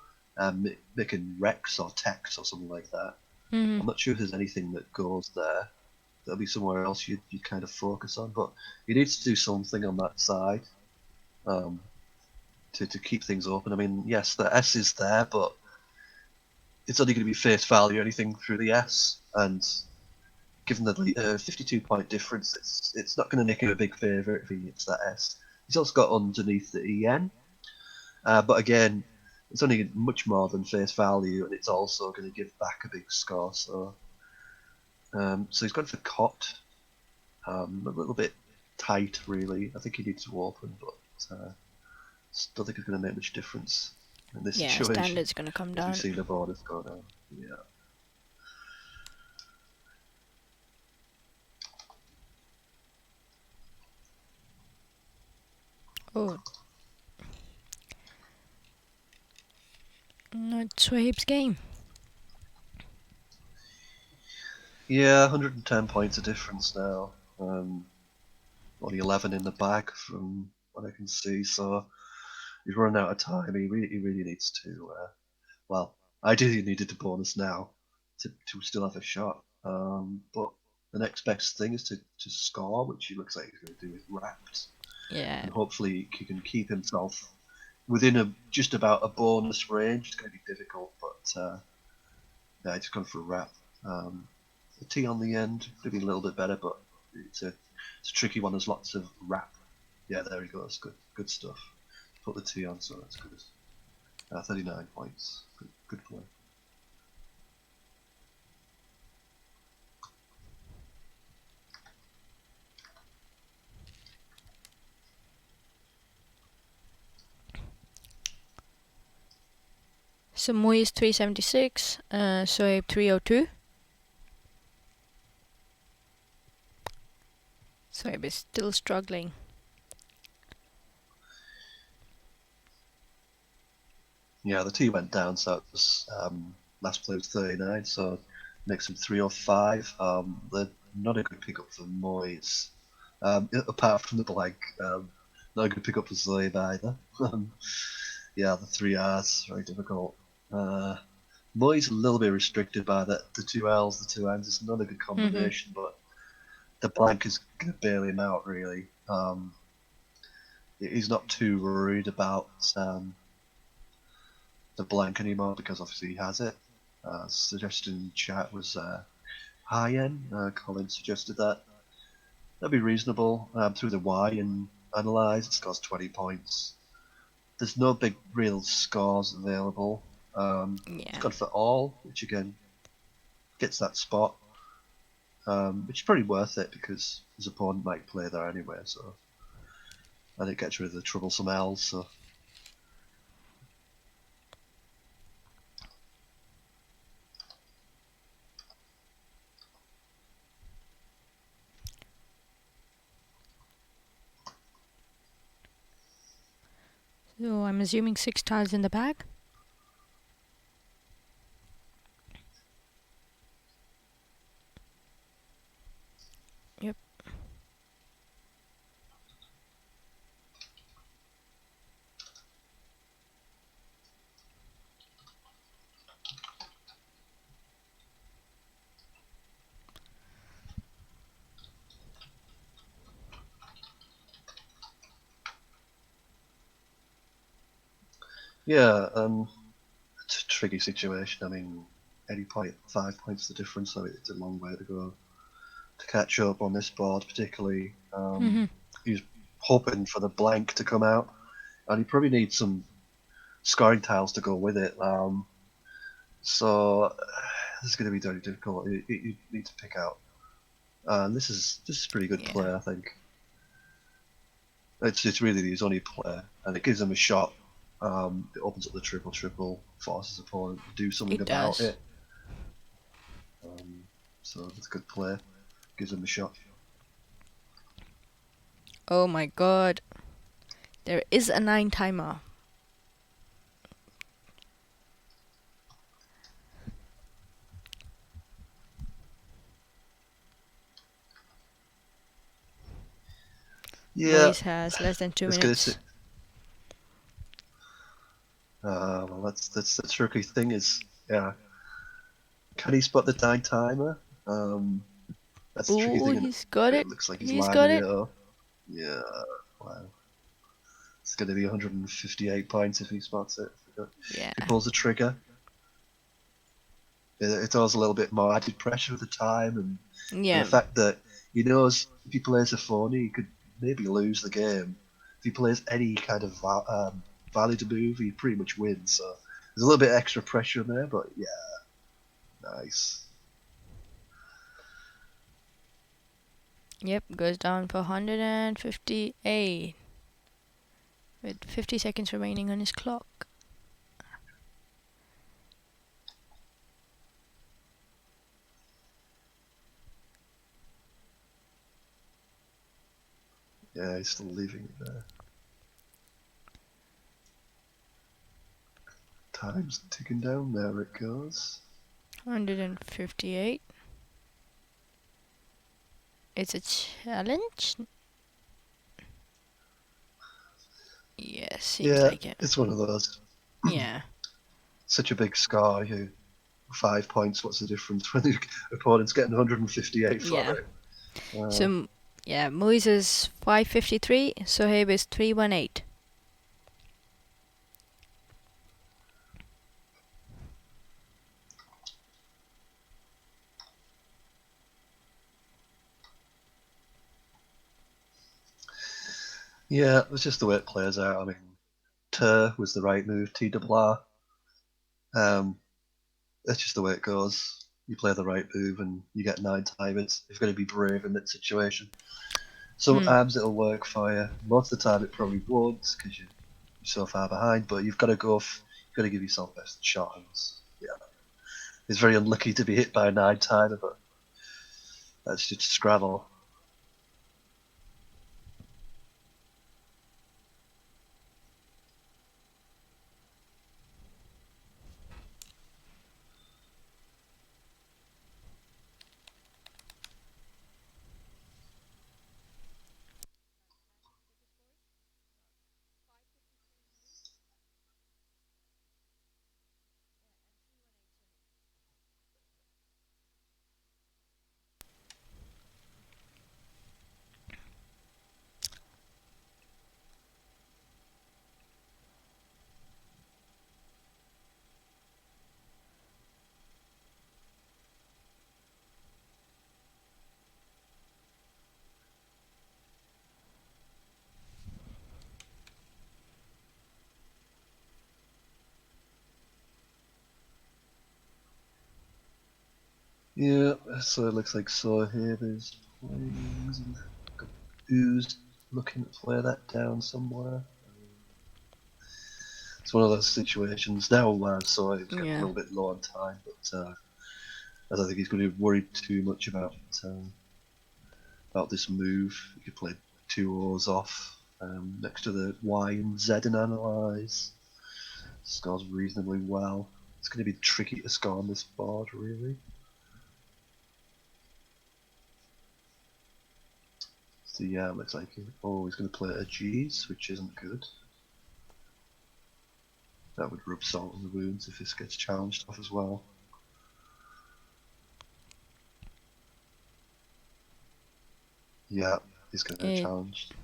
making Rex or Tex or something like that. Mm-hmm. I'm not sure if there's anything that goes there. There'll be somewhere else you kind of focus on, but you need to do something on that side um, to keep things open. I mean, yes, the S is there, but it's only going to be face value anything through the S, and given the 52-point difference, it's not going to make him a big favourite if he hits that S. He's also got underneath the EN, but again, it's only much more than face value, and it's also going to give back a big score. So he's gone for Cot, a little bit tight, really. I think he needs to open, but still think it's going to make much difference in this Yeah, situation. standard's gonna come As we down. see the borders go down. Yeah. Oh. No, it's Swahib's game. Yeah, 110 points of difference now. Only 11 in the bag from what I can see, so he's running out of time. He really needs to. Well, ideally, he needed to bonus now to still have a shot. But the next best thing is to score, which he looks like he's going to do with Wrapped, Yeah. and hopefully he can keep himself within just about a bonus range. It's going to be difficult, but yeah, he's gone for a Wrap. The T on the end could be a little bit better, but it's a tricky one. There's lots of Wrap. Yeah, there he goes. Good stuff. Put the T on, so that's good. 39 points. Good play. So Mui is 376, Sohaib 302. Sohaib is still struggling. Yeah, the T went down, so it was last play was 39, so makes him 305. They're not a good pickup for Moyes. Apart from the blank, not a good pickup for Zabe either. Yeah, the 3 R's, very difficult. Moyes a little bit restricted by the 2 L's, the 2 N's. It's not a good combination, but the blank is going to bail him out, really. He's not too worried about the blank anymore because obviously he has it. Suggested in chat was high end. Colin suggested that. That'd be reasonable. Through the Y and analyze, it scores 20 points. There's no big real scores available. It's Yeah. gone for all, which again gets that spot, which is pretty worth it because his opponent might play there anyway. So and it gets rid of the troublesome L's. So So I'm assuming 6 tiles in the bag. Yep. yeah, it's a tricky situation. I mean, any point, 5 points the difference, so it's a long way to go to catch up on this board, particularly. He's hoping for the blank to come out, and he probably needs some scoring tiles to go with it. So this is going to be very difficult. You need to pick out, and this is pretty good Yeah. play, I think. It's really his only play, and it gives him a shot. It opens up the triple triple, forces opponent to do something It about does. it. So that's a good play. Gives him a shot. Oh my god. There is a 9 timer. Yeah, Moise has less than 2 let's get minutes. it. Well, that's the tricky thing is, yeah, can he spot the nine timer? That's the tricky Oh, thing, and he's got it it. looks like he's He's got lining it it. up. Yeah, wow. It's going to be 158 points if he spots it. If Yeah. he pulls the trigger. It's always a little bit more added pressure with the time, and the Yeah. fact that he knows if he plays a phony, he could maybe lose the game. If he plays any kind of valid move, he pretty much wins. So there's a little bit extra pressure in there, but yeah, nice. Yep, goes down for 158 with 50 seconds remaining on his clock. Yeah, he's still leaving it there. Time's ticking down. There it goes. 158. It's a challenge? Yeah, seems Yeah, like it. it's one of those. Yeah. Such a big score. 5 points. What's the difference when the opponent's getting 158 Yeah. for it? So, yeah, Moise is 553, Sohaib is 318. Yeah, it's just the way it plays out. I mean, Ter was the right move. TRR. That's just the way it goes. You play the right move and you get nine timers. You've got to be brave in that situation. Sometimes it'll work for you. Most of the time, it probably won't because you're so far behind. But you've got to you've got to give yourself best shot. And yeah, it's very unlucky to be hit by a nine timer, but that's just Scrabble. Yeah, so it looks like so here there's planes and got ooze looking to play that down somewhere. It's one of those situations now where so it's getting a Yeah. little bit low on time, but I don't think he's going to be worried too much about this move. He could play two O's off next to the Y and Z and analyze. Scores reasonably well. It's going to be tricky to score on this board, really. So yeah, it looks like he's going to play a G's, which isn't good. That would rub salt in the wounds if this gets challenged off as well. Yeah, he's going to get It, challenged.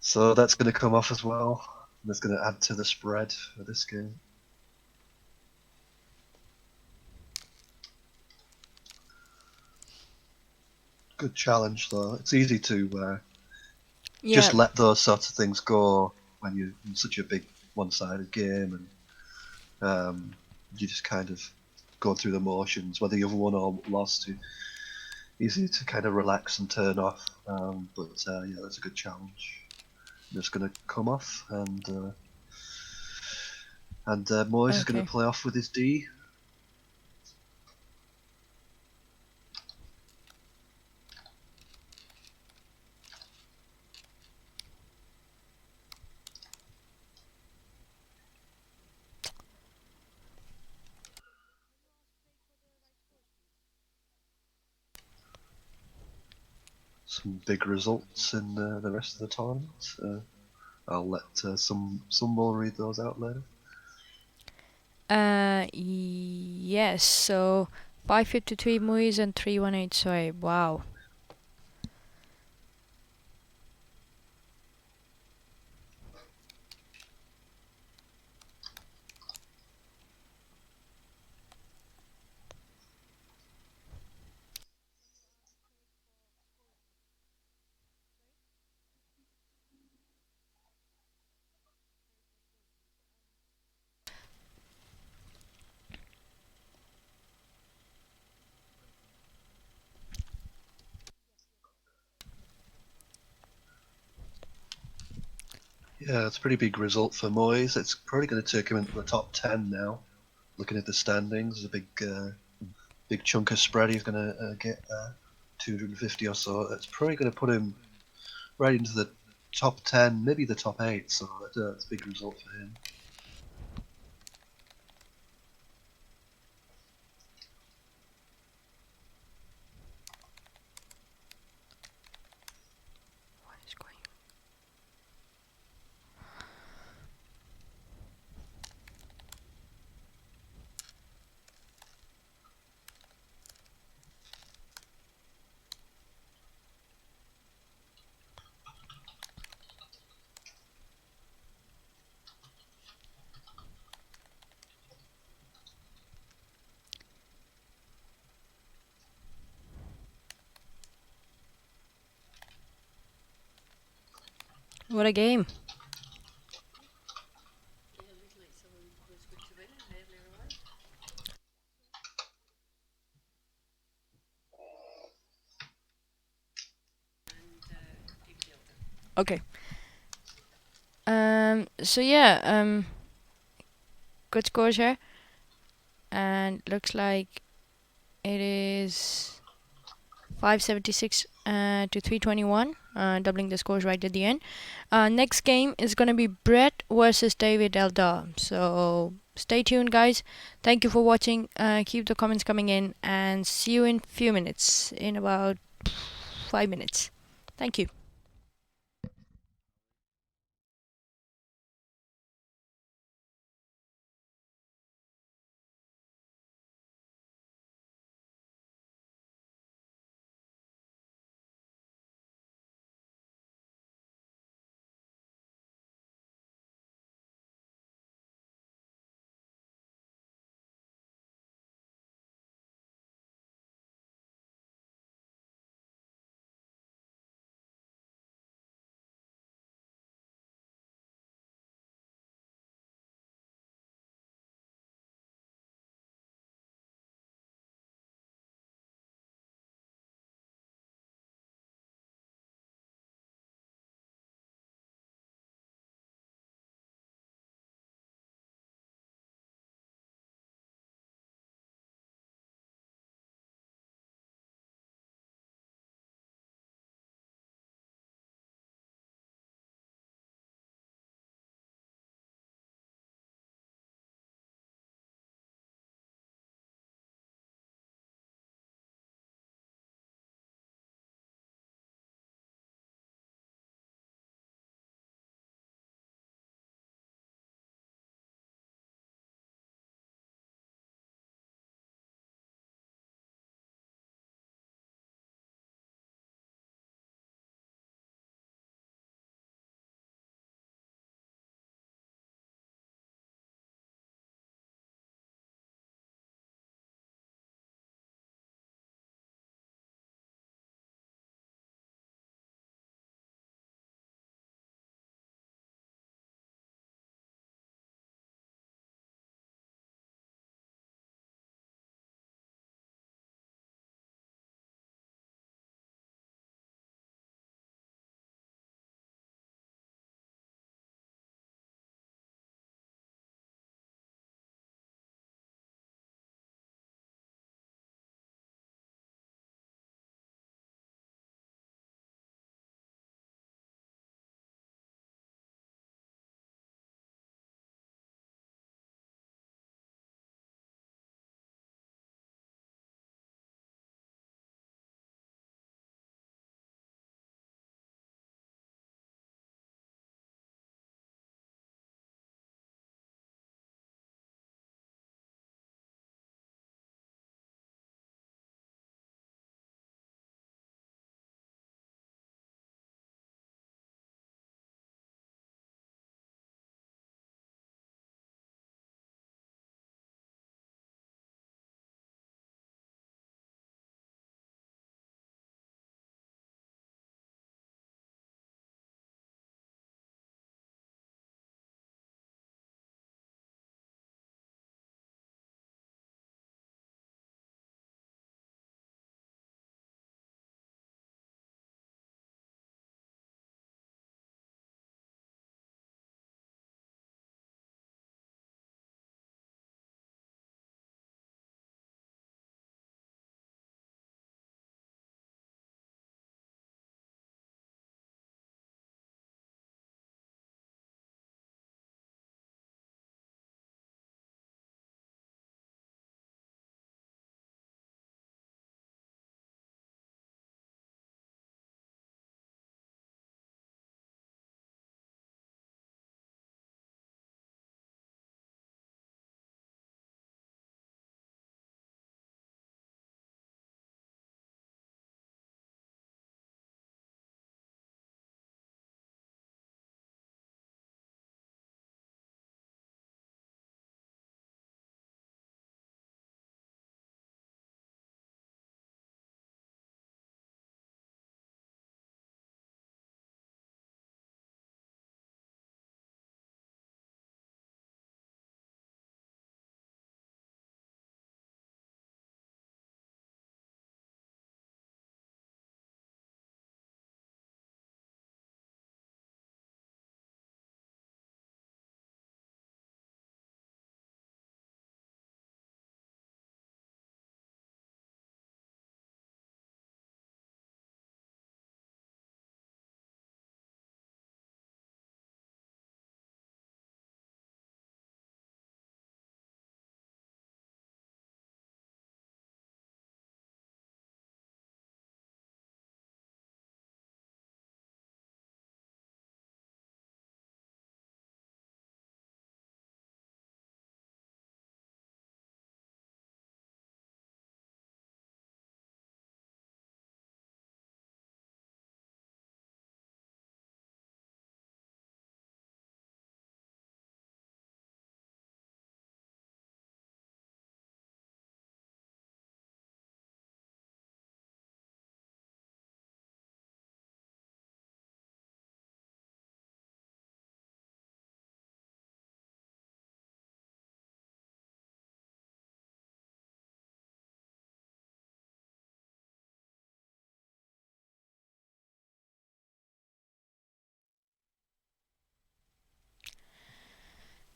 So that's going to come off as well. That's going to add to the spread for this game. Good challenge though. It's easy to yeah. just let those sorts of things go when you're in such a big one-sided game, and you just kind of go through the motions. Whether you've won or lost, it's easy to kind of relax and turn off. But yeah, that's a good challenge. It's going to come off, and Moyes is going Okay. to play off with his D. Some big results in the rest of the tournament. I'll let some will read those out later. Yes. So 553 movies and 318. Sorry. Wow. Yeah, it's a pretty big result for Moyes. It's probably going to take him into the top 10 now. Looking at the standings, there's a big chunk of spread he's going to get there, 250 or so. It's probably going to put him right into the top 10, maybe the top 8. So that's a big result for him. What is going? What a game. Okay. So yeah. Good scores here, and looks like it is 576 to 321, doubling the scores right at the end. Next game is gonna be Brett versus David Eldar. So stay tuned, guys. Thank you for watching. Keep the comments coming in, and see you in few minutes. In about 5 minutes. Thank you.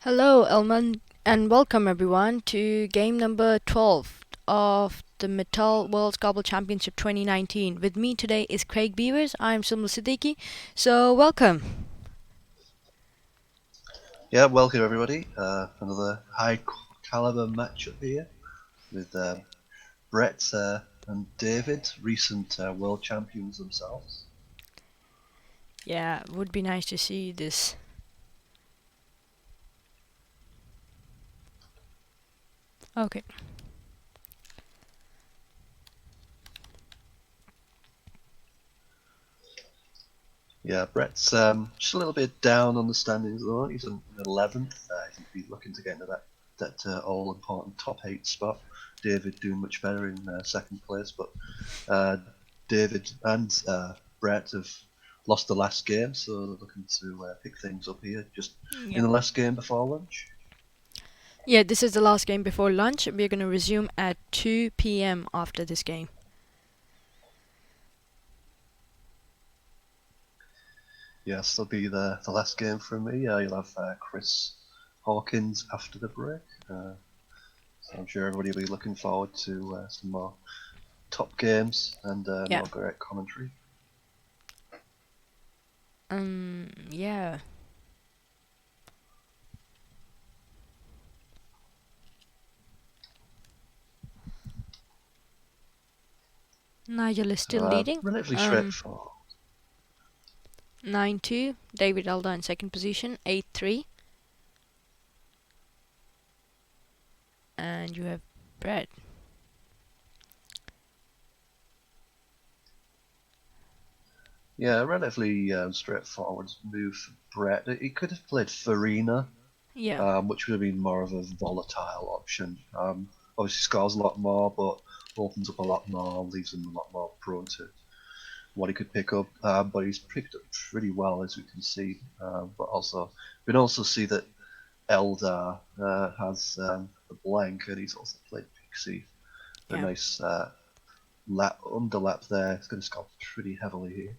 Hello, Elman, and welcome everyone to game number 12 of the Metal World Scrabble Championship 2019. With me today is Craig Beavers. I'm Sumla Siddiqui. So, welcome. Yeah, welcome everybody. Another high caliber matchup here with Brett and David, recent world champions themselves. Yeah, would be nice to see this. Okay. Yeah, Brett's just a little bit down on the standings at the moment. He's in 11th. He'd be looking to get into that all important top 8 spot. David doing much better in second place, but David and Brett have lost the last game, so they're looking to pick things up here just in Yep. the last game before lunch. Yeah, this is the last game before lunch. We're gonna resume at 2 p.m. after this game. Yes, there'll be the last game from me. You'll have Chris Hawkins after the break. So I'm sure everybody will be looking forward to some more top games and Yeah. more great commentary. Yeah. Nigel is still leading. Relatively straightforward. 9-2. David Elda in second position. 8-3. And you have Brett. Yeah, relatively straightforward move for Brett. He could have played Farina, Yeah. which would have been more of a volatile option. Obviously scores a lot more, but opens up a lot more, leaves him a lot more prone to what he could pick up. But he's picked up pretty well, as we can see. But also, we can also see that Eldar has the blank, and he's also played Pixie. A Yeah. nice underlap there. It's going to score pretty heavily here.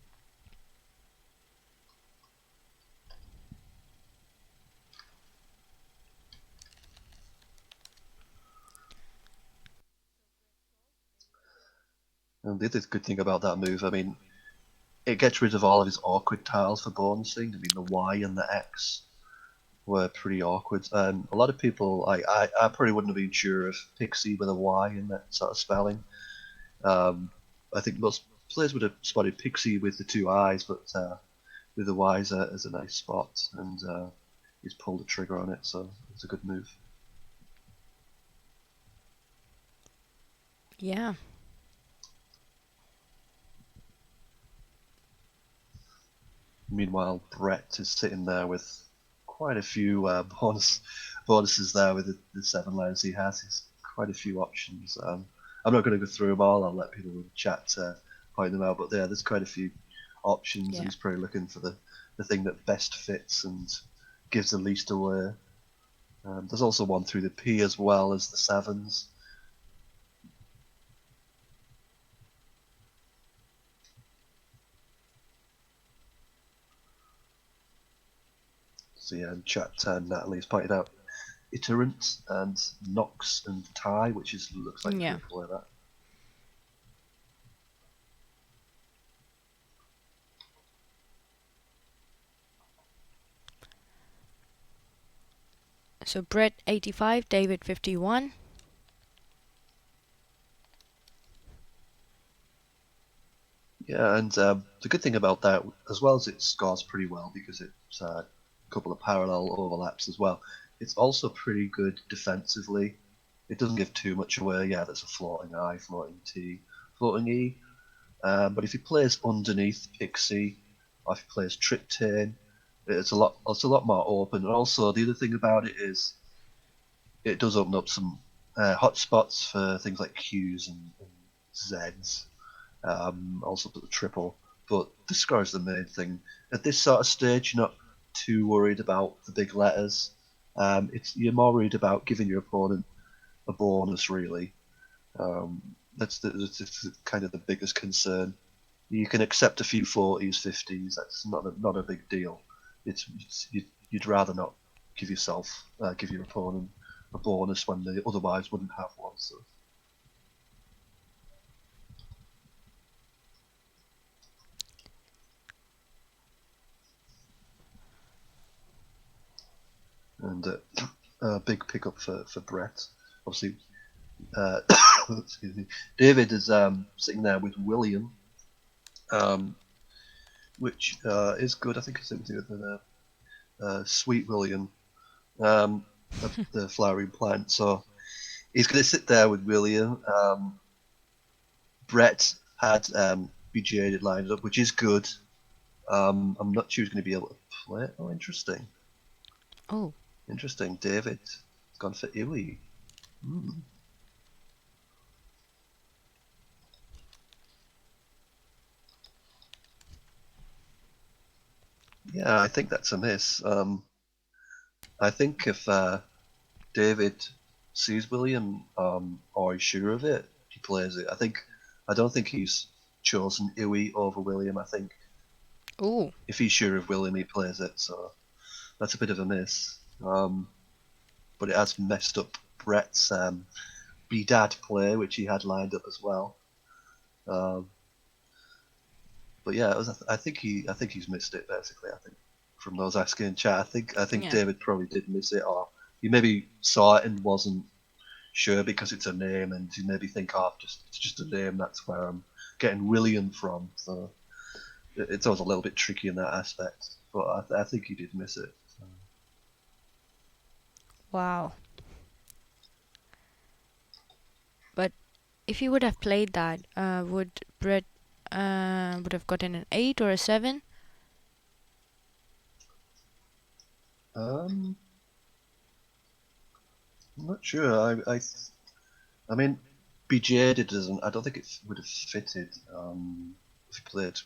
And the other good thing about that move, I mean, it gets rid of all of his awkward tiles for bonusing. I mean, the Y and the X were pretty awkward, and a lot of people, I probably wouldn't have been sure of Pixie with a Y in that sort of spelling. I think most players would have spotted Pixie with the two eyes, but with the Y as a nice spot, and he's pulled the trigger on it, so it's a good move. Yeah. Meanwhile, Brett is sitting there with quite a few bonuses there with the 7 layers he has. He's quite a few options. I'm not going to go through them all. I'll let people in the chat point them out. But yeah, there's quite a few options, Yeah. and he's probably looking for the thing that best fits and gives the least away. There's also one through the P as well as the 7s. So yeah, in chat, Natalie's pointed out Iterant and Nox and Tie, which looks like Yeah. a good play that. So Brett 85, David 51. Yeah, and the good thing about that, as well as it scores pretty well because it's a couple of parallel overlaps as well, it's also pretty good defensively. It doesn't give too much away. Yeah, there's a floating I, floating T, floating E. But if he plays underneath Pixie, or if he plays Triptane, it's a lot more open. And also, the other thing about it is it does open up some hotspots for things like Qs and Zs. Also put the triple, but the score is the main thing. At this sort of stage, you're not too worried about the big letters. You're more worried about giving your opponent a bonus, really. That's kind of the biggest concern. You can accept a few 40s, 50s. That's not a big deal. You'd rather not give your opponent a bonus when they otherwise wouldn't have one. So. And a big pickup for Brett. Obviously, uh, excuse me. David is sitting there with William, which is good. I think it's something with Sweet William, the flowering plant. So he's going to sit there with William. Brett had Bejaded lined up, which is good. I'm not sure he's going to be able to play. Oh, interesting. Oh. Interesting. David has gone for Iwi. Hmm. Yeah, I think that's a miss. I think if David sees William or he's sure of it, he plays it. I don't think he's chosen Iwi over William. I think Oh. if he's sure of William, he plays it. So that's a bit of a miss. But it has messed up Brett's Bedad play, which he had lined up as well. But yeah, I think he's missed it basically. I think from those asking in chat, I think Yeah. David probably did miss it, or he maybe saw it and wasn't sure because it's a name, and you maybe think, oh, it's just a name. That's where I'm getting William from. So it's always a little bit tricky in that aspect. But I think he did miss it. So. Wow. But if you would have played that, would Brett would have gotten an 8 or a 7? I'm not sure. I mean, BJ doesn't. I don't think it would have fitted. If he played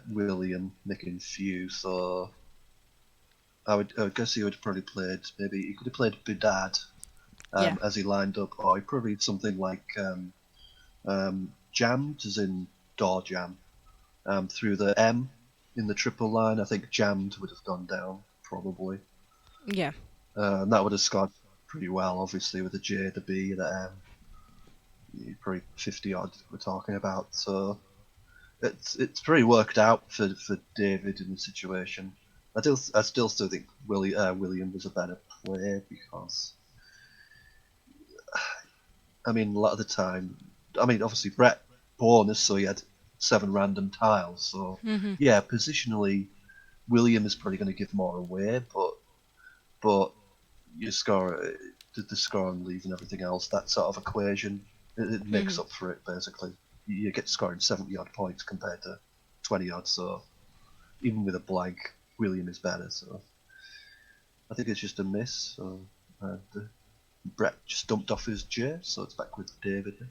William, Nick, and Few, so I would guess he would have probably played. Maybe he could have played Bedad Yeah. as he lined up, or he probably something like jammed, as in door jam, through the M in the triple line. I think jammed would have gone down probably, Yeah. and that would have scored pretty well. Obviously, with the J, the B, the M, probably 50 odd we're talking about. So it's pretty worked out for David in the situation. I still think William was a better player because I mean a lot of the time, I mean obviously Brett bonus, so he had 7 random tiles. So Mhm. yeah, positionally William is probably going to give more away, but you score the score and leave and everything else. That sort of equation it makes Mhm. up for it basically. You get scoring 70 odd points compared to 20 odd, so even with a blank, William is better. So I think it's just a miss. So Brett just dumped off his J, so it's back with David.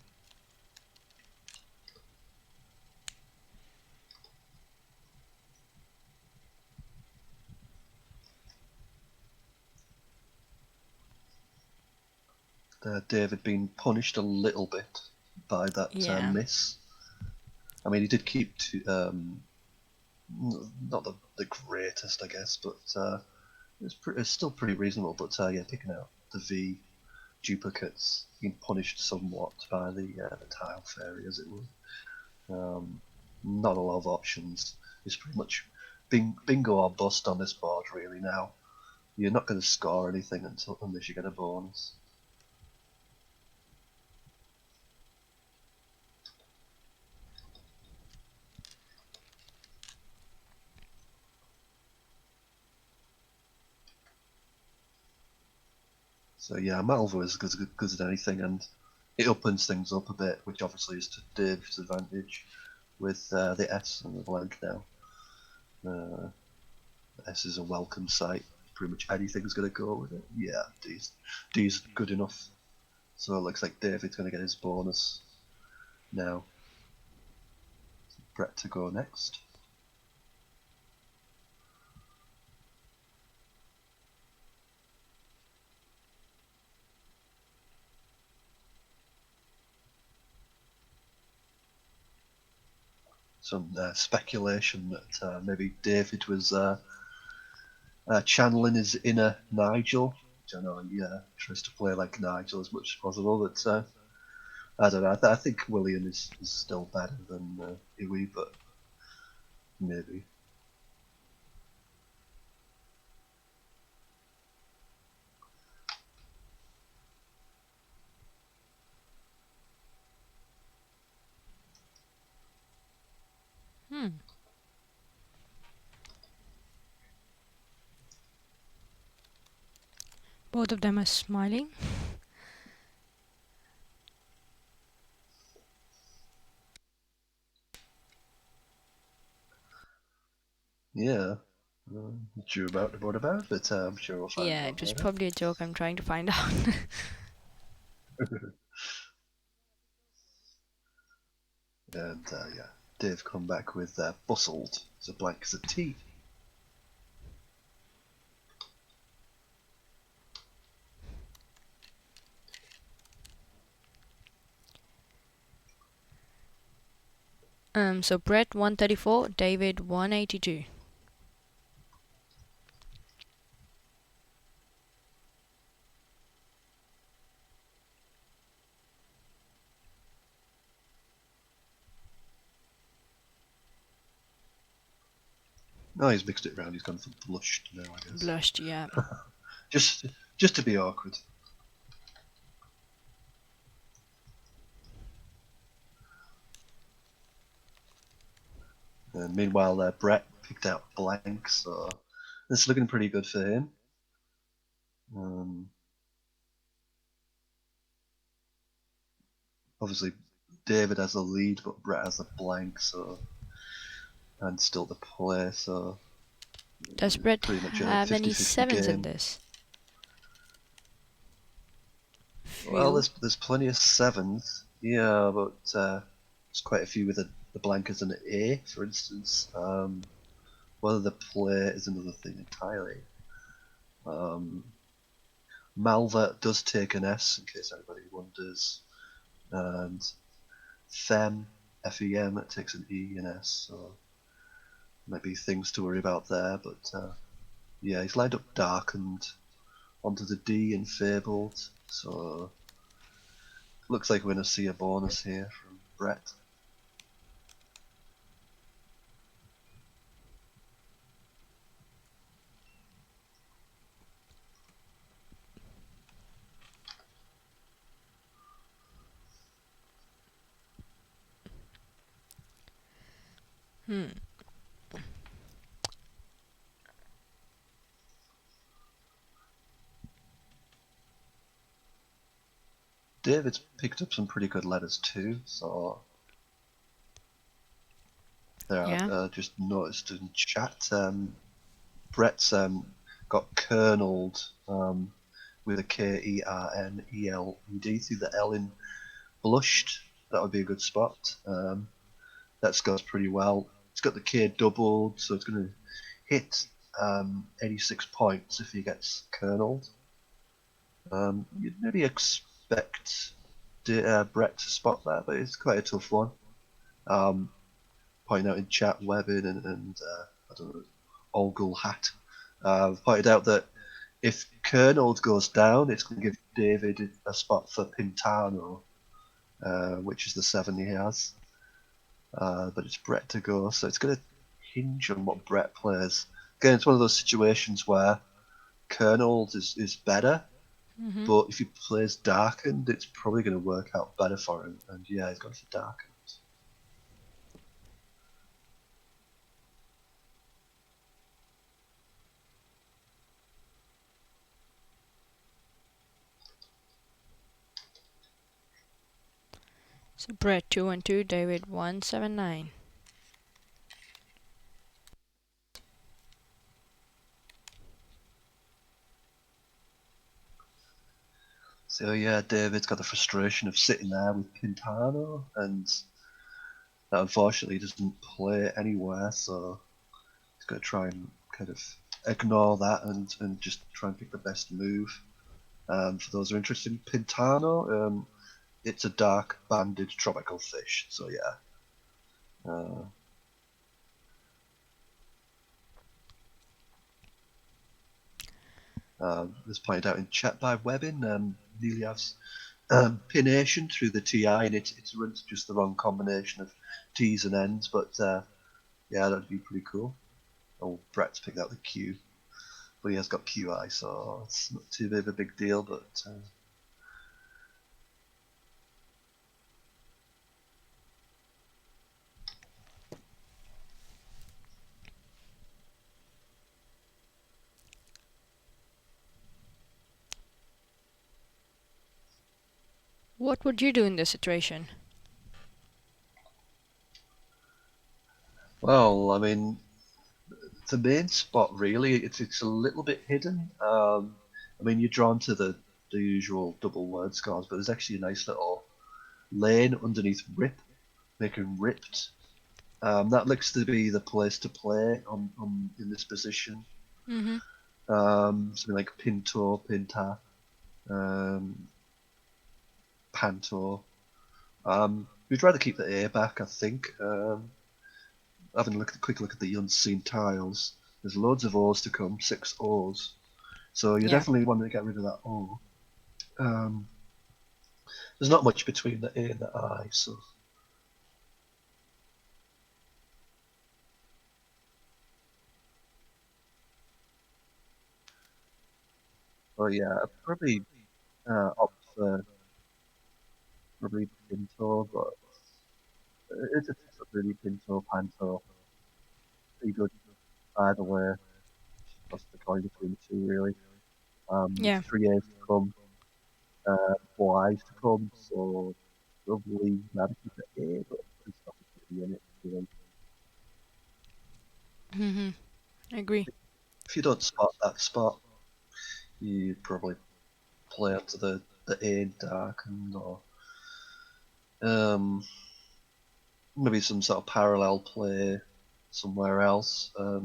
David being punished a little bit by that Yeah. miss. I mean, he did keep not the greatest, I guess, but it's still pretty reasonable. But yeah, picking out the V duplicates, being punished somewhat by the tile fairy, as it were. Not a lot of options. It's pretty much bingo or bust on this board, really. Now you're not going to score anything unless you get a bonus. So yeah, Malvo is as good as anything, and it opens things up a bit, which obviously is to Dave's advantage with the S and the blank now. Uh, S is a welcome sight. Pretty much anything's going to go with it. Yeah, D's good enough. So it looks like David's going to get his bonus now. Brett to go next. Some speculation that maybe David was channeling his inner Nigel. I know he tries to play like Nigel as much as possible, but I don't know. I think William is still better than Iwi, but maybe. Both of them are smiling. Yeah. Not sure about what about, but I'm sure we'll find Yeah, out it was later. probably a joke. I'm trying to find out. And yeah, Dave come back with bustled, so blank as a T. So Brett 134, David 182. No, he's mixed it around. He's gone for blushed now, I guess. Blushed, yeah. just to be awkward. And meanwhile, Brett picked out blank, so it's looking pretty good for him. Obviously, David has the lead, but Brett has a blank, so and still to play. So Does Brett pretty much a have any 50-50 sevens in game. this? Well, Few. there's plenty of sevens. Yeah, but there's quite a few with the blank as an A, for instance. Whether the play is another thing entirely. Malva does take an S, in case anybody wonders, and Fem, F-E-M, it takes an E and S, so might be things to worry about there, but yeah, he's lined up Darkened onto the D in Fabled, so looks like we're going to see a bonus here from Brett. David's picked up some pretty good letters too, so there Yeah. I just noticed in chat, Brett's got kerneled with a Kerneled through the L in blushed. That would be a good spot. That scores pretty well. It's got the K doubled, so it's going to hit 86 points if he gets kerneled. You'd maybe expect Brett to spot that, but it's quite a tough one. Pointing out in chat, Webbin and I don't know, Olgul Hat pointed out that if kerneled goes down, it's going to give David a spot for Pintano, which is the 7 he has. But it's Brett to go, so it's going to hinge on what Brett plays. Again, it's one of those situations where kerneled is better, but if he plays Darkened, it's probably going to work out better for him. And yeah, he's gone for Darkened. So Brett 212, David 179. So yeah, David's got the frustration of sitting there with Pintano, and that unfortunately doesn't play anywhere, so he's going to try and kind of ignore that and just try and pick the best move. For those who are interested in Pintano, it's a dark banded tropical fish, so yeah. As pointed out in chat by Webbing, nearly has pination through the TI, and it runs just the wrong combination of T's and N's, but yeah, that'd be pretty cool. Oh, Brett's picked out the Q, but he has got QI, so it's not too big of a big deal, but What would you do in this situation? well, I mean, the main spot really, it's a little bit hidden. I mean, you're drawn to the usual double word scores, but there's actually a nice little lane underneath Rip, making Ripped. That looks to be the place to play on in this position. Mm-hmm. Something like Pinto, Pinta, um, Panto. We'd rather keep the A back, I think. Having a quick look at the unseen tiles, there's loads of O's to come, 6 O's. So you Yeah. definitely want to get rid of that O. There's not much between the A and the I, so. Oh yeah, I'd probably opt for probably Pinto, but it's a toss up really, Pinto, Panto. Pretty good either way. Toss the coin between the two really. Yeah. 3 A's to come, 4 I's to come, so probably rather keep the A, but there's nothing really in it. Really. Mm-hmm. I agree. If you don't spot that spot, you probably play onto the A darkened or maybe some sort of parallel play somewhere else. I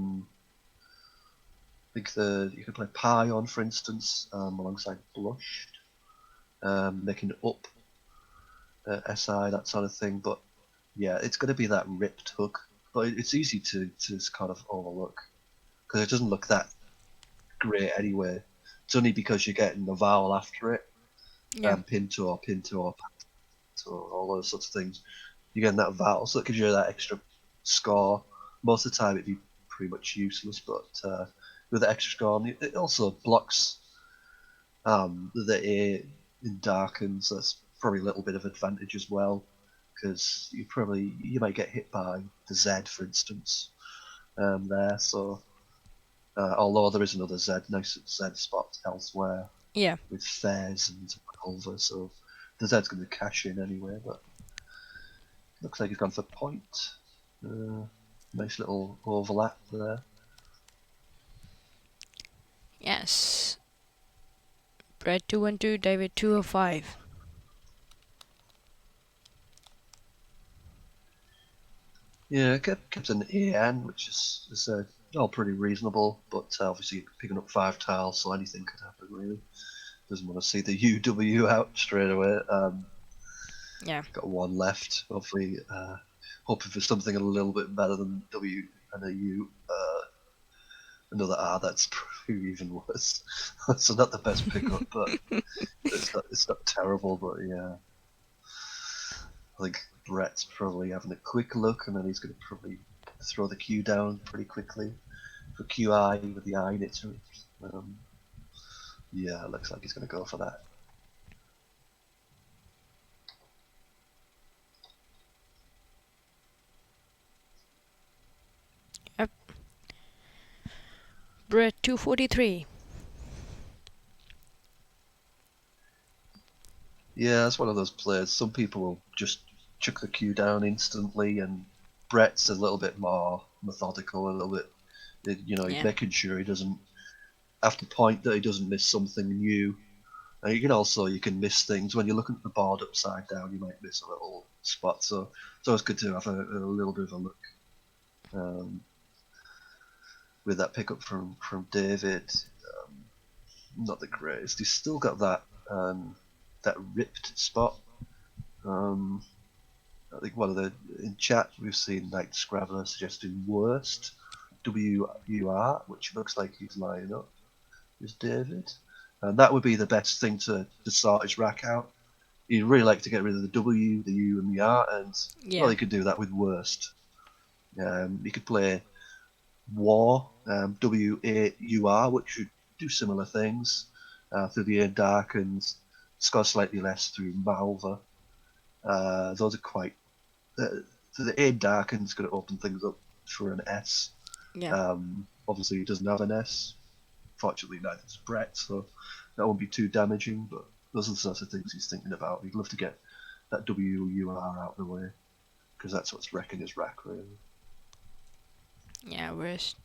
think you could play Pie on, for instance, alongside Blushed, making up SI, that sort of thing. But yeah, it's going to be that ripped hook. But it's easy to kind of overlook because it doesn't look that great anyway. It's only because you're getting the vowel after it, Yeah. Pinto or Pinto or Panto, all those sorts of things. You're getting that vowel, so it gives you that extra score. Most of the time, it'd be pretty much useless, but with the extra score, and it also blocks the A in darkens. That's probably a little bit of advantage as well, because you might get hit by the Z, for instance, there. So although there is another Z, nice Z spot elsewhere Yeah. with Fairs and Culver, so the Z's going to cash in anyway. But looks like he's gone for point. Nice little overlap there. Yes. Brett 212, David 205. Yeah, kept an AN, which is all pretty reasonable, but obviously picking up 5 tiles, so anything could happen really. Doesn't want to see the UW out straight away. Yeah. Got 1 left. Hopefully, hoping for something a little bit better than W and a U. Another R, that's probably even worse. So not the best pickup, but it's not terrible. But yeah, I think Brett's probably having a quick look, and then he's going to probably throw the Q down pretty quickly for QI with the I in it. Yeah, looks like he's going to go for that. Yep. Brett 243. Yeah, that's one of those players. Some people will just chuck the Q down instantly, and Brett's a little bit more methodical, a little bit, Yeah. making sure he doesn't have to point that he doesn't miss something new. And you can miss things when you're looking at the board upside down. You might miss a little spot, so it's always good to have a little bit of a look. With that pickup from David, not the greatest. He's still got that ripped spot. I think in chat we've seen like Scrabbler suggesting worst WUR, which looks like he's lining up. is David, and that would be the best thing to sort his rack out. He'd really like to get rid of the W, the U, and the R, and well, Yeah. he could do that with worst. He could play War, WAUR, which would do similar things through the A Dark and score slightly less through Malva. Those are quite. So the A Darken's going to open things up for an S. Yeah. Obviously, he doesn't have an S. Fortunately, neither does Brett, so that won't be too damaging. But those are the sorts of things he's thinking about. He'd love to get that WUR out of the way because that's what's wrecking his rack, really. Yeah, worst.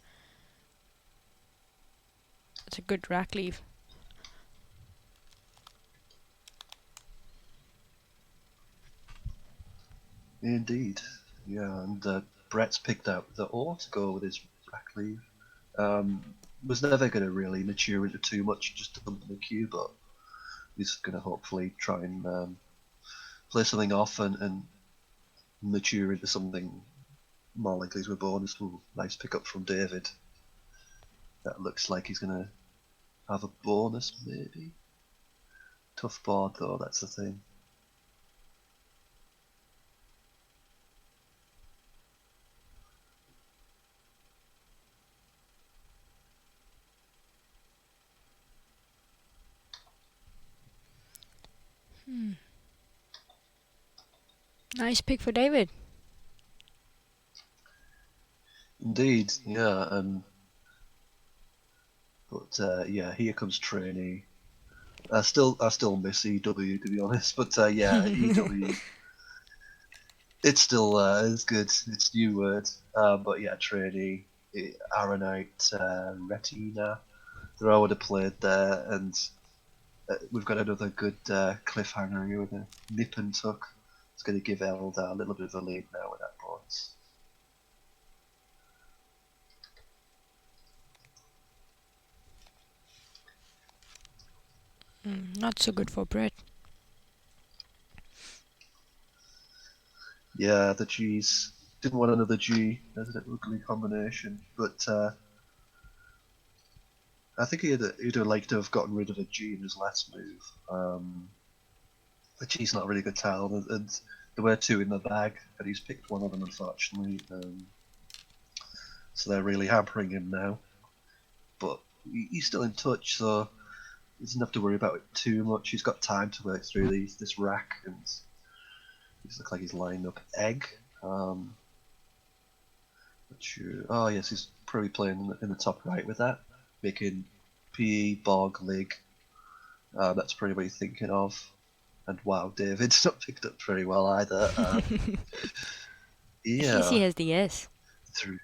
It's a good rack leave. Indeed, yeah. And Brett's picked out the O to go with his rack leave. Was never going to really mature into too much, just dumping the queue, but he's going to hopefully try and play something off and mature into something more likely to a bonus. Ooh, nice pickup from David. That looks like he's going to have a bonus, maybe. Tough board, though, that's the thing. Nice pick for David. Indeed, yeah. But yeah, here comes trainee. I still miss EW to be honest, but yeah, EW. It's still it's good. It's new word, but yeah, trainee, Aranite, Retina. They're all would have played there, and we've got another good cliffhanger here with a nip and tuck. It's going to give Eldar a little bit of a lead now with that bonus. Not so good for Brett. Yeah, the G's. Didn't want another G as an ugly combination, but I think he'd have liked to have gotten rid of a G in his last move. The G's not a really good tile, and there were two in the bag, and he's picked one of them, unfortunately. So they're really hampering him now. But he's still in touch, so he doesn't have to worry about it too much. He's got time to work through this rack, and he looks like he's lined up egg. Oh yes, he's probably playing in the top right with that, making PE, Bog, Lig. That's probably what he's thinking of. And wow, David's not picked up very well either. At least he Yeah, has the S. through.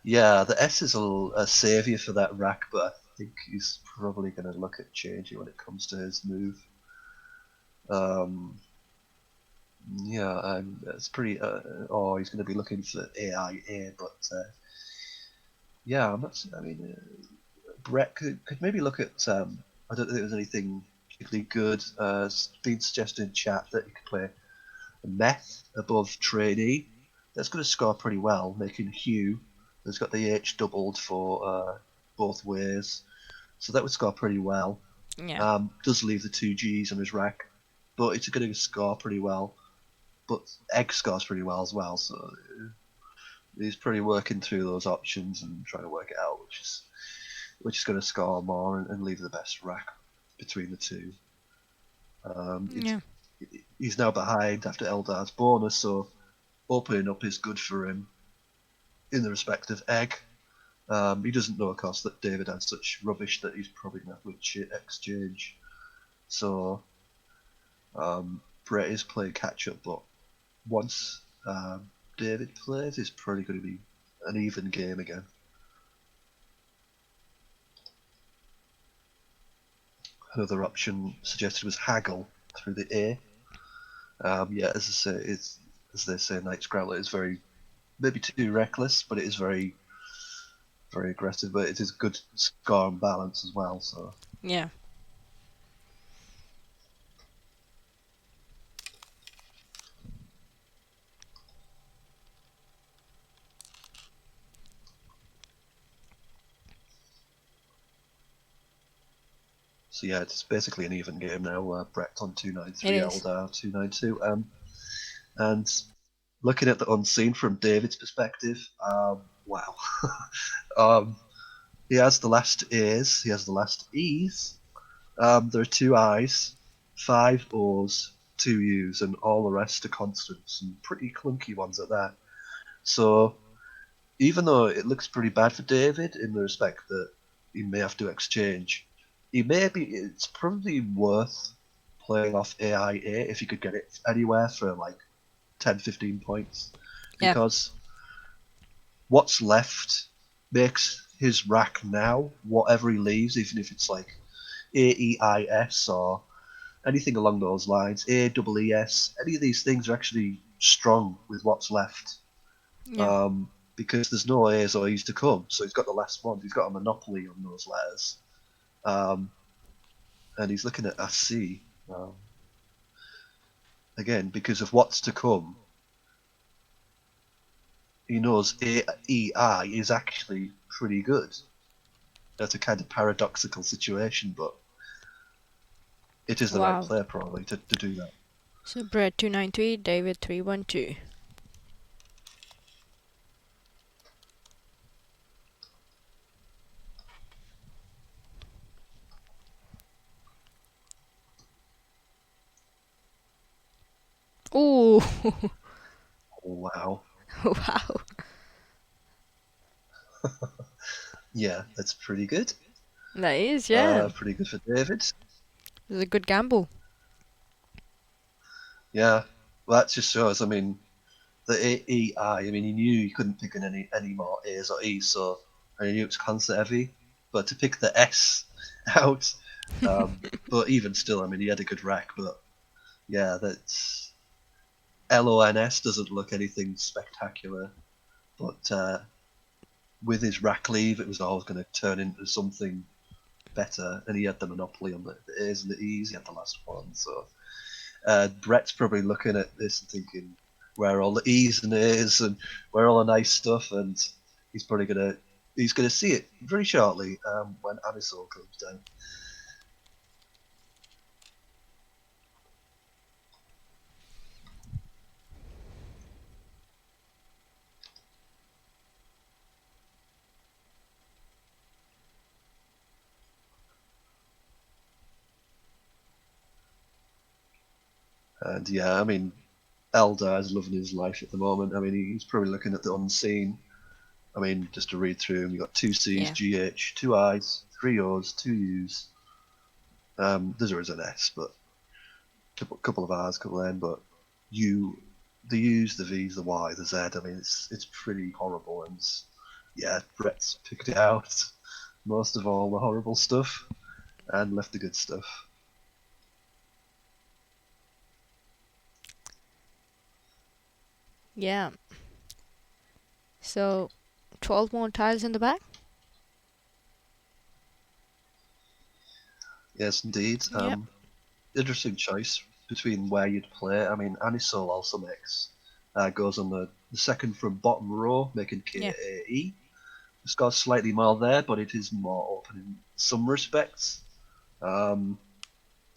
Yeah, the S is a saviour for that rack, but I think he's probably going to look at changing when it comes to his move. Um, yeah, it's pretty. Oh, he's going to be looking for AIA, but yeah, I'm not. I mean, Brett could maybe look at. I don't think there was anything particularly good. It's been suggested in chat that you could play a Meth above trainee. That's going to score pretty well, making Hugh. That's got the H doubled for both ways, so that would score pretty well. Yeah. Does leave the two Gs on his rack, but it's going to score pretty well. But Egg scores pretty well as well, so he's pretty working through those options and trying to work it out, which is going to score more and leave the best rack between the two. Yeah. He's now behind after Eldar's bonus, so opening up is good for him in the respect of Egg. He doesn't know, of course, that David had such rubbish that he's probably going to have with shit exchange. So Brett is playing catch up, but once David plays, it's probably going to be an even game again. Another option suggested was Haggle through the A. Yeah, as I say, as they say, Night Scrabble is very maybe too reckless, but it is very very aggressive. But it is good score and balance as well. So Yeah. So yeah, it's basically an even game now. Brett's on It 293, is. Eldar 292. And looking at the unseen from David's perspective, wow. um, he has the last A's, he has the last E's. There are 2 I's, 5 O's, 2 U's, and all the rest are constants, and pretty clunky ones at that. So even though it looks pretty bad for David in the respect that he may have to exchange, it's probably worth playing off AIA if you could get it anywhere for like 10, 15 points, Yeah. because what's left makes his rack now, whatever he leaves, even if it's like AEIS or anything along those lines, AEES, any of these things are actually strong with what's left. Yeah. Because there's no A's or E's to come, so he's got the last one. He's got a monopoly on those letters. And he's looking at a C. Again, because of what's to come, he knows AEI is actually pretty good. That's a kind of paradoxical situation, but it is the right Wow. player probably to do that. So Brett 293, David 312. Ooh. Wow. Wow. Yeah, that's pretty good. That is, yeah. Pretty good for David. It's a good gamble. Yeah, well, that just shows. I mean, the AEI. I mean, he knew he couldn't pick any more A's or E's, so and he knew it was concert heavy. But to pick the S out, but even still, I mean, he had a good rack. But yeah, that's LONS doesn't look anything spectacular. But with his rack leave, it was always going to turn into something better, and he had the monopoly on the A's and the E's. He had the last one, so Brett's probably looking at this and thinking, where are all the E's and A's and where are all the nice stuff, and he's probably gonna see it very shortly when Amisol comes down. And yeah, I mean, Eldar's loving his life at the moment. I mean, he's probably looking at the unseen. I mean, just to read through him, you got 2 C's, Yeah. GH, 2 I's, 3 O's, 2 U's. There's an S, but a couple of R's, couple of N, but U, the U's, the V's, the Y, the Z. I mean, it's pretty horrible, and yeah, Brett's picked it out most of all the horrible stuff and left the good stuff. Yeah. So 12 more tiles in the back? Yes, indeed. Yep. Interesting choice between where you'd play. I mean, Anisol also goes on the second from bottom row, making Yeah. KAE. It's got slightly more there, but it is more open in some respects. There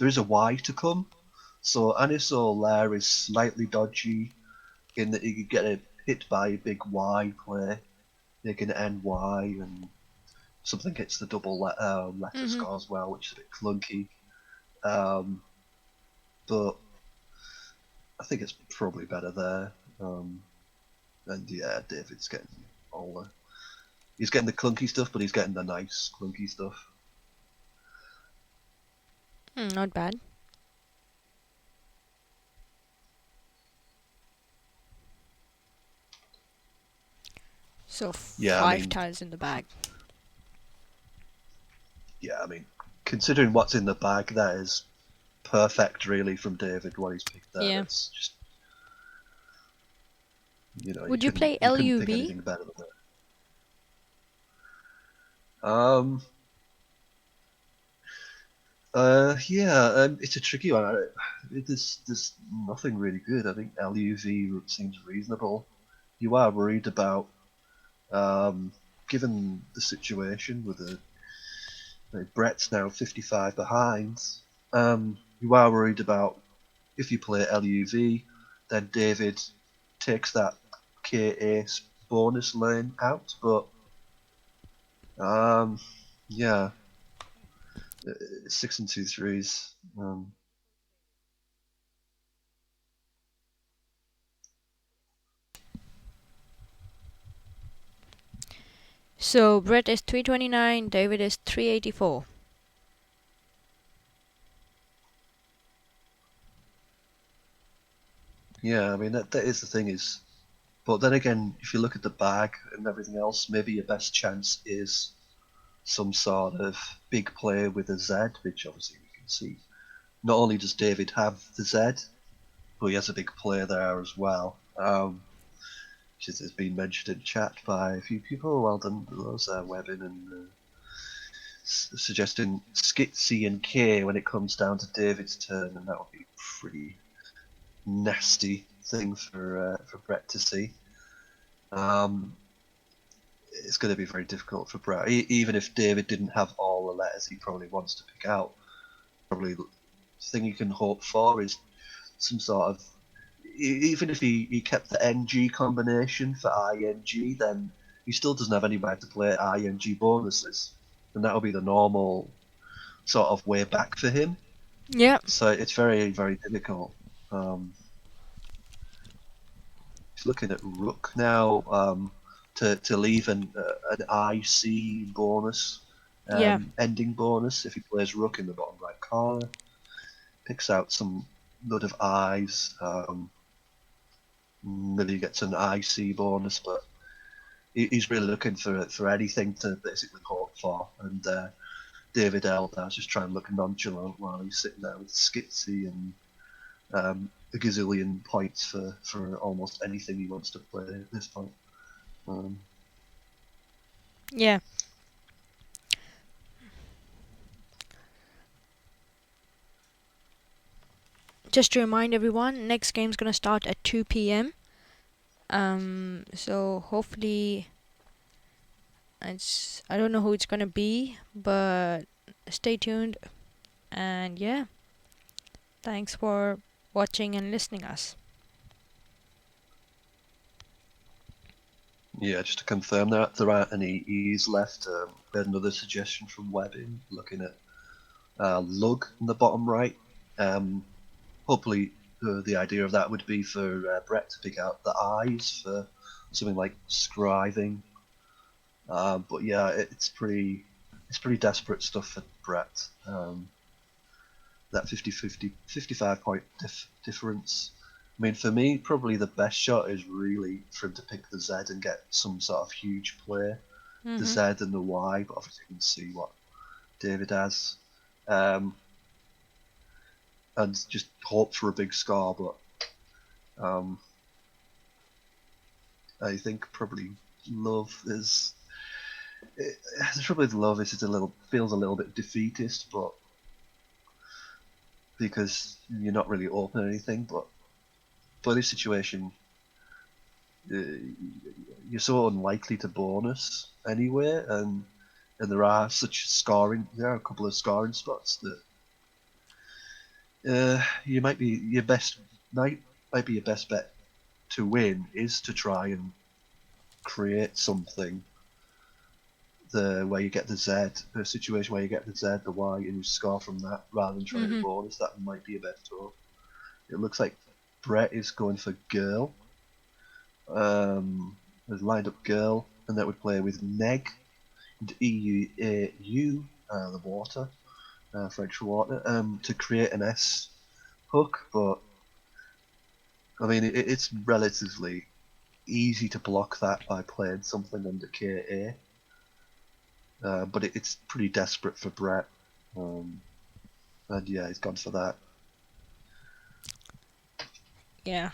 is a Y to come, so Anisol there is slightly dodgy in that you could get hit by a big Y play, making NY, and something hits the double letter score as well, which is a bit clunky. But I think it's probably better there. And yeah, David's getting he's getting the clunky stuff, but he's getting the nice clunky stuff. Not bad. So Yeah, I 5 mean, tiles in the bag. yeah, I mean, considering what's in the bag, that is perfect, really, from David. What he's picked there, Yeah. that's just, Would you play you couldn't pick LUV? anything better than that. Yeah, it's a tricky one. There's nothing really good. I think LUV seems reasonable. You are worried about, given the situation with Brett's now 55 behind. You are worried about if you play LUV, then David takes that KA bonus lane out, but yeah, 6 and 2 threes. So Brett is 329, David is 384. Yeah, I mean that is the thing is, but then again, if you look at the bag and everything else, maybe your best chance is some sort of big play with a Z, which obviously we can see. Not only does David have the Z, but he has a big play there as well. Which has been mentioned in chat by a few people. Well done, those Webbing and suggesting skit C and K when it comes down to David's turn, and that would be a pretty nasty thing for Brett to see. It's going to be very difficult for Brett. Even if David didn't have all the letters he probably wants to pick out, probably the thing you can hope for is some sort of. Even if he kept the NG combination for ING, then he still doesn't have anywhere to play ING bonuses, and that'll be the normal sort of way back for him. Yeah. So it's very, very difficult. He's looking at Rook now to leave an IC bonus, Yeah. ending bonus if he plays Rook in the bottom right corner. Picks out some load of I's. Maybe he gets an IC bonus, but he's really looking for anything to basically hope for. And David Eldar's just trying to look nonchalant while he's sitting there with Skitsy and a gazillion points for almost anything he wants to play at this point. Yeah. Just to remind everyone, next game's gonna start at 2 p.m. So hopefully, I don't know who it's gonna be, but stay tuned. And yeah, thanks for watching and listening us. Yeah, just to confirm that there aren't any E's left. We had another suggestion from Webbing looking at Lug in the bottom right. Hopefully, the idea of that would be for Brett to pick out the I's for something like scriving. But yeah, it's pretty desperate stuff for Brett. That 50-50, 55 point difference. I mean, for me, probably the best shot is really for him to pick the Z and get some sort of huge play. The Z and the Y, but obviously you can see what David has. And just hope for a big score, but I think probably love is. The trouble with love is feels a little bit defeatist, but because you're not really open to anything. But for this situation, you're so unlikely to bonus anyway, and there are a couple of scoring spots that you might be your best might be your best bet to win is to try and create something where you get the Z, a situation where you get the Z, the Y, and you score from that rather than trying to bonus. That might be a better tool. It looks like Brett is going for girl. Has lined up girl, and that would play with Neg and EUAU, the water, French water, to create an S hook. But I mean, it's relatively easy to block that by playing something under KA. But it's pretty desperate for Brett. And yeah, he's gone for that. Yeah.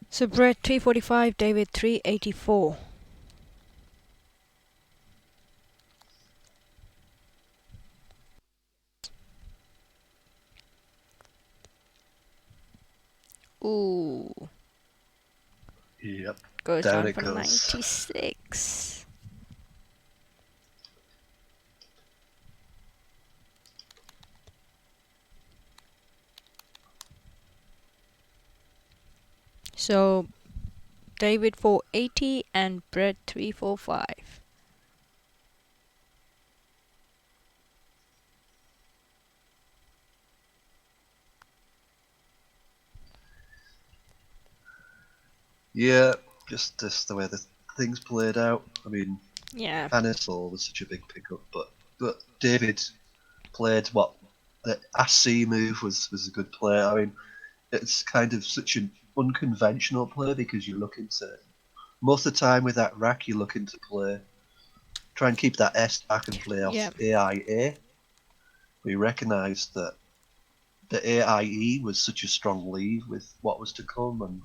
So Brett 345, David 384. Ooh. Yep. Goes Down down it for goes. 96. So David 480 and Brett 345. Yeah, just the way the things played out. I mean, Yeah. Anisol was such a big pickup, but David played what the SC move was a good play. I mean, it's kind of such an unconventional play because you're looking to most of the time with that rack you're looking to try and keep that S back and play Yeah. off AIA. We recognised that the AIE was such a strong lead with what was to come, and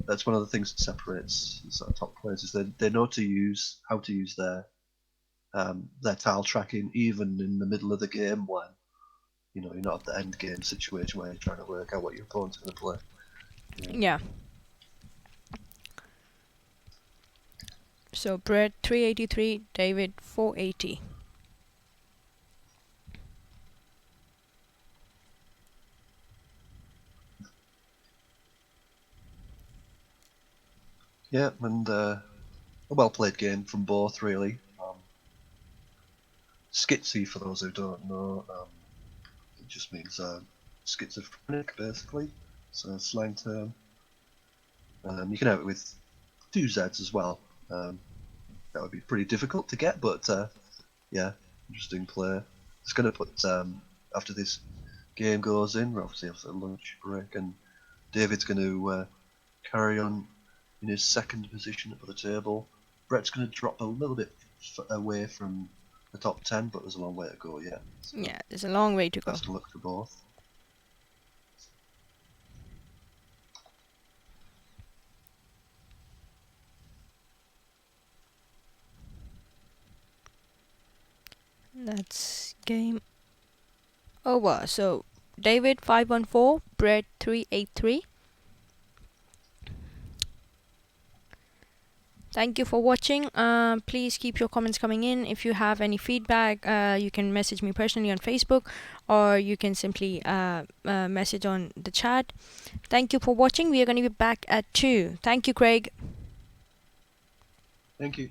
that's one of the things that separates sort of top players is they know how to use their tile tracking even in the middle of the game when you're not at the end game situation where you're trying to work out what your opponent's going to play. Yeah. So Brett 383, David 480. Yeah, and a well played game from both really. Schizzy, for those who don't know, it just means schizophrenic basically. It's a slang term. You can have it with two Z's as well. That would be pretty difficult to get, but yeah, interesting play. It's going to put after this game goes in, we're obviously after lunch break, and David's going to carry on in his second position at the table. Brett's going to drop a little bit away from the top 10, but there's a long way to go yet. So Yeah, there's a long way to go. best of luck to both. That's game over. So David 514, Brett 383. Thank you for watching. Please keep your comments coming in. If you have any feedback, you can message me personally on Facebook, or you can simply message on the chat. Thank you for watching. We are going to be back at 2. Thank you, Craig. Thank you.